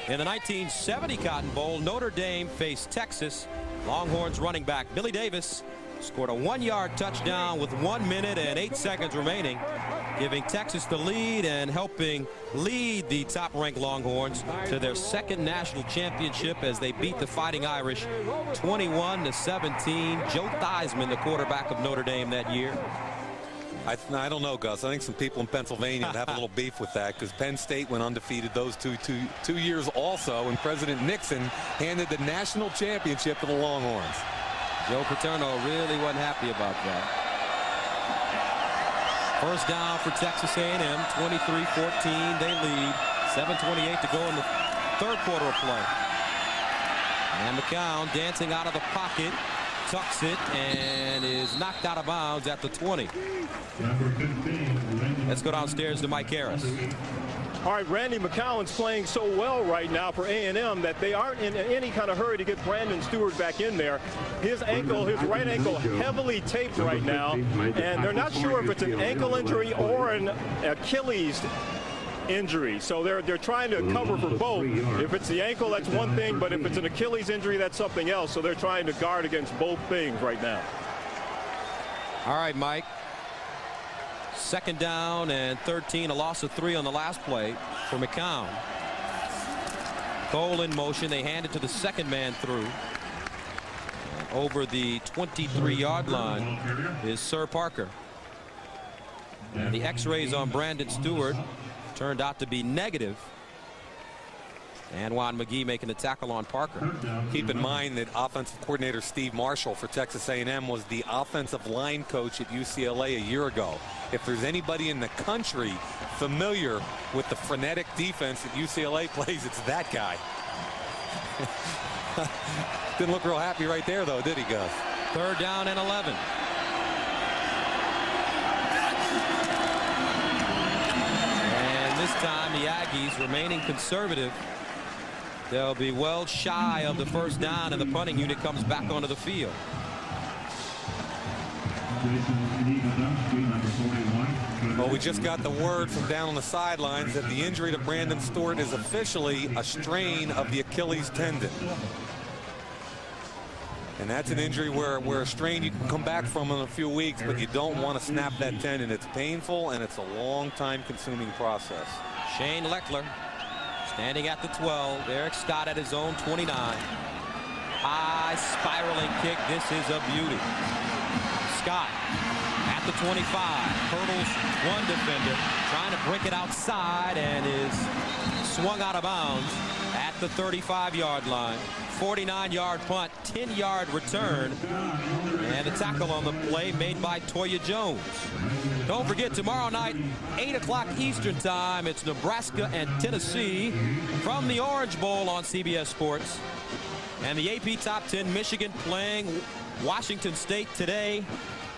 In the 1970 Cotton Bowl, Notre Dame faced Texas. Longhorns running back Billy Davis scored a 1-yard touchdown with 1 minute and 8 seconds remaining, giving Texas the lead and helping lead the top-ranked Longhorns to their second national championship as they beat the Fighting Irish 21-17. Joe Theismann, the quarterback of Notre Dame that year.
I don't know, Gus. I think some people in Pennsylvania would have a little beef with that because Penn State went undefeated those two years also, and President Nixon handed the national championship to the Longhorns.
Joe Paterno really wasn't happy about that. First down for Texas A&M, 23-14. They lead. 7:28 to go in the third quarter of play. And McCown dancing out of the pocket. Tucks it and is knocked out of bounds at the 20. Let's go downstairs to Mike Harris.
All right, Randy McCowan's playing so well right now for A&M that they aren't in any kind of hurry to get Brandon Stewart back in there. His ankle, his right ankle, heavily taped right now, and they're not sure if it's an ankle injury or an Achilles injury. So they're trying to cover for both. If it's the ankle, that's one thing, but if it's an Achilles injury, that's something else. So they're trying to guard against both things right now.
All right, Mike. Second down and 13, a loss of 3 on the last play for McCown. Cole in motion. They hand it to the second man through. And over the 23-yard line is Sir Parker. And the x-rays on Brandon Stewart turned out to be negative. And Juan McGee making the tackle on Parker.
Keep in mind that offensive coordinator Steve Marshall for Texas A&M was the offensive line coach at UCLA a year ago. If there's anybody in the country familiar with the frenetic defense that UCLA plays, it's that guy. Didn't look real happy right there, though, did he, Gus?
3rd down and 11. And this time the Aggies remaining conservative. They'll be well shy of the 1st down, and the punting unit comes back onto the field.
Well, we just got the word from down on the sidelines that the injury to Brandon Stewart is officially a strain of the Achilles tendon. And that's an injury where a strain you can come back from in a few weeks, but you don't want to snap that tendon. It's painful, and it's a long time consuming process.
Shane Leckler standing at the 12. Eric Scott at his own 29. High spiraling kick. This is a beauty. Scott at the 25. Hurdles one defender. Trying to break it outside and is swung out of bounds at the 35-yard line. 49-yard punt, 10-yard return, and a tackle on the play made by Toya Jones. Don't forget, tomorrow night, 8 o'clock Eastern time, it's Nebraska and Tennessee from the Orange Bowl on CBS Sports. And the AP Top 10, Michigan playing Washington State today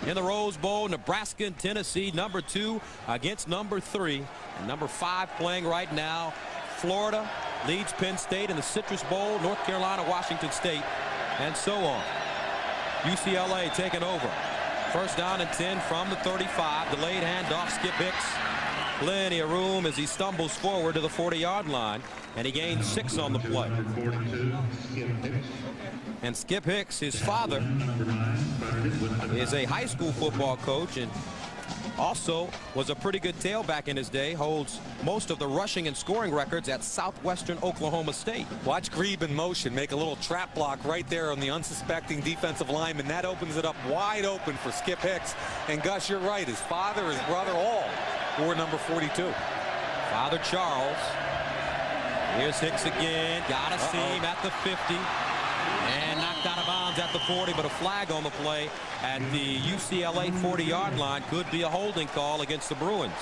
in the Rose Bowl. Nebraska and Tennessee, number 2 against number 3, and number 5 playing right now. Florida leads Penn State in the Citrus Bowl, North Carolina, Washington State, and so on. UCLA taking over. 1st down and 10 from the 35. Delayed handoff, Skip Hicks. Plenty of room as he stumbles forward to the 40-yard line, and he gains 6 on the play. And Skip Hicks, his father, is a high school football coach and also was a pretty good tailback in his day, holds most of the rushing and scoring records at Southwestern Oklahoma State.
Watch Grebe in motion, make a little trap block right there on the unsuspecting defensive lineman. That opens it up wide open for Skip Hicks. And Gus, you're right, his father, his brother, all wore number 42.
Father Charles. Here's Hicks again, got a seam at the 50. And knocked out of bounds at the 40, but a flag on the play at the UCLA 40-yard line. Could be a holding call against the Bruins.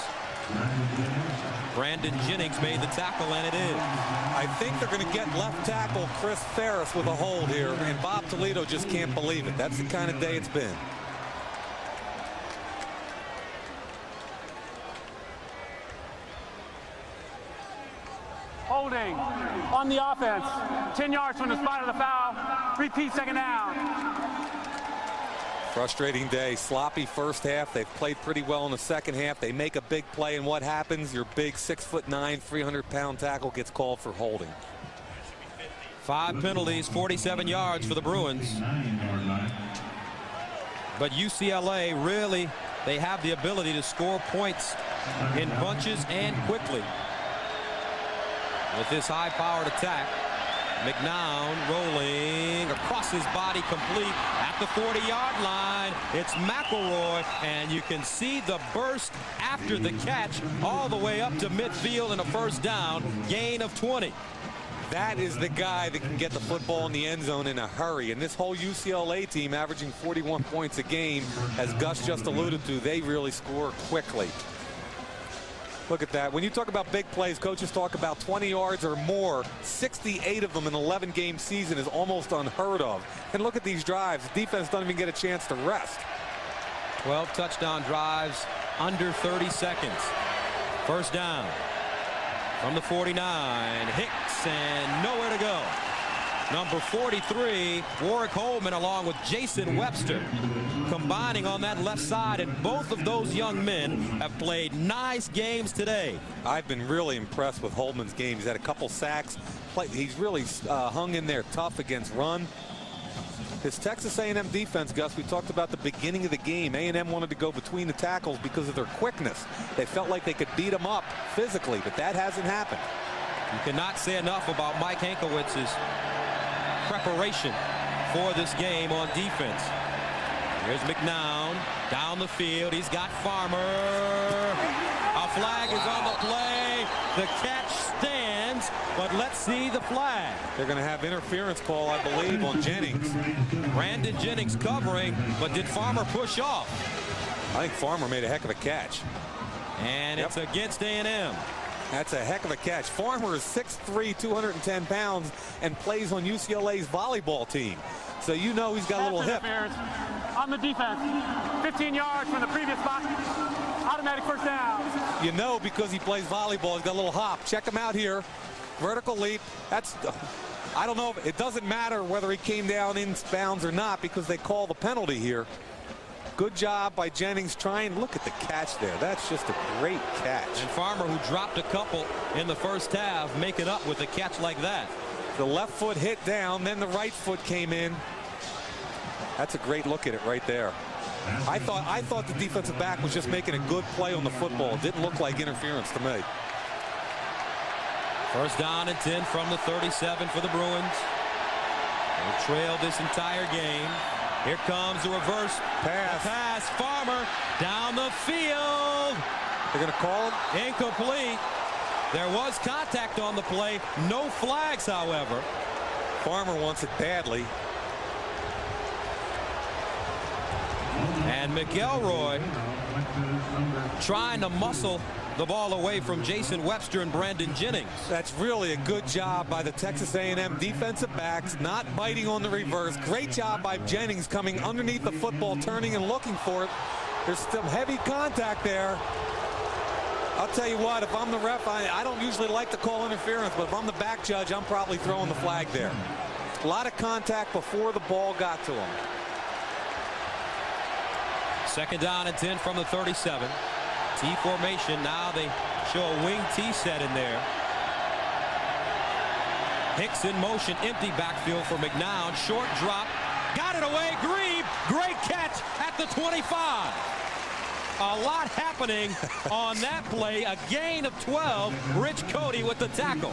Brandon Jennings made the tackle, and it is.
I think they're going to get left tackle Chris Ferris with a hold here, and Bob Toledo just can't believe it. That's the kind of day it's been.
Holding on the offense. 10 yards from the spot of the foul. Repeat, 2nd down.
Frustrating day. Sloppy first half. They've played pretty well in the second half. They make a big play, and what happens? Your big 6'9", 300-pound tackle gets called for holding.
5 penalties, 47 yards for the Bruins. But UCLA really, they have the ability to score points in bunches and quickly. With this high-powered attack, McNown rolling across his body, complete at the 40-yard line. It's McElroy, and you can see the burst after the catch all the way up to midfield and a 1st down, gain of 20.
That is the guy that can get the football in the end zone in a hurry. And this whole UCLA team averaging 41 points a game, as Gus just alluded to, they really score quickly. Look at that. When you talk about big plays, coaches talk about 20 yards or more. 68 of them in an 11-game season is almost unheard of. And look at these drives. The defense doesn't even get a chance to rest.
12 touchdown drives under 30 seconds. 1st down from the 49. Hicks, and nowhere to go. Number 43, Warwick Holman, along with Jason Webster, combining on that left side, and both of those young men have played nice games today.
I've been really impressed with Holman's game. He's had a couple sacks. He's really hung in there tough against run. His Texas A&M defense, Gus, we talked about the beginning of the game. A&M wanted to go between the tackles because of their quickness. They felt like they could beat them up physically, but that hasn't happened.
You cannot say enough about Mike Hankowitz's preparation for this game on defense. Here's McNown down the field. He's got Farmer. A flag is on the play. The catch stands, but let's see the flag.
They're going to have interference call, I believe, on Jennings.
Brandon Jennings covering, but did Farmer push off?
I think Farmer made a heck of a catch.
And it's against A&M.
That's a heck of a catch. Farmer is 6'3", 210 pounds, and plays on UCLA's volleyball team. So you know he's got a little hip.
On the defense, 15 yards from the previous spot. Automatic first down.
You know, because he plays volleyball, he's got a little hop. Check him out here. Vertical leap. That's, I don't know. It doesn't matter whether he came down in bounds or not because they call the penalty here. Good job by Jennings trying. Look at the catch there. That's just a great catch.
And Farmer, who dropped a couple in the first half, make it up with a catch like that.
The left foot hit down, then the right foot came in. That's a great look at it right there. I thought the defensive back was just making a good play on the football. It didn't look like interference to me.
First down and 10 from the 37 for the Bruins. They trailed this entire game. Here comes the reverse pass. Farmer down the field.
They're going to call him.
Incomplete. There was contact on the play. No flags, however.
Farmer wants it badly.
And McElroy trying to muscle the ball away from Jason Webster and Brandon Jennings.
That's really a good job by the Texas A&M defensive backs, not biting on the reverse. Great job by Jennings coming underneath the football, turning and looking for it. There's some heavy contact there. I'll tell you what, if I'm the ref, I don't usually like to call interference, but if I'm the back judge, I'm probably throwing the flag there. A lot of contact before the ball got to him.
Second down and 10 from the 37. T formation. Now they show a wing T set in there. Hicks in motion. Empty backfield for McNown. Short drop. Got it away. Grebe. Great catch at the 25. A lot happening on that play. A gain of 12. Rich Cody with the tackle.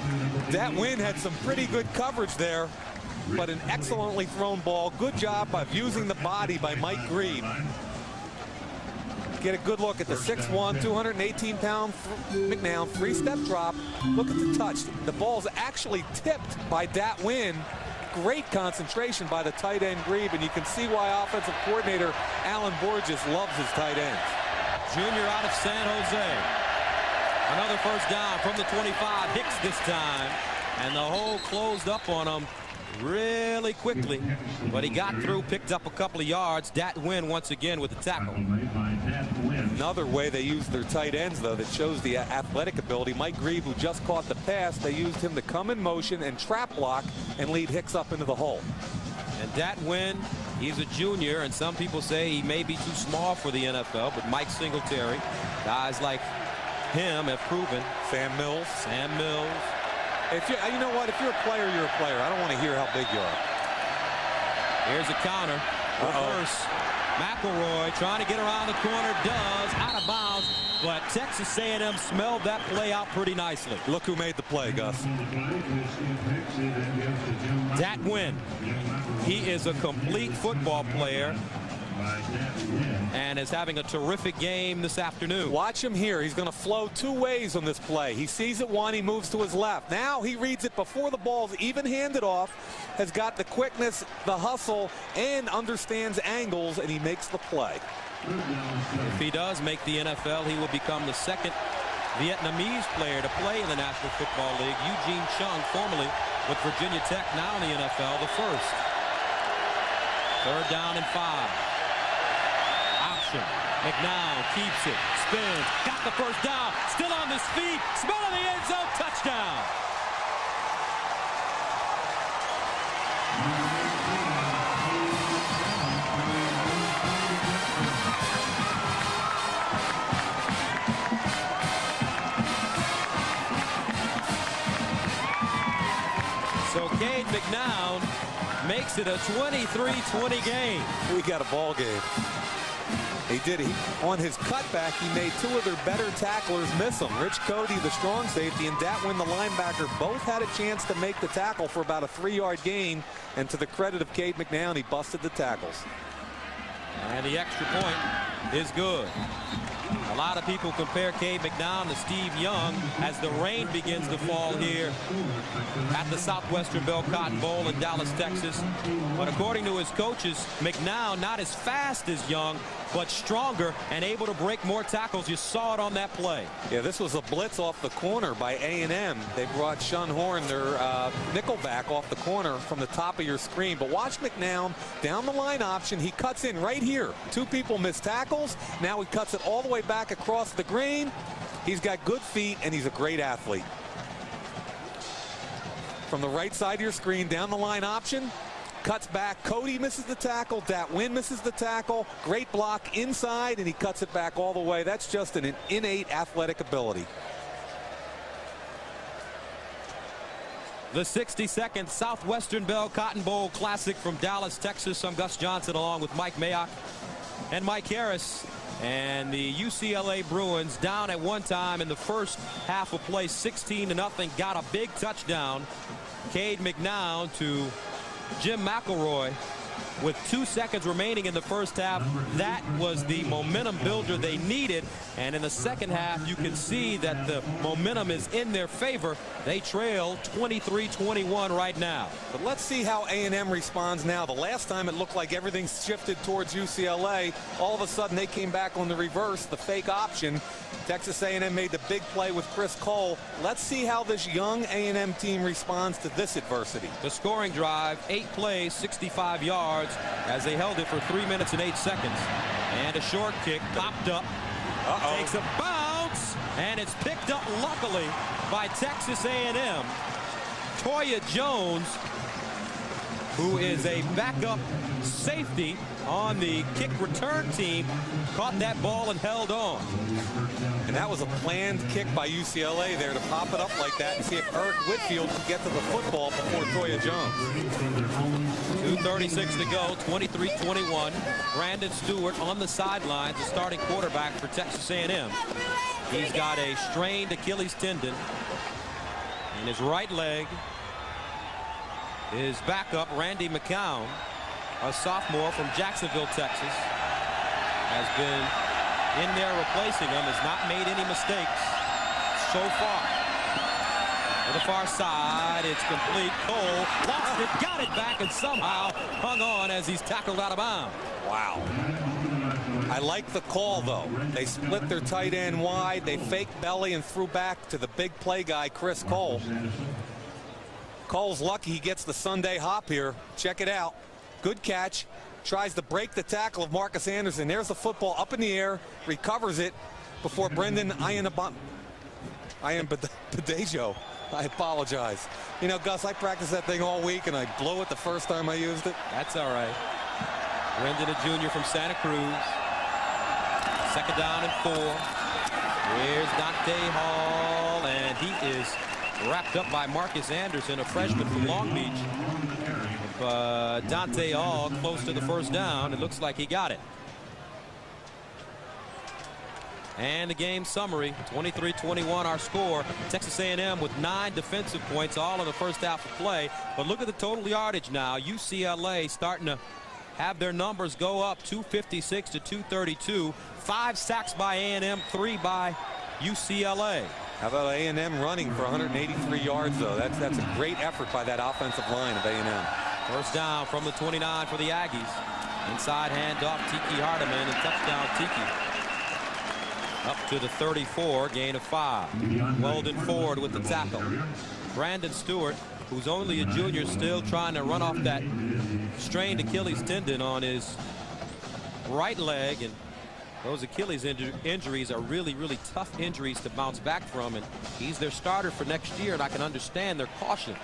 That win had some pretty good coverage there, but an excellently thrown ball. Good job of using the body by Mike Grebe. Get a good look at the 6'1", 218-pound McNown, three-step drop. Look at the touch. The ball's actually tipped by Dat Win. Great concentration by the tight end Grebe, and you can see why offensive coordinator Alan Borges loves his tight ends.
Junior out of San Jose. Another first down from the 25. Hicks this time, and the hole closed up on him really quickly, but he got through, picked up a couple of yards. Dat Win once again with the tackle.
Another way they use their tight ends, though, that shows the athletic ability. Mike Grebe, who just caught the pass, they used him to come in motion and trap block and lead Hicks up into the hole.
And Dat Win, he's a junior, and some people say he may be too small for the NFL, but Mike Singletary, guys like him have proven.
Sam Mills.
If
you know what? If you're a player, you're a player. I don't want to hear how big you are.
Here's a counter. Reverse. McElroy trying to get around the corner. Does. Out of bounds. But Texas A&M smelled that play out pretty nicely.
Look who made the play, Gus.
Dat Win. He is a complete football player and is having a terrific game this afternoon.
Watch him here. He's going to flow two ways on this play. He sees it one, he moves to his left. Now he reads it before the ball's even handed off, has got the quickness, the hustle, and understands angles, and he makes the play.
If he does make the NFL, he will become the second Vietnamese player to play in the National Football League. Eugene Chung, formerly with Virginia Tech, now in the NFL, the first. Third down and 5. McNown keeps it, spins, got the first down, still on his feet, smell of the end zone, touchdown. So Cade McNown makes it a 23-20 game.
We got a ball game. He did. On his cutback, he made two of their better tacklers miss him. Rich Cody, the strong safety, and Dat Win, the linebacker, both had a chance to make the tackle for about a 3-yard gain. And to the credit of Cade McNown, he busted the tackles.
And the extra point is good. A lot of people compare Cade McNown to Steve Young as the rain begins to fall here at the Southwestern Bell Cotton Bowl in Dallas, Texas. But according to his coaches, McNown not as fast as Young, but stronger and able to break more tackles. You saw it on that play.
Yeah, this was a blitz off the corner by A&M. They brought Sean Horn, their nickelback, off the corner from the top of your screen. But watch McNown down the line option. He cuts in right here. Two people miss tackles. Now he cuts it all the way back across the green. He's got good feet, and he's a great athlete. From the right side of your screen, down the line option. Cuts back. Cody misses the tackle. Datwin misses the tackle. Great block inside, and he cuts it back all the way. That's just an innate athletic ability.
The 62nd Southwestern Bell Cotton Bowl Classic from Dallas, Texas. I'm Gus Johnson along with Mike Mayock and Mike Harris. And the UCLA Bruins down at one time in the first half of play, 16-0. Got a big touchdown. Cade McNown to Jim McElroy with 2 seconds remaining in the first half. That was the momentum builder they needed. And in the second half, you can see that the momentum is in their favor. They trail 23-21 right now.
But let's see how A&M responds now. The last time it looked like everything shifted towards UCLA. All of a sudden, they came back on the reverse, the fake option. Texas A&M made the big play with Chris Cole. Let's see how this young A&M team responds to this adversity.
The scoring drive, 8 plays, 65 yards, as they held it for 3 minutes and 8 seconds. And a short kick popped up. Takes a bounce, and it's picked up luckily by Texas A&M. Toya Jones, who is a backup safety on the kick return team, caught that ball and held on.
And that was a planned kick by UCLA there to pop it up like that and see if Eric Whitfield could get to the football before Toya Jones.
2:36 to go, 23-21. Brandon Stewart on the sidelines, the starting quarterback for Texas A&M. He's got a strained Achilles tendon in his right leg. His backup, Randy McCown, a sophomore from Jacksonville, Texas, has been in there replacing him, has not made any mistakes so far. To the far side, it's complete. Cole lost it, got it back, and somehow hung on as he's tackled out of bounds.
Wow. I like the call, though. They split their tight end wide. They faked belly and threw back to the big play guy, Chris Cole. Cole's lucky he gets the Sunday hop here. Check it out. Good catch. Tries to break the tackle of Marcus Anderson. There's the football up in the air. Recovers it before Brendan Badejo. I apologize. You know, Gus, I practiced that thing all week, and I blew it the first time I used it.
That's all right. Brendan, a junior from Santa Cruz. Second down and 4. Here's Dante Hall, and he is wrapped up by Marcus Anderson, a freshman from Long Beach. Dante Hall close to the first down. It looks like he got it. And the game summary, 23-21 our score. Texas A&M with 9 defensive points, all in the first half of play. But look at the total yardage now. UCLA starting to have their numbers go up, 256 to 232. 5 sacks by A&M, 3 by UCLA.
How about A&M running for 183 yards, though? That's a great effort by that offensive line of A&M.
First down from the 29 for the Aggies. Inside handoff, Tiki Hardeman, and touchdown Tiki. Up to the 34, gain of 5. Weldon Ford with the tackle. Brandon Stewart, who's only a junior, still trying to run off that strained Achilles tendon on his right leg. And those Achilles injuries are really, really tough injuries to bounce back from. And he's their starter for next year, and I can understand their caution.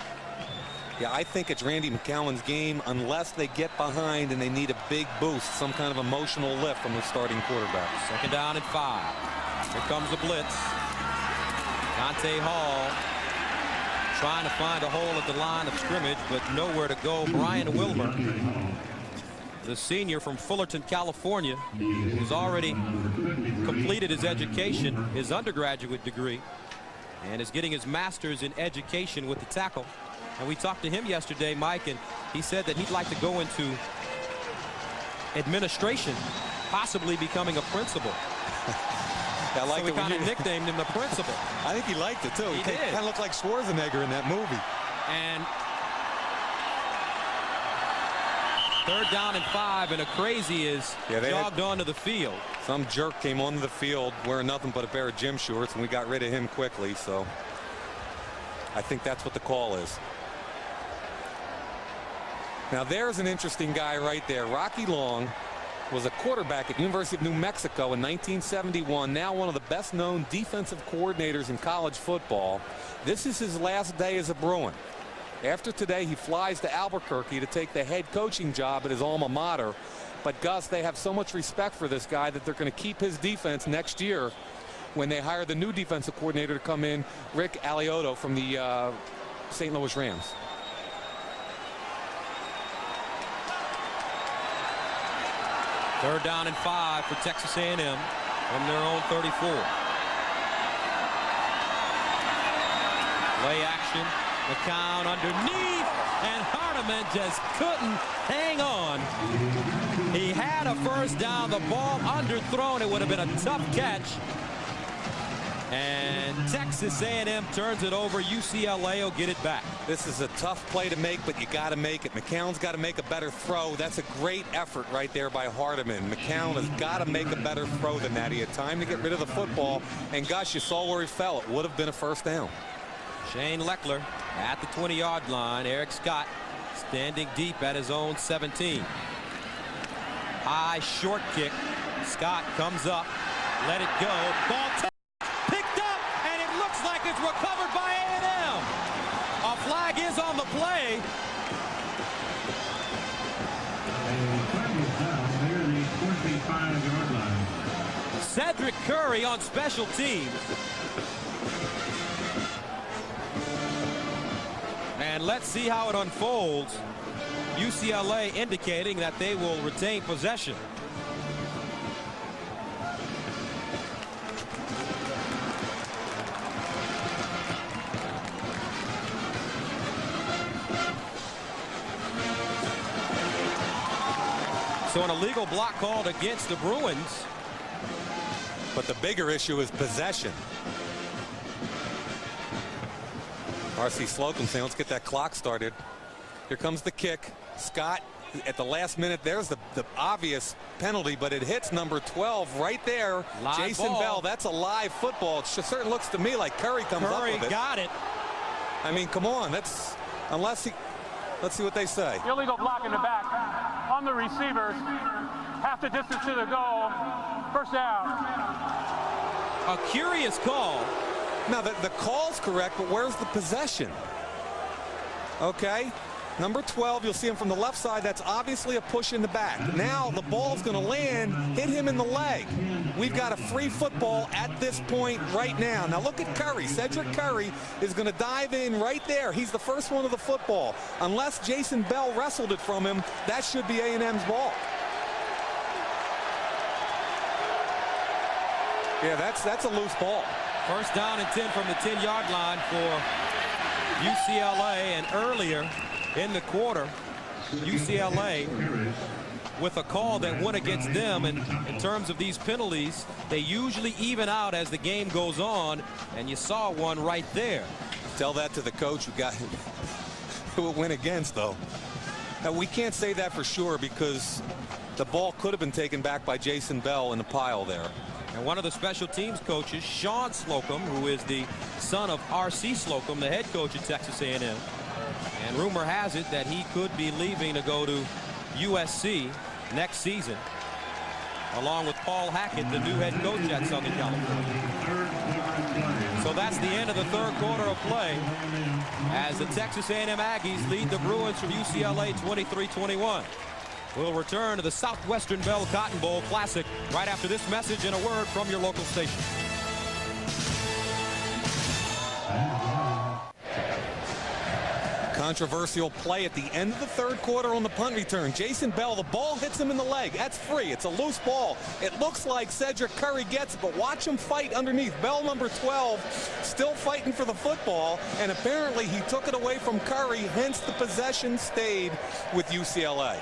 Yeah, I think it's Randy McCowan's game unless they get behind and they need a big boost, some kind of emotional lift from the starting quarterback.
Second down and 5. Here comes the blitz. Dante Hall trying to find a hole at the line of scrimmage, but nowhere to go. Brian Wilmer, the senior from Fullerton, California, who's already completed his education, his undergraduate degree, and is getting his master's in education with the tackle. And we talked to him yesterday, Mike, and he said that he'd like to go into administration, possibly becoming a principal.
I like
so we kind of nicknamed him the principal.
I think he liked it, too.
He did.
Kind of looked like Schwarzenegger in that movie.
And 3rd down and 5, and a crazy is jogged onto the field.
Some jerk came onto the field wearing nothing but a pair of gym shorts, and we got rid of him quickly, so I think that's what the call is. Now there's an interesting guy right there. Rocky Long was a quarterback at University of New Mexico in 1971, now one of the best known defensive coordinators in college football. This is his last day as a Bruin. After today, he flies to Albuquerque to take the head coaching job at his alma mater. But Gus, they have so much respect for this guy that they're going to keep his defense next year when they hire the new defensive coordinator to come in, Rick Alioto from the St. Louis Rams.
Third down and 5 for Texas A&M from their own 34. Play action. McCown underneath, and Hardeman just couldn't hang on. He had a first down. The ball underthrown. It would have been a tough catch. And Texas A&M turns it over. UCLA will get it back.
This is a tough play to make, but you got to make it. McCown's got to make a better throw. That's a great effort right there by Hardeman. McCown has got to make a better throw than that. He had time to get rid of the football, and gosh, you saw where he fell. It would have been a first down.
Shane Leckler at the 20-yard line. Eric Scott standing deep at his own 17. High short kick. Scott comes up. Let it go. Ball picked up, and it looks like it's recovered by A&M. A flag is on the play. Cedric Curry on special teams. And let's see how it unfolds. UCLA indicating that they will retain possession. So an illegal block called against the Bruins.
But the bigger issue is possession. R.C. Slocum saying, let's get that clock started. Here comes the kick. Scott at the last minute. There's the obvious penalty, but it hits number 12 right there.
Live
Jason
ball.
Bell. That's a live football. It certainly looks to me like Curry comes up with it.
Curry got it.
I mean, come on. That's unless he. Let's see what they say.
Illegal block in the back on the receivers. Half the distance to the goal. First down.
A curious call.
Now, the call's correct, but where's the possession? Okay. Number 12, you'll see him from the left side. That's obviously a push in the back. Now the ball's going to land, hit him in the leg. We've got a free football at this point right now. Now look at Curry. Cedric Curry is going to dive in right there. He's the first one of the football. Unless Jason Bell wrestled it from him, that should be A&M's ball. Yeah, that's a loose ball.
First down and 10 from the 10-yard line for UCLA, and earlier in the quarter, UCLA with a call that went against them, and in terms of these penalties, they usually even out as the game goes on, and you saw one right there.
Tell that to the coach who it went against, though. Now, we can't say that for sure because the ball could have been taken back by Jason Bell in the pile there.
And one of the special teams coaches, Sean Slocum, who is the son of R.C. Slocum, the head coach at Texas A&M. And rumor has it that he could be leaving to go to USC next season, along with Paul Hackett, the new head coach at Southern California. So that's the end of the third quarter of play as the Texas A&M Aggies lead the Bruins from UCLA 23-21. We'll return to the Southwestern Bell Cotton Bowl Classic right after this message and a word from your local station.
Controversial play at the end of the third quarter on the punt return. Jason Bell, the ball hits him in the leg. That's free. It's a loose ball. It looks like Cedric Curry gets it, but watch him fight underneath. Bell, number 12, still fighting for the football, and apparently he took it away from Curry, hence the possession stayed with UCLA.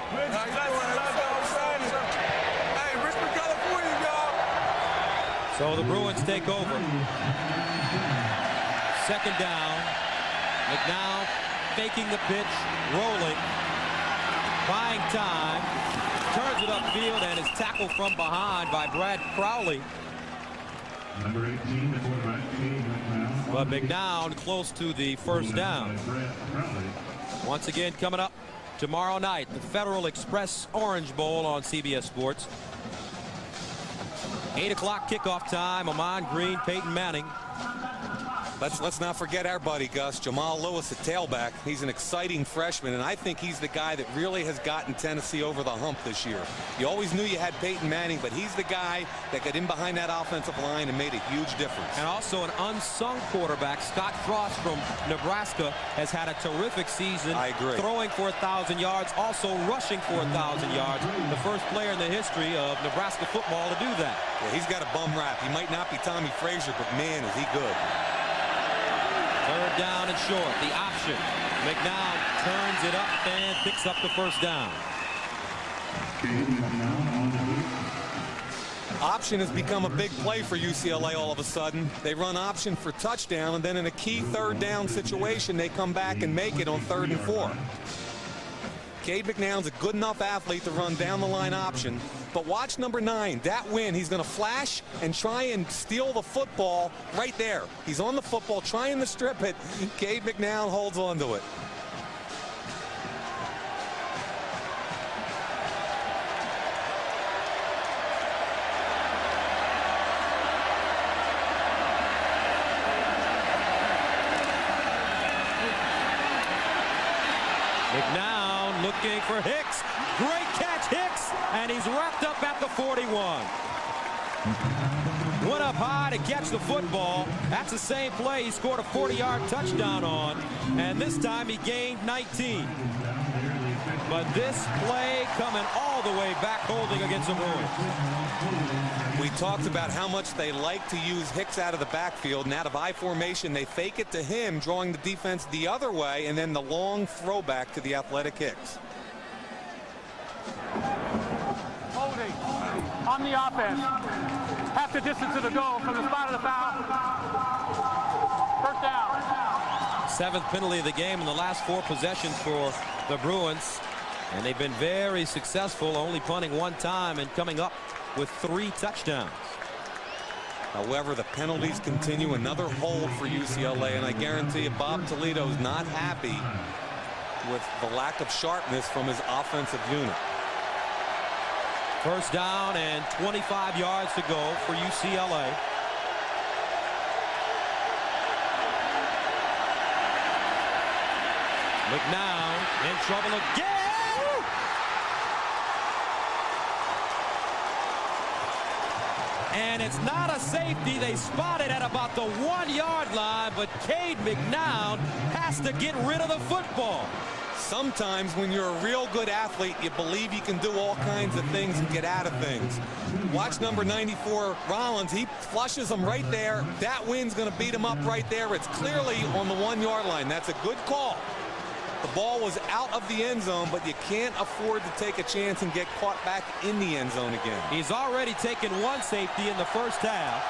Hey, Richmond, California, y'all.
So the Bruins take over. Second down. McNown faking the pitch, rolling, buying time, turns it upfield and is tackled from behind by Brad Crowley.
Number 18, the quarterback, McNown.
But McNown close to the first down. Once again, coming up tomorrow night, the Federal Express Orange Bowl on CBS Sports. 8 o'clock kickoff time. Amon Green, Peyton Manning.
Let's not forget our buddy, Gus, Jamal Lewis at tailback. He's an exciting freshman, and I think he's the guy that really has gotten Tennessee over the hump this year. You always knew you had Peyton Manning, but he's the guy that got in behind that offensive line and made a huge difference.
And also an unsung quarterback, Scott Frost from Nebraska, has had a terrific season.
I agree.
Throwing for 1,000 yards, also rushing for 1,000 yards. The first player in the history of Nebraska football to do that.
Yeah, he's got a bum rap. He might not be Tommy Frazier, but man, is he good.
Third down and short. The option. McNown turns it up and picks up the first down.
Option has become a big play for UCLA all of a sudden. They run option for touchdown, and then in a key third down situation, they come back and make it on 3rd and 4. Cade McNown's a good enough athlete to run down the line option. But watch number 9, that win. He's going to flash and try and steal the football right there. He's on the football trying to strip it. Cade McNown holds on to it.
McNown looking for Hicks. Great catch, Hicks, and he's wrapped up at the 41. Went up high to catch the football. That's the same play he scored a 40-yard touchdown on, and this time he gained 19. But this play coming all the way back holding against the Bruins.
We talked about how much they like to use Hicks out of the backfield, and out of I formation, they fake it to him, drawing the defense the other way, and then the long throwback to the athletic Hicks.
Holding on the offense. Half the distance to the goal from the spot of the foul. First down.
7th penalty of the game in the last 4 possessions for the Bruins. And they've been very successful, only punting 1 time and coming up with 3 touchdowns.
However, the penalties continue. Another hold for UCLA, and I guarantee you Bob Toledo's not happy with the lack of sharpness from his offensive unit.
First down and 25 yards to go for UCLA. McNown in trouble again. And it's not a safety. They spot it at about the 1-yard line, but Cade McNown has to get rid of the football.
Sometimes when you're a real good athlete, you believe you can do all kinds of things and get out of things. Watch number 94, Rollins. He flushes him right there. That wind's going to beat him up right there. It's clearly on the 1-yard line. That's a good call. The ball was out of the end zone, but you can't afford to take a chance and get caught back in the end zone again.
He's already taken 1 safety in the first half.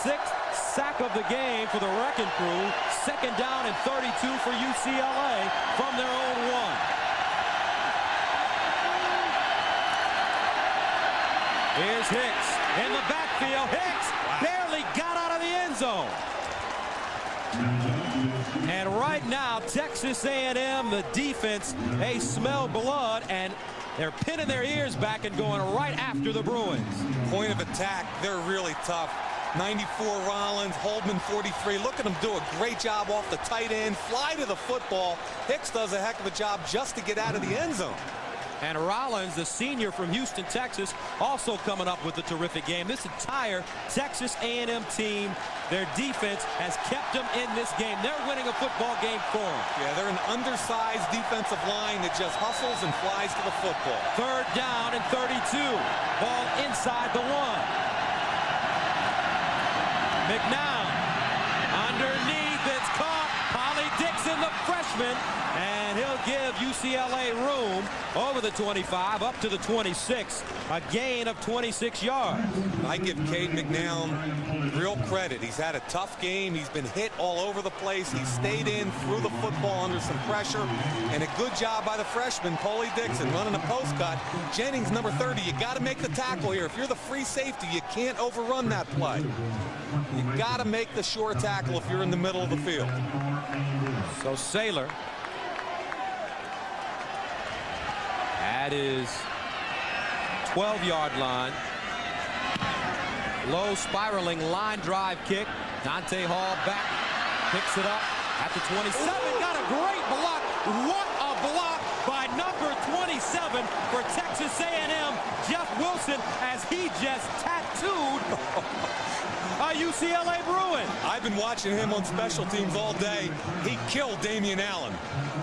6th sack of the game for the Wrecking Crew. 2nd down and 32 for UCLA from their own 1. Here's Hicks in the backfield. Hicks barely got out of the end zone. And right now, Texas A&M, the defense, they smell blood, and they're pinning their ears back and going right after the Bruins.
Point of attack, they're really tough. 94 Rollins, Holdman 43. Look at him do a great job off the tight end, fly to the football. Hicks does a heck of a job just to get out of the end zone.
And Rollins, the senior from Houston, Texas, also coming up with a terrific game. This entire Texas A&M team, their defense has kept them in this game. They're winning a football game for them.
Yeah, they're an undersized defensive line that just hustles and flies to the football.
3rd down and 32. Ball inside the 1. McNown underneath. It's caught. Holly Dixon, the freshman, and he'll give UCLA room over the 25 up to the 26, a gain of 26 yards.
I give Cade McNown real credit. He's had a tough game. He's been hit all over the place. He stayed in, threw the football under some pressure, and a good job by the freshman, Polly Dixon, running a post cut. Jennings, number 30, you got to make the tackle here. If you're the free safety, you can't overrun that play. You got to make the short tackle if you're in the middle of the field.
So Saylor at his 12-yard line. Low spiraling line drive kick. Dante Hall back, picks it up at the 27. Got a great block. What a block by number 27 for Texas A&M, Jeff Wilson, as he just tattooed a UCLA Bruin.
I've been watching him on special teams all day. He killed Damian Allen.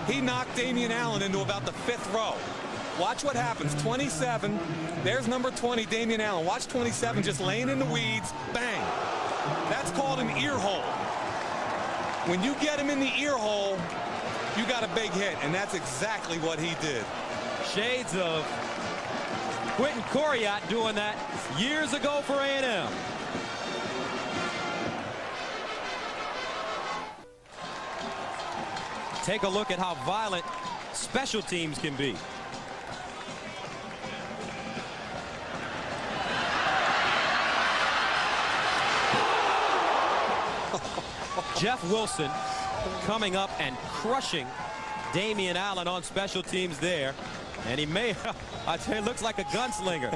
He knocked Damian Allen into about the 5th row. Watch what happens. 27. There's number 20, Damian Allen. Watch 27 just laying in the weeds. Bang. That's called an ear hole. When you get him in the ear hole, you got a big hit, and that's exactly what he did.
Shades of Quentin Coriat doing that years ago for A&M. Take a look at how violent special teams can be. Jeff Wilson coming up and crushing Damian Allen on special teams there. And he may, I tell you, looks like a gunslinger.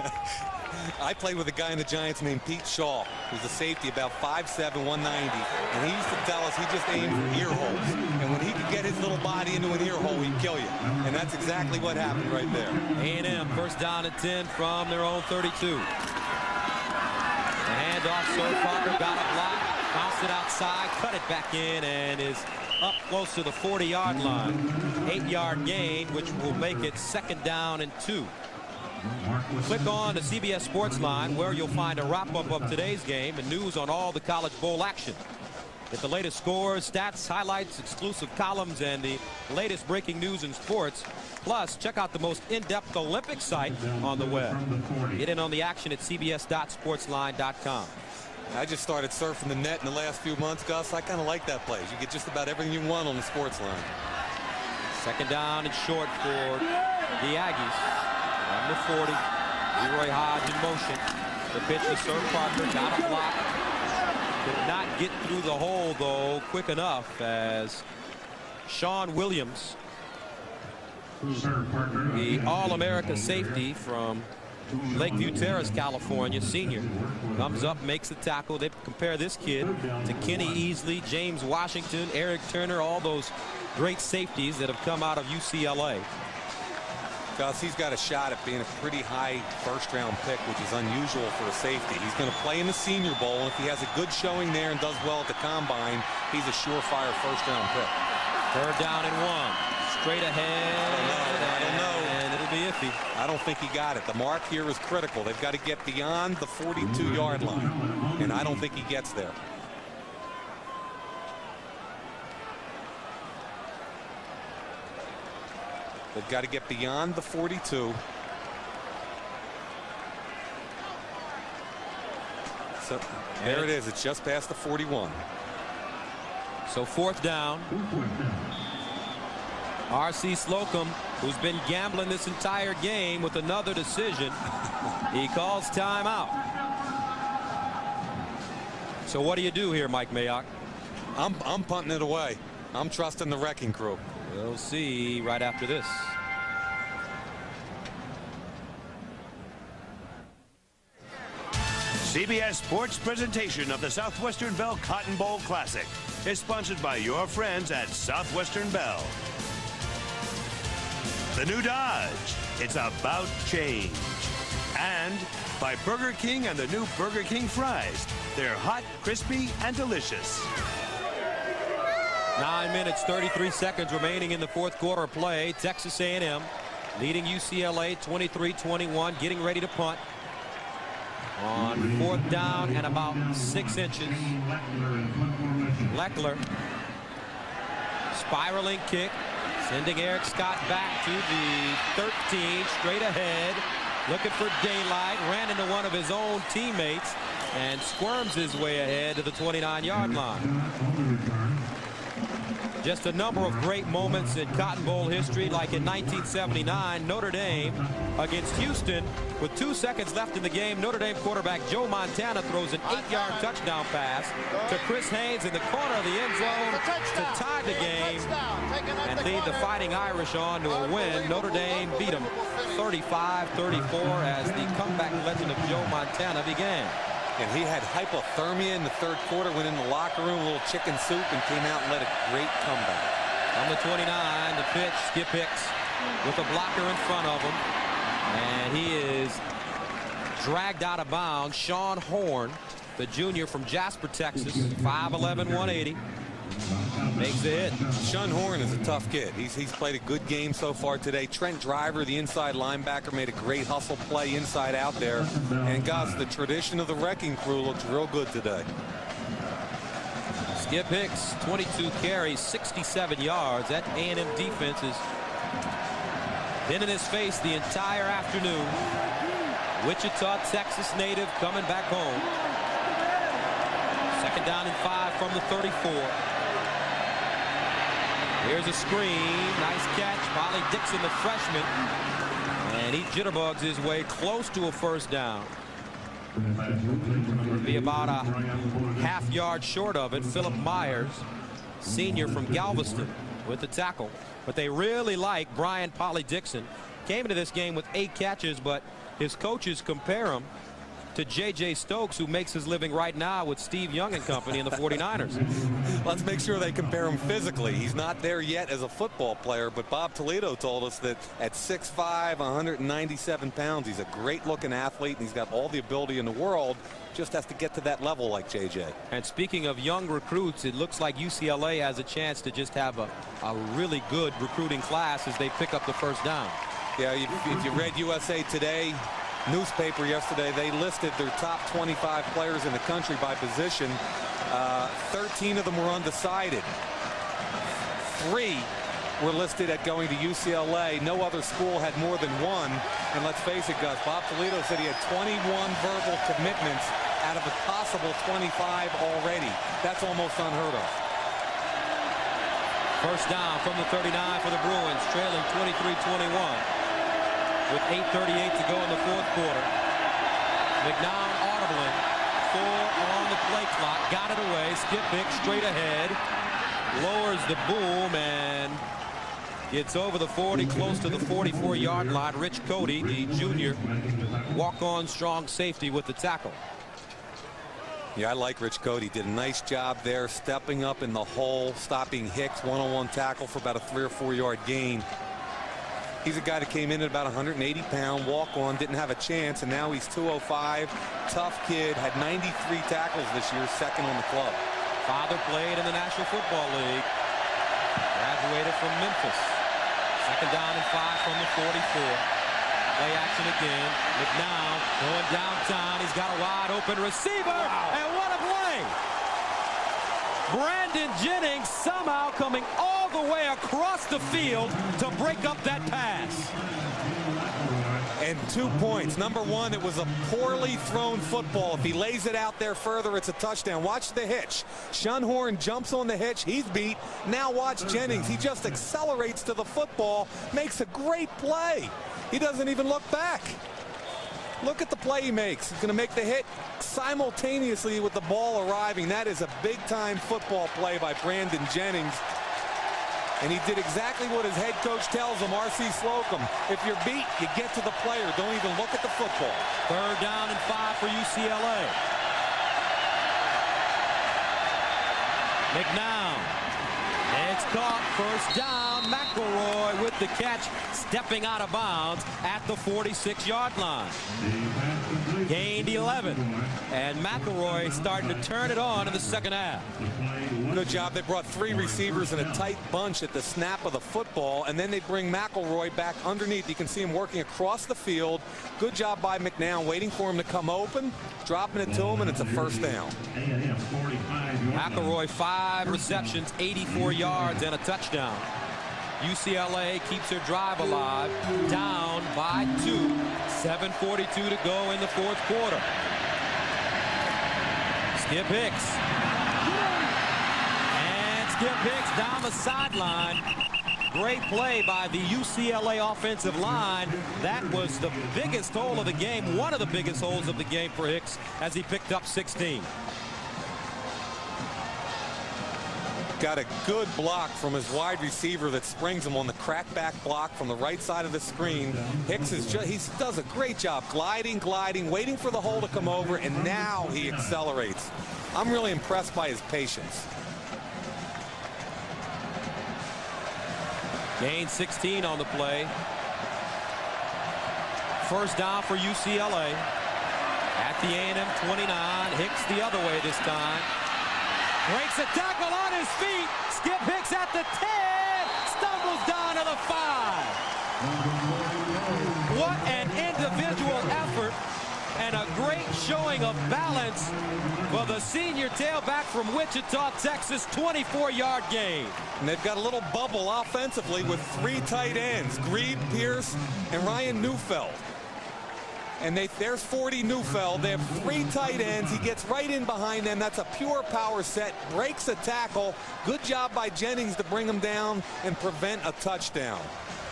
I played with a guy in the Giants named Pete Shaw, who's a safety, about 5'7", 190. And he used to tell us he just aimed for ear holes. And when he could get his little body into an ear hole, he'd kill you. And that's exactly what happened right there.
A&M first down and 10 from their own 32. The handoff, Sofacker got a block, bounced it outside, cut it back in, and is up close to the 40-yard line. 8-yard gain, which will make it 2nd down and 2. Click on the CBS Sports line, where you'll find a wrap-up of today's game and news on all the College Bowl action. Get the latest scores, stats, highlights, exclusive columns, and the latest breaking news in sports. Plus, check out the most in-depth Olympic site on the web. Get in on the action at cbs.sportsline.com.
I just started surfing the net in the last few months, Gus. I kind of like that place. You get just about everything you want on the sports line.
2nd down and short for the Aggies. On the 40, Leroy Hodge in motion. The pitch to Sir Parker, got a block. Could not get through the hole, though, quick enough, as Sean Williams, the All-America safety from Lakeview Terrace, California, senior, comes up, makes the tackle. They compare this kid to Kenny Easley, James Washington, Eric Turner, all those great safeties that have come out of UCLA.
Gus, he's got a shot at being a pretty high first-round pick, which is unusual for a safety. He's going to play in the Senior Bowl, and if he has a good showing there and does well at the Combine, he's a surefire first-round pick.
3rd down and 1. Straight ahead.
I don't know.
And it'll be iffy.
I don't think he got it. The mark here is critical. They've got to get beyond the 42-yard line, and I don't think he gets there. They've got to get beyond the 42. So there it is. It's just past the 41.
So 4th down. R.C. Slocum, who's been gambling this entire game with another decision, he calls timeout. So what do you do here, Mike Mayock?
I'm punting it away. I'm trusting the wrecking crew.
We'll see right after this.
CBS Sports presentation of the Southwestern Bell Cotton Bowl Classic is sponsored by your friends at Southwestern Bell. The new Dodge, it's about change. And by Burger King and the new Burger King fries. They're hot, crispy, and delicious.
9 minutes, 33 seconds remaining in the 4th quarter play. Texas A&M leading UCLA 23-21, getting ready to punt. On 4th down and about 6 inches. Leckler. Spiraling kick. Sending Eric Scott back to the 13, straight ahead, looking for daylight, ran into one of his own teammates and squirms his way ahead to the 29-yard line. Just a number of great moments in Cotton Bowl history, like in 1979, Notre Dame against Houston. With 2 seconds left in the game, Notre Dame quarterback Joe Montana throws an 8-yard touchdown pass to Chris Haynes in the corner of the end zone to tie the game and lead the Fighting Irish on to a win. Notre Dame beat them 35-34 as the comeback legend of Joe Montana began.
And he had hypothermia in the third quarter, went in the locker room, a little chicken soup, and came out and led a great comeback.
On the 29, the pitch, Skip Hicks with a blocker in front of him. And he is dragged out of bounds. Sean Horn, the junior from Jasper, Texas, 5'11", 180. Makes the hit.
Sean Horn is a tough kid. He's played a good game so far today. Trent Driver, the inside linebacker, made a great hustle play inside out there. And guys, the tradition of the wrecking crew looks real good today.
Skip Hicks, 22 carries, 67 yards. That A&M defense has been in his face the entire afternoon. Wichita, Texas native coming back home. 2nd down and 5 from the 34. Here's a screen. Nice catch. Polly Dixon, the freshman. And he jitterbugs his way close to a first down. It'll be about a half-yard short of it. Philip Myers, senior from Galveston, with the tackle. But they really like Brian Polly Dixon. Came into this game with 8 catches, but his coaches compare him to J.J. Stokes, who makes his living right now with Steve Young and company in the 49ers.
Let's make sure they compare him physically. He's not there yet as a football player, but Bob Toledo told us that at 6'5", 197 pounds, he's a great-looking athlete, and he's got all the ability in the world. Just has to get to that level like J.J.
And speaking of young recruits, it looks like UCLA has a chance to just have a really good recruiting class as they pick up the first down.
Yeah, if you read USA Today newspaper yesterday, they listed their top 25 players in the country by position. 13 of them were undecided. 3 were listed at going to UCLA. No other school had more than 1. And let's face it, Gus, Bob Toledo said he had 21 verbal commitments out of a possible 25 already. That's almost unheard of.
First down from the 39 for the Bruins, trailing 23-21. With 8:38 to go in the fourth quarter. McNown audibly, 4 on the play clock, got it away. Skip Hicks straight ahead, lowers the boom and gets over the 40, close to the 44-yard line. Rich Cody, the junior, walk-on strong safety with the tackle.
Yeah, I like Rich Cody. Did a nice job there, stepping up in the hole, stopping Hicks, one-on-one tackle for about a 3 or 4 yard gain. He's a guy that came in at about 180-pound, walk-on, didn't have a chance, and now he's 205. Tough kid, had 93 tackles this year, 2nd on the club.
Father played in the National Football League. Graduated from Memphis. 2nd down and 5 from the 44. Play action again. McNown going downtown. He's got a wide open receiver. Wow. And what a play! Brandon Jennings somehow coming all the way across the field to break up that pass.
And 2 points. Number 1, it was a poorly thrown football. If he lays it out there further, it's a touchdown. Watch the hitch. Sean Horn jumps on the hitch. He's beat. Now watch Jennings. He just accelerates to the football, makes a great play. He doesn't even look back. Look at the play he makes. He's going to make the hit simultaneously with the ball arriving. That is a big-time football play by Brandon Jennings. And he did exactly what his head coach tells him, R.C. Slocum. If you're beat, you get to the player. Don't even look at the football.
3rd down and 5 for UCLA. McNown. It's caught. First down. McElroy with the catch, stepping out of bounds at the 46-yard line. Gained 11. And McElroy starting to turn it on in the second half.
Good job. They brought 3 receivers in a tight bunch at the snap of the football, and then they bring McElroy back underneath. You can see him working across the field. Good job by McNown, waiting for him to come open, dropping it to him, and it's a first down.
McElroy, 5 receptions, 84 yards, and a touchdown. UCLA keeps their drive alive, down by 2. 7:42 to go in the fourth quarter. Skip Hicks. And Skip Hicks down the sideline. Great play by the UCLA offensive line. That was the biggest hole of the game, one of the biggest holes of the game for Hicks as he picked up 16.
Got a good block from his wide receiver that springs him on the crackback block from the right side of the screen. Hicks he does a great job gliding, waiting for the hole to come over, and now he accelerates. I'm really impressed by his patience.
Gain 16 on the play. First down for UCLA. At the A&M 29. Hicks the other way this time. Breaks a tackle on his feet. Skip Hicks at the 10. Stumbles down to the 5. What an individual effort. And a great showing of balance for the senior tailback from Wichita, Texas. 24-yard gain.
And they've got a little bubble offensively with 3 tight ends, Greed, Pierce, and Ryan Neufeld. And there's 40 Neufeld. They have 3 tight ends. He gets right in behind them. That's a pure power set. Breaks a tackle. Good job by Jennings to bring him down and prevent a touchdown.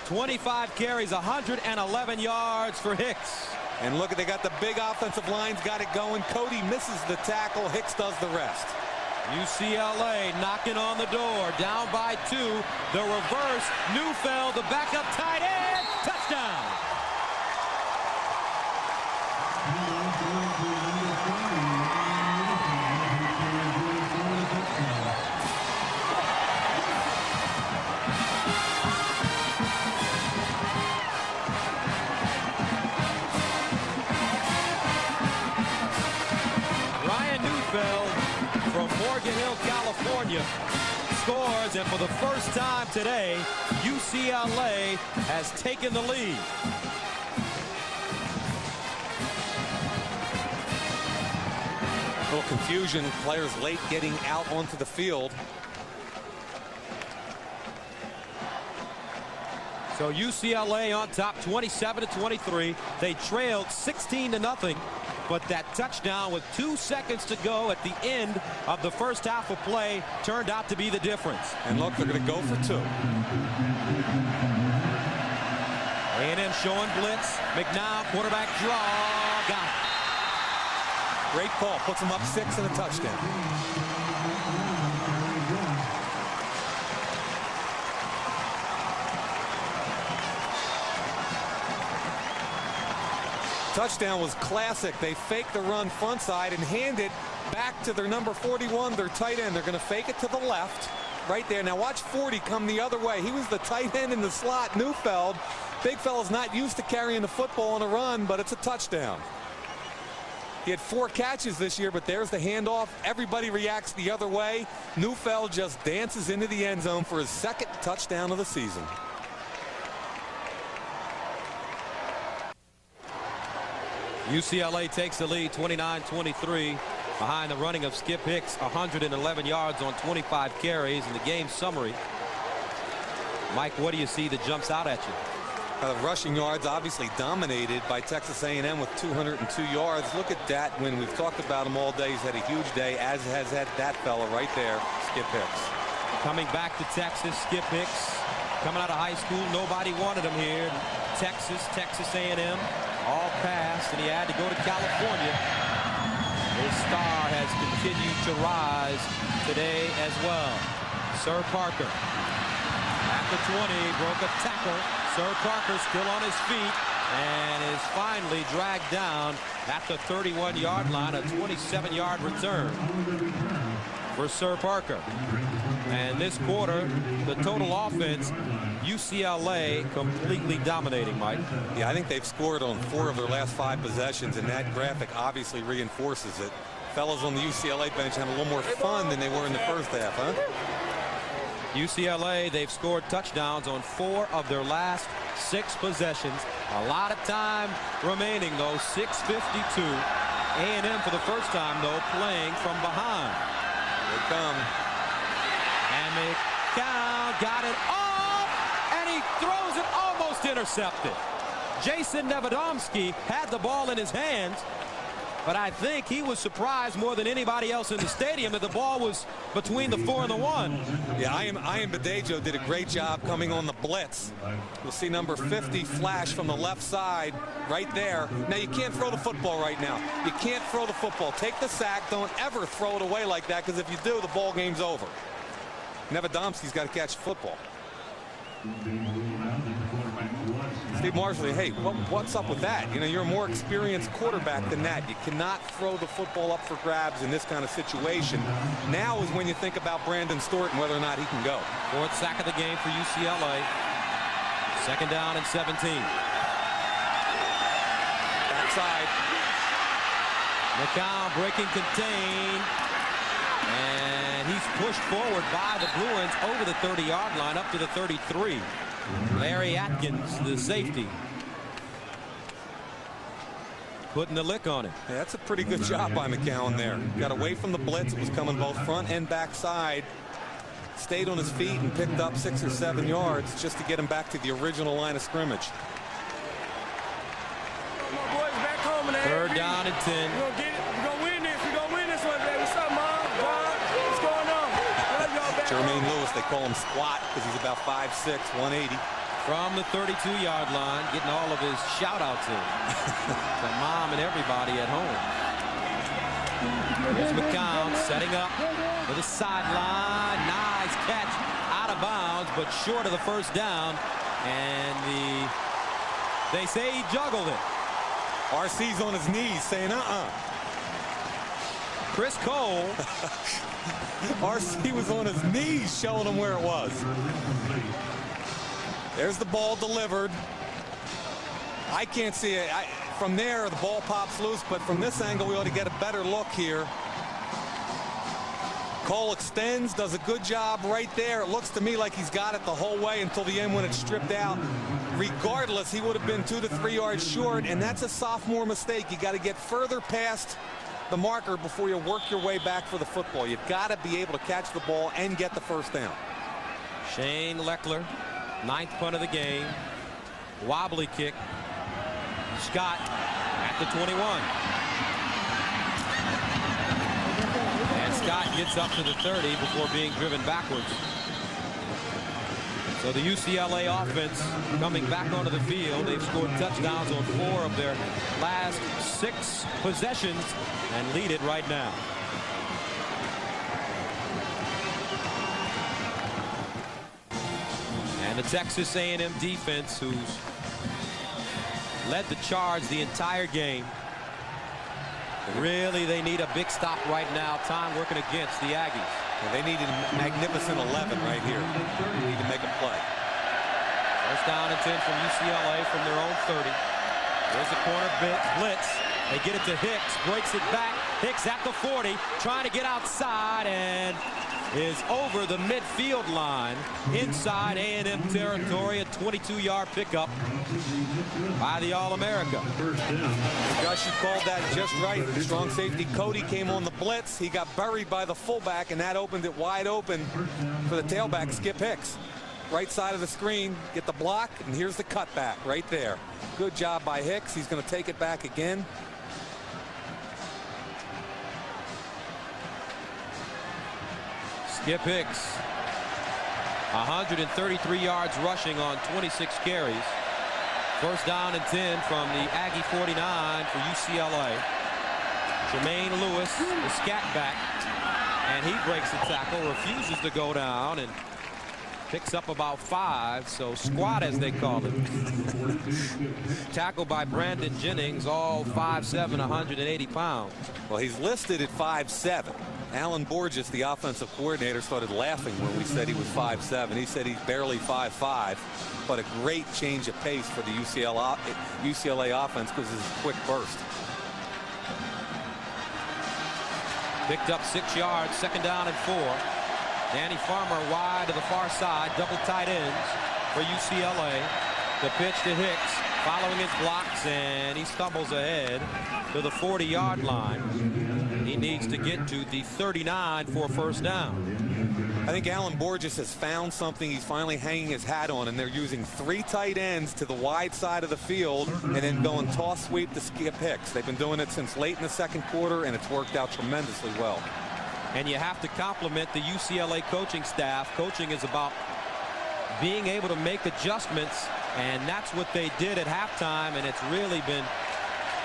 25 carries, 111 yards for Hicks.
And look, they got the big offensive lines, got it going. Cody misses the tackle. Hicks does the rest.
UCLA knocking on the door, down by 2. The reverse, Neufeld, the backup tight end, touchdown. From Morgan Hill, California, scores, and for the first time today, UCLA has taken the lead.
A little confusion, players late getting out onto the field.
So UCLA on top, 27-23. They trailed 16-0. But that touchdown with 2 seconds to go at the end of the first half of play turned out to be the difference.
And look, they're going to go for 2.
A&M showing blitz. McNown, quarterback draw. Got it.
Great call. Puts them up 6 and a touchdown. Touchdown was classic. They fake the run front side and hand it back to their number 41, their tight end. They're going to fake it to the left right there. Now watch 40 come the other way. He was the tight end in the slot. Neufeld, big fella's not used to carrying the football on a run, but it's a touchdown. He had 4 catches this year, but there's the handoff. Everybody reacts the other way. Neufeld just dances into the end zone for his 2nd touchdown of the season.
UCLA takes the lead 29-23 behind the running of Skip Hicks, 111 yards on 25 carries. In the game summary, Mike, what do you see that jumps out at you?
Rushing yards obviously dominated by Texas A&M with 202 yards. Look at that win. We've talked about him all day. He's had a huge day, as has had that fella right there, Skip Hicks.
Coming back to Texas, Skip Hicks, coming out of high school, nobody wanted him here. Texas A&M, all passed, and he had to go to California. His star has continued to rise today as well. Sir Parker at the 20, broke a tackle. Sir Parker still on his feet and is finally dragged down at the 31-yard line. A 27-yard return for Sir Parker. And this quarter, the total offense, UCLA completely dominating, Mike.
Yeah, I think they've scored on 4 of their last 5 possessions, and that graphic obviously reinforces it. Fellas on the UCLA bench have a little more fun than they were in the first half, huh?
UCLA, they've scored touchdowns on 4 of their last 6 possessions. A lot of time remaining, though. 6:52. A&M for the first time, though, playing from behind.
Here they come.
And McCown got it off. intercepted. Jason Nevedomski had the ball in his hands, but I think he was surprised more than anybody else in the stadium that the ball was between the 4 and the 1.
Yeah, Ian Badejo did a great job coming on the blitz. You'll see number 50 flash from the left side right there. Now, you can't throw the football right now. You can't throw the football. Take the sack. Don't ever throw it away like that, because if you do, the ball game's over. Nevedomski's got to catch the football. Steve Marshall, hey, what's up with that? You know, you're a more experienced quarterback than that. You cannot throw the football up for grabs in this kind of situation. Now is when you think about Brandon Stewart and whether or not he can go.
4th sack of the game for UCLA. 2nd down and 17.
Backside.
McCown breaking contain. And he's pushed forward by the Bruins over the 30-yard line up to the 33. Larry Atkins, the safety, putting the lick on it.
Yeah, that's a pretty good job by McCown there. Got away from the blitz. It was coming both front and backside. Stayed on his feet and picked up 6 or 7 yards just to get him back to the original line of scrimmage.
3rd down and 10.
We're gonna win this. We're gonna win this one, baby. What's up, Mom? What's going on?
Jermaine Lewis, they call him Squat because he's about 5'6", 180.
From the 32-yard line, getting all of his shout-outs in. To Mom and everybody at home. Here's McCown setting up for the sideline. Nice catch out of bounds, but short of the 1st down. And they say he juggled it.
RC's on his knees saying,
Chris Cole.
RC was on his knees showing him where it was. There's the ball delivered. I can't see it. From there, the ball pops loose, but from this angle, we ought to get a better look here. Cole extends, does a good job right there. It looks to me like he's got it the whole way until the end when it's stripped out. Regardless, he would have been 2 to 3 yards short, and that's a sophomore mistake. You got to get further past the marker before you work your way back for the football. You've got to be able to catch the ball and get the 1st down.
Shane Leckler, 9th punt of the game. Wobbly kick. Scott at the 21. And Scott gets up to the 30 before being driven backwards. So the UCLA offense coming back onto the field. They've scored touchdowns on 4 of their last 6 possessions and lead it right now. And the Texas A&M defense, who's led the charge the entire game. Really, they need a big stop right now. Time working against the Aggies.
Well, they need a magnificent 11 right here. They need to make a play.
1st down and 10 from UCLA from their own 30. There's the corner blitz. They get it to Hicks, breaks it back. Hicks at the 40, trying to get outside and is over the midfield line inside A&M territory. A 22-yard pickup by the All-America.
Gus, you called that just right. Strong safety Cody came on the blitz. He got buried by the fullback, and that opened it wide open for the tailback, Skip Hicks. Right side of the screen, get the block, and here's the cutback right there. Good job by Hicks. He's going to take it back again.
Skip Hicks, 133 yards rushing on 26 carries. 1st down and 10 from the Aggie 49 for UCLA. Jermaine Lewis, the scat back, and he breaks the tackle, refuses to go down, and picks up about 5, so squat as they call it. Tackled by Brandon Jennings, all 5'7", 180 pounds.
Well, he's listed at 5'7". Alan Borges, the offensive coordinator, started laughing when we said he was 5'7". He said he's barely 5'5", but a great change of pace for the UCLA offense because of his quick burst.
Picked up 6 yards, 2nd down and 4. Danny Farmer wide to the far side, double tight ends for UCLA. The pitch to Hicks, following his blocks, and he stumbles ahead to the 40-yard line. He needs to get to the 39 for a 1st down.
I think Alan Borges has found something he's finally hanging his hat on, and they're using 3 tight ends to the wide side of the field and then going toss sweep to skip Hicks. They've been doing it since late in the second quarter, and it's worked out tremendously well.
And you have to compliment the UCLA coaching staff. Coaching is about being able to make adjustments, and that's what they did at halftime, and it's really been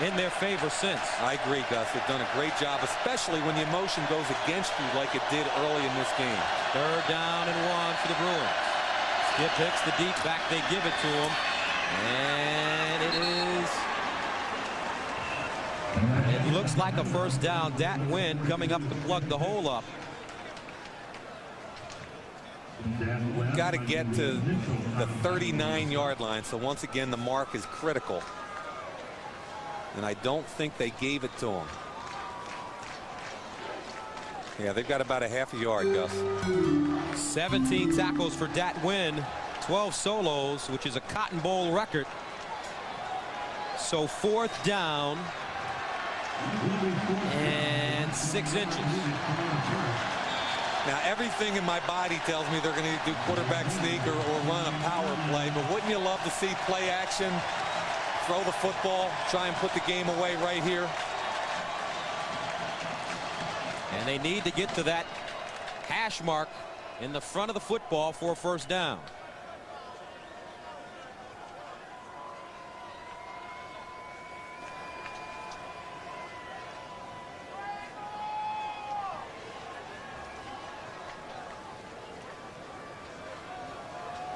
in their favor since. I agree, Gus. They've done a great job, especially when the emotion goes against you like it did early in this game. 3rd down and 1 for the Bruins. Skip Hicks the deep back. They give it to him. And it looks like a first down. Dat Nguyen coming up to plug the hole up.
We've got to get to the 39-yard line, so once again the mark is critical. And I don't think they gave it to him. Yeah, they've got about a half a yard, Gus.
17 tackles for Dat Nguyen, 12 solos, which is a Cotton Bowl record. So 4th down and 6 inches.
Now, everything in my body tells me they're going to do quarterback sneak or run a power play, but wouldn't you love to see play action? Throw the football, try and put the game away right here.
And they need to get to that hash mark in the front of the football for a first down.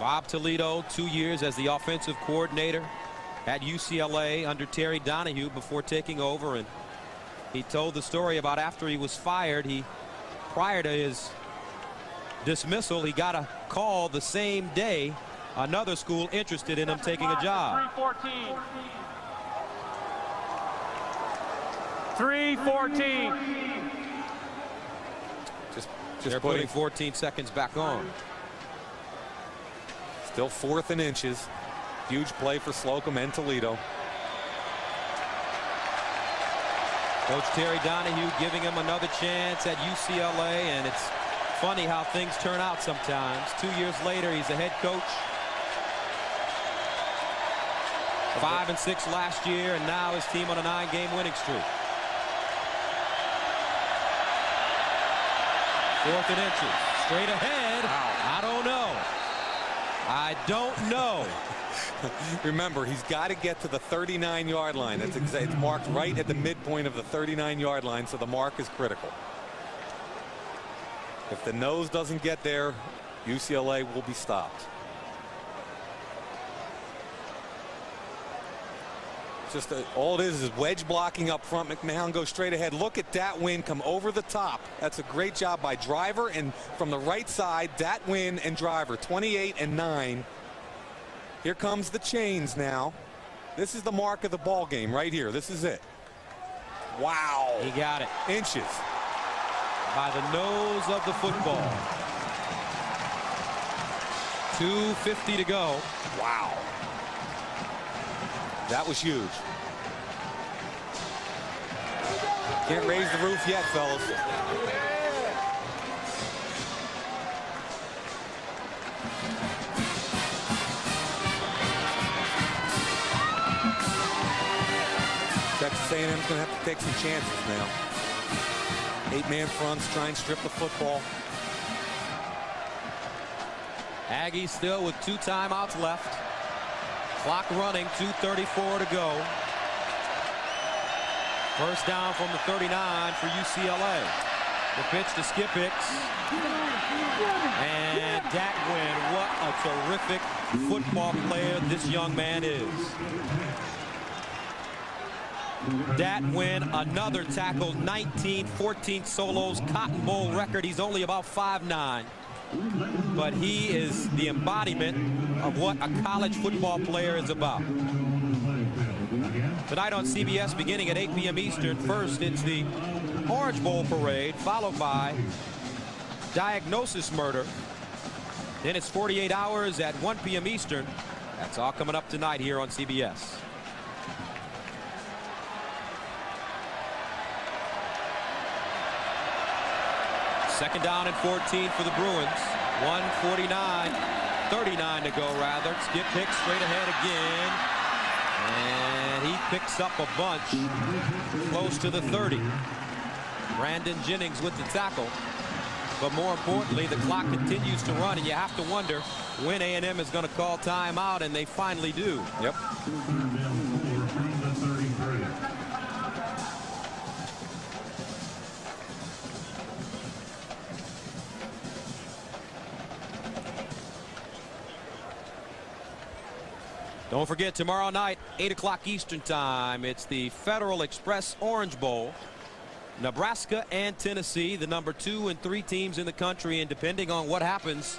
Bob Toledo, 2 years as the offensive coordinator at UCLA under Terry Donahue before taking over, and he told the story about after he was fired, prior to his dismissal, he got a call the same day, another school interested in him taking a job.
3:14.
They're putting 14 seconds back on.
Still 4th and inches. Huge play for Slocum and Toledo.
Coach Terry Donahue giving him another chance at UCLA, and it's funny how things turn out sometimes. 2 years later, he's a head coach. 5-6 last year, and now his team on a 9-game winning streak. 4th and inches. Straight ahead. I don't know. I don't know.
Remember, he's got to get to the 39-yard line. It's marked right at the midpoint of the 39-yard line, so the mark is critical. If the nose doesn't get there, UCLA will be stopped. Just all it is wedge blocking up front. McMahon goes straight ahead. Look at Dat Nguyen come over the top. That's a great job by Driver, and from the right side, Dat Nguyen and Driver, 28 and 9. Here comes the chains now. This is the mark of the ball game right here. This is it. Wow.
He got it.
Inches.
By the nose of the football. 2:50 to go.
Wow. That was huge. Can't raise the roof yet, fellas. Texas A&M's going to have to take some chances now. 8-man fronts, try and strip the football.
Aggies still with 2 timeouts left. Clock running, 2:34 to go. First down from the 39 for UCLA. The pitch to Skip Hicks. And Dat Nguyen, what a terrific football player this young man is. Dat Nguyen, another tackle, 19, 14 solos, Cotton Bowl record. He's only about 5'9". But he is the embodiment of what a college football player is about. Tonight on CBS, beginning at 8 p.m. Eastern, first it's the Orange Bowl parade, followed by Diagnosis Murder. Then it's 48 hours at 1 p.m. Eastern. That's all coming up tonight here on CBS. Second down and 14 for the Bruins. 39 to go rather. Skip Hicks straight ahead again. And he picks up a bunch close to the 30. Brandon Jennings with the tackle. But more importantly, the clock continues to run, and you have to wonder when A&M is going to call timeout, and they finally do.
Yep.
Don't forget, tomorrow night, 8 o'clock Eastern Time, it's the Federal Express Orange Bowl. Nebraska and Tennessee, the number 2 and 3 teams in the country, and depending on what happens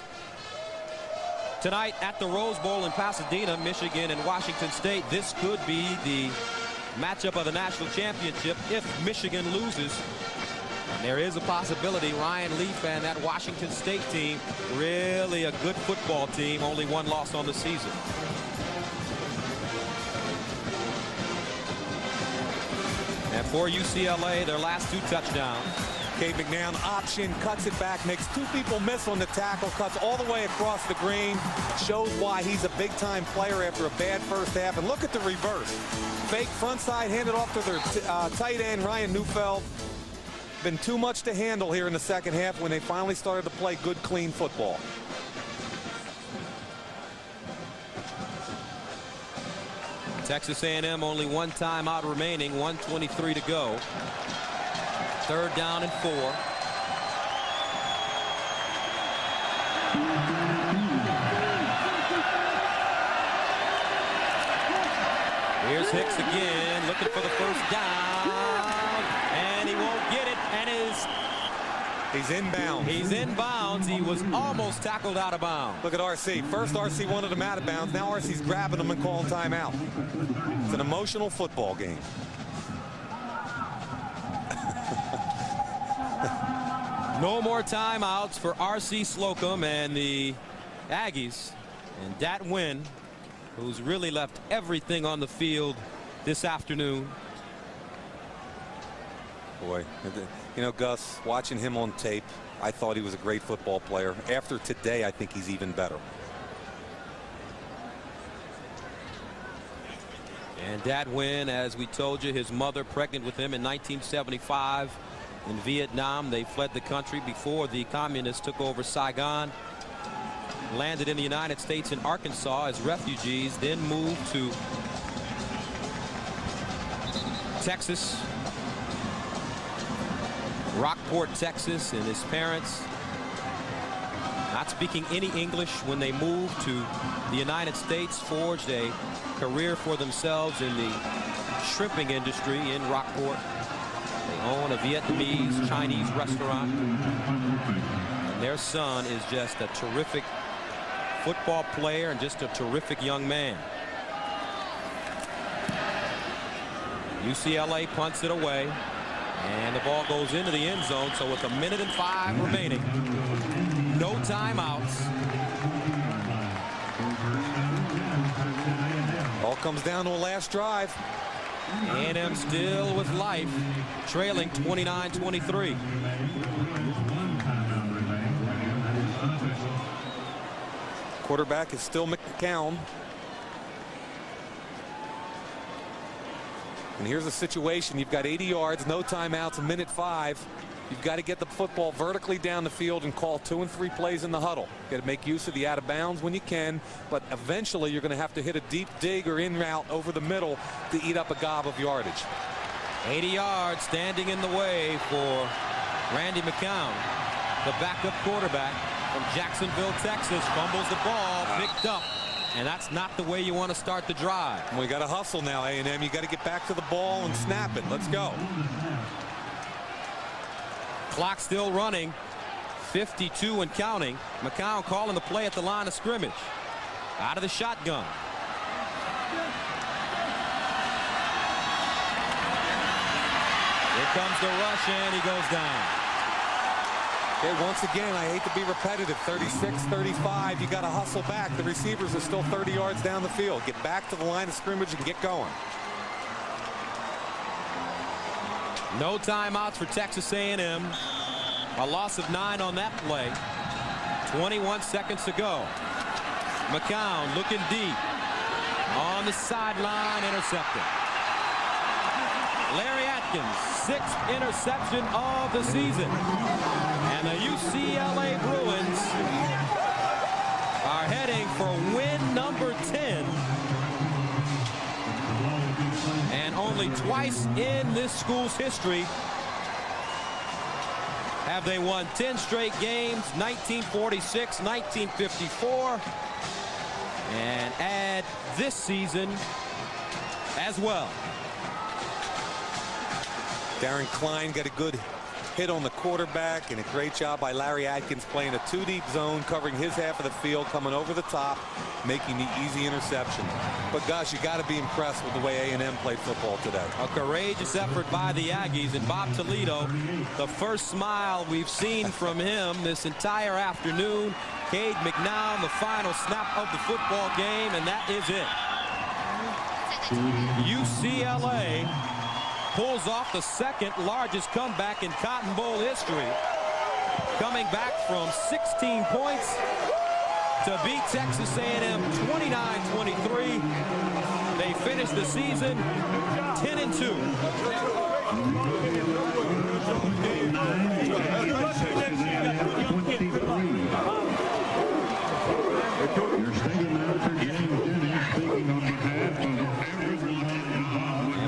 tonight at the Rose Bowl in Pasadena, Michigan and Washington State, this could be the matchup of the national championship if Michigan loses. And there is a possibility Ryan Leaf and that Washington State team, really a good football team, only one loss on the season. And for UCLA, their last 2 touchdowns.
Cade McNown option, cuts it back, makes 2 people miss on the tackle, cuts all the way across the green, shows why he's a big-time player after a bad first half. And look at the reverse. Fake front side, handed off to their tight end, Ryan Neufeld. Been too much to handle here in the second half when they finally started to play good, clean football.
Texas A&M only 1 timeout remaining, 1:23 to go. 3rd down and 4. Here's Hicks again, looking for the first down, and he won't get it, and
he's inbounds.
He's inbounds. He was almost tackled out of bounds.
Look at RC. First RC wanted him out of bounds. Now RC's grabbing him and calling timeout. It's an emotional football game.
No more timeouts for R.C. Slocum and the Aggies. And Dat Nguyen, who's really left everything on the field this afternoon.
Boy, you know, Gus, watching him on tape, I thought he was a great football player. After today, I think he's even better.
And Dat Nguyen, as we told you, his mother pregnant with him in 1975 in Vietnam. They fled the country before the communists took over Saigon. Landed in the United States in Arkansas as refugees, then moved to Texas, Rockport, Texas, and his parents, not speaking any English when they moved to the United States, forged a career for themselves in the shrimping industry in Rockport. They own a Vietnamese Chinese restaurant, and their son is just a terrific football player and just a terrific young man. UCLA punts it away, and the ball goes into the end zone. So with 1 minute and 5 remaining, no timeouts.
All comes down to a last drive.
A&M still with life, trailing 29-23.
Quarterback is still McCown. And here's a situation. You've got 80 yards, no timeouts, 1 minute 5. You've got to get the football vertically down the field and call 2 and 3 plays in the huddle. You've got to make use of the out of bounds when you can, but eventually you're going to have to hit a deep dig or in route over the middle to eat up a gob of yardage.
80 yards standing in the way for Randy McCown, the backup quarterback from Jacksonville, Texas. Fumbles the ball, picked up. And that's not the way you want to start the drive.
We got to hustle now, A&M. You got to get back to the ball and snap it. Let's go.
Clock still running, 52 and counting. McCown calling the play at the line of scrimmage. Out of the shotgun. Here comes the rush, and he goes down.
Okay, once again, I hate to be repetitive. 36-35, you got to hustle back. The receivers are still 30 yards down the field. Get back to the line of scrimmage and get going.
No timeouts for Texas A&M. A loss of 9 on that play. 21 seconds to go. McCown looking deep. On the sideline, intercepted. Larry Atkins, 6th interception of the season. And the UCLA Bruins are heading for win number 10. And only twice in this school's history have they won 10 straight games, 1946, 1954, and add this season as well.
Darren Klein got a good hit on the quarterback, and a great job by Larry Atkins playing a 2-deep zone, covering his half of the field, coming over the top, making the easy interception. But gosh, you got to be impressed with the way A&M played football today.
A courageous effort by the Aggies, and Bob Toledo, the first smile we've seen from him this entire afternoon. Cade McNown, the final snap of the football game, and that is it. UCLA pulls off the second largest comeback in Cotton Bowl history, coming back from 16 points to beat Texas A&M 29-23. They finished the season 10-2.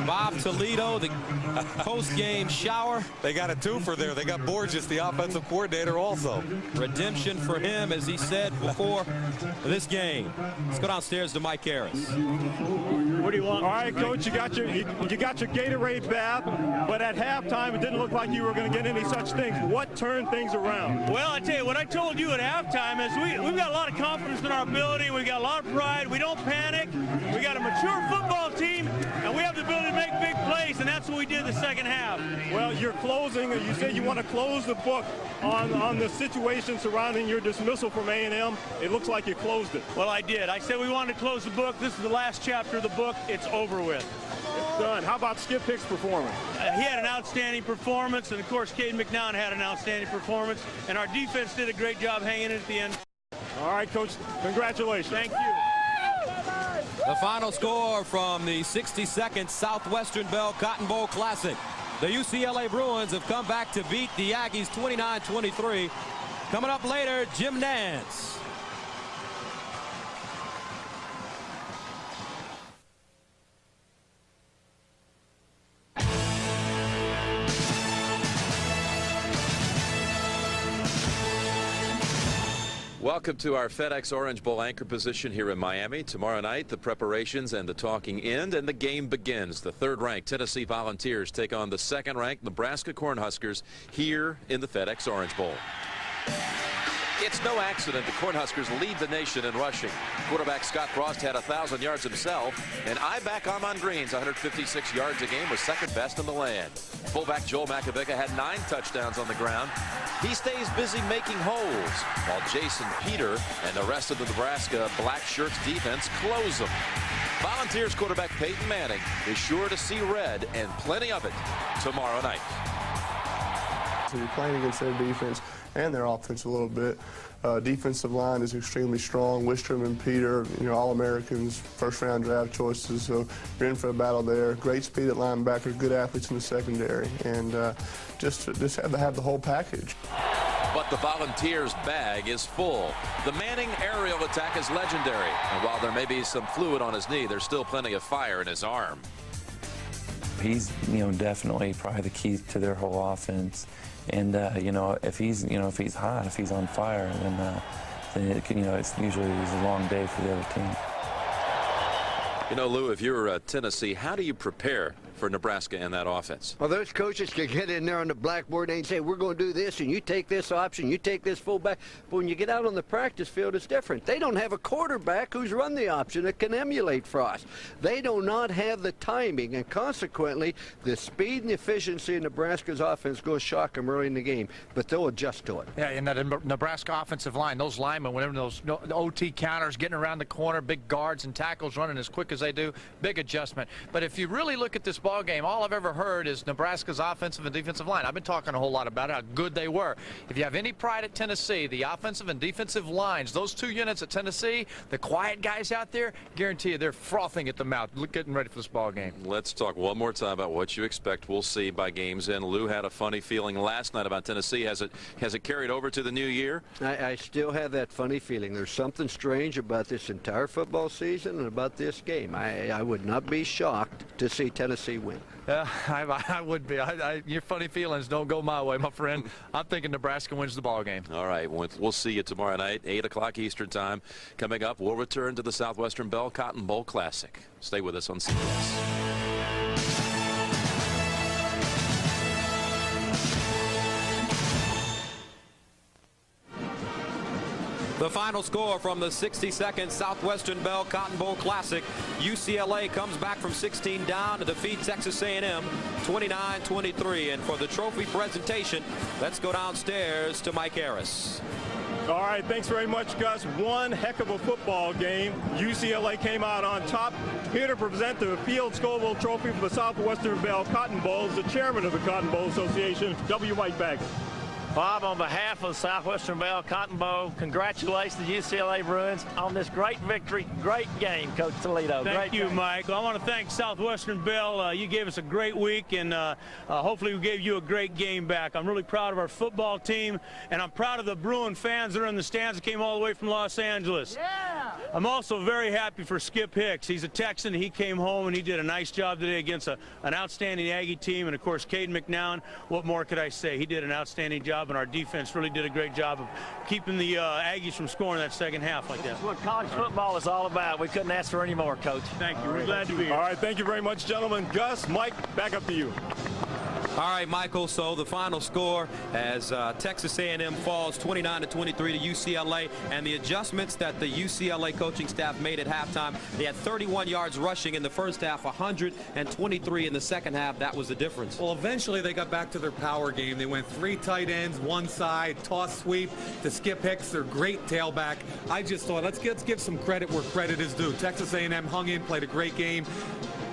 Bob Toledo, the post-game shower.
They got a twofer there. They got Borges, the offensive coordinator, also.
Redemption for him, as he said before this game. Let's go downstairs to Mike Harris.
What do you want? All right, Coach, you got your Gatorade bath, but at halftime it didn't look like you were going to get any such things. What turned things around?
Well, I tell you, what I told you at halftime is we've got a lot of confidence in our ability. We've got a lot of pride. We don't panic. We got a mature football team, and we have the ability to make big plays, and that's what we did the second half.
Well, you're closing. You said you want to close the book on the situation surrounding your dismissal from A&M. It looks like you closed it.
Well, I did. I said we wanted to close the book. This is the last chapter of the book. It's over with.
It's done. How about Skip Hicks' performance?
He had an outstanding performance, and of course, Cade McNown had an outstanding performance, and our defense did a great job hanging in at the end.
All right, Coach. Congratulations.
Thank you.
The final score from the 62nd Southwestern Bell Cotton Bowl Classic. The UCLA Bruins have come back to beat the Aggies 29-23. Coming up later, Jim Nance.
Welcome to our FedEx Orange Bowl anchor position here in Miami. Tomorrow night, the preparations and the talking end, and the game begins. The third-ranked Tennessee Volunteers take on the second-ranked Nebraska Cornhuskers here in the FedEx Orange Bowl. It's no accident the Cornhuskers lead the nation in rushing. Quarterback Scott Frost had 1,000 yards himself, and I-back Amon Green's 156 yards a game was second best in the land. Fullback Joel Makovicka had 9 touchdowns on the ground. He stays busy making holes, while Jason Peter and the rest of the Nebraska Black Shirts defense close them. Volunteers quarterback Peyton Manning is sure to see red, and plenty of it, tomorrow night.
So you're playing against their defense and their offense a little bit. Defensive line is extremely strong. Wistrom and Peter, All-Americans, first-round draft choices, so you're in for a battle there. Great speed at linebacker, good athletes in the secondary, and just have to have the whole package.
But the Volunteers' bag is full. The Manning aerial attack is legendary, and while there may be some fluid on his knee, there's still plenty of fire in his arm.
He's, definitely probably the key to their whole offense. And if he's hot, if he's on fire, then it's usually a long day for the other team.
Lou, if you're Tennessee, how do you prepare for Nebraska and that offense?
Well, those coaches can get in there on the blackboard and say, we're going to do this, and you take this option, you take this fullback. But when you get out on the practice field, it's different. They don't have a quarterback who's run the option that can emulate Frost. They do not have the timing, and consequently, the speed and efficiency of Nebraska's offense goes shock them early in the game, but they'll adjust to it.
Yeah, and that Nebraska offensive line, those linemen, whenever those OT counters, getting around the corner, big guards and tackles running as quick as they do, big adjustment. But if you really look at this ball game, all I've ever heard is Nebraska's offensive and defensive line. I've been talking a whole lot about how good they were. If you have any pride at Tennessee, the offensive and defensive lines, those two units at Tennessee, the quiet guys out there, guarantee you they're frothing at the mouth, getting ready for this ball game.
Let's talk one more time about what you expect we'll see by games in. Lou had a funny feeling last night about Tennessee. Has it carried over to the new year?
I still have that funny feeling. There's something strange about this entire football season and about this game. I would not be shocked to see Tennessee win.
I would be. Your funny feelings don't go my way, my friend. I'm thinking Nebraska wins the ball game.
All right, we'll see you tomorrow night, 8 o'clock Eastern time. Coming up, we'll return to the Southwestern Bell Cotton Bowl Classic. Stay with us on CBS.
The final score from the 62nd Southwestern Bell Cotton Bowl Classic. UCLA comes back from 16 down to defeat Texas A&M 29-23. And for the trophy presentation, let's go downstairs to Mike Harris.
All right, thanks very much, Gus. One heck of a football game. UCLA came out on top. Here to present the Field Scoville Trophy for the Southwestern Bell Cotton Bowl is the chairman of the Cotton Bowl Association, W. Mike Baggett.
Bob, on behalf of the Southwestern Bell Cotton Bowl, congratulations to UCLA Bruins on this great victory. Great game, Coach Toledo.
Thank you, Mike. I want to thank Southwestern Bell. You gave us a great week, and hopefully we gave you a great game back. I'm really proud of our football team, and I'm proud of the Bruin fans that are in the stands that came all the way from Los Angeles. Yeah! I'm also very happy for Skip Hicks. He's a Texan. He came home, and he did a nice job today against an outstanding Aggie team. And, of course, Cade McNown, what more could I say? He did an outstanding job, and our defense really did a great job of keeping the Aggies from scoring that second half like that.
That's what college football is all about. We couldn't ask for any more, Coach.
Thank you. We're glad to be here.
All right, thank you very much, gentlemen. Gus, Mike, back up to you.
All right, Michael, so the final score as Texas A&M falls 29-23 to UCLA, and the adjustments that the UCLA coaching staff made at halftime. They had 31 yards rushing in the first half, 123 in the second half. That was the difference.
Well, eventually they got back to their power game. They went 3 tight ends, 1 side, toss sweep to Skip Hicks, their great tailback. I just thought, let's give some credit where credit is due. Texas A&M hung in, played a great game.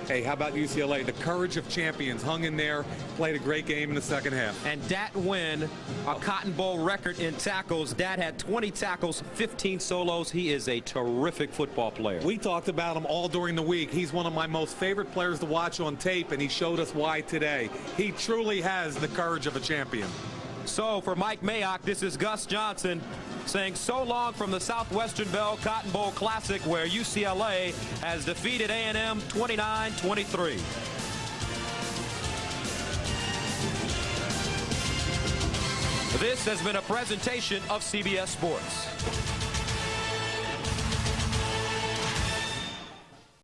Hey, how about UCLA? The courage of champions hung in there, played a great game in the second half.
And Dat Nguyen, a Cotton Bowl record in tackles. Dat had 20 tackles, 15 solos. He is a terrific football player.
We talked about him all during the week. He's one of my most favorite players to watch on tape, and he showed us why today. He truly has the courage of a champion.
So for Mike Mayock, this is Gus Johnson saying so long from the Southwestern Bell Cotton Bowl Classic, where UCLA has defeated A&M 29-23. This has been a presentation of CBS Sports.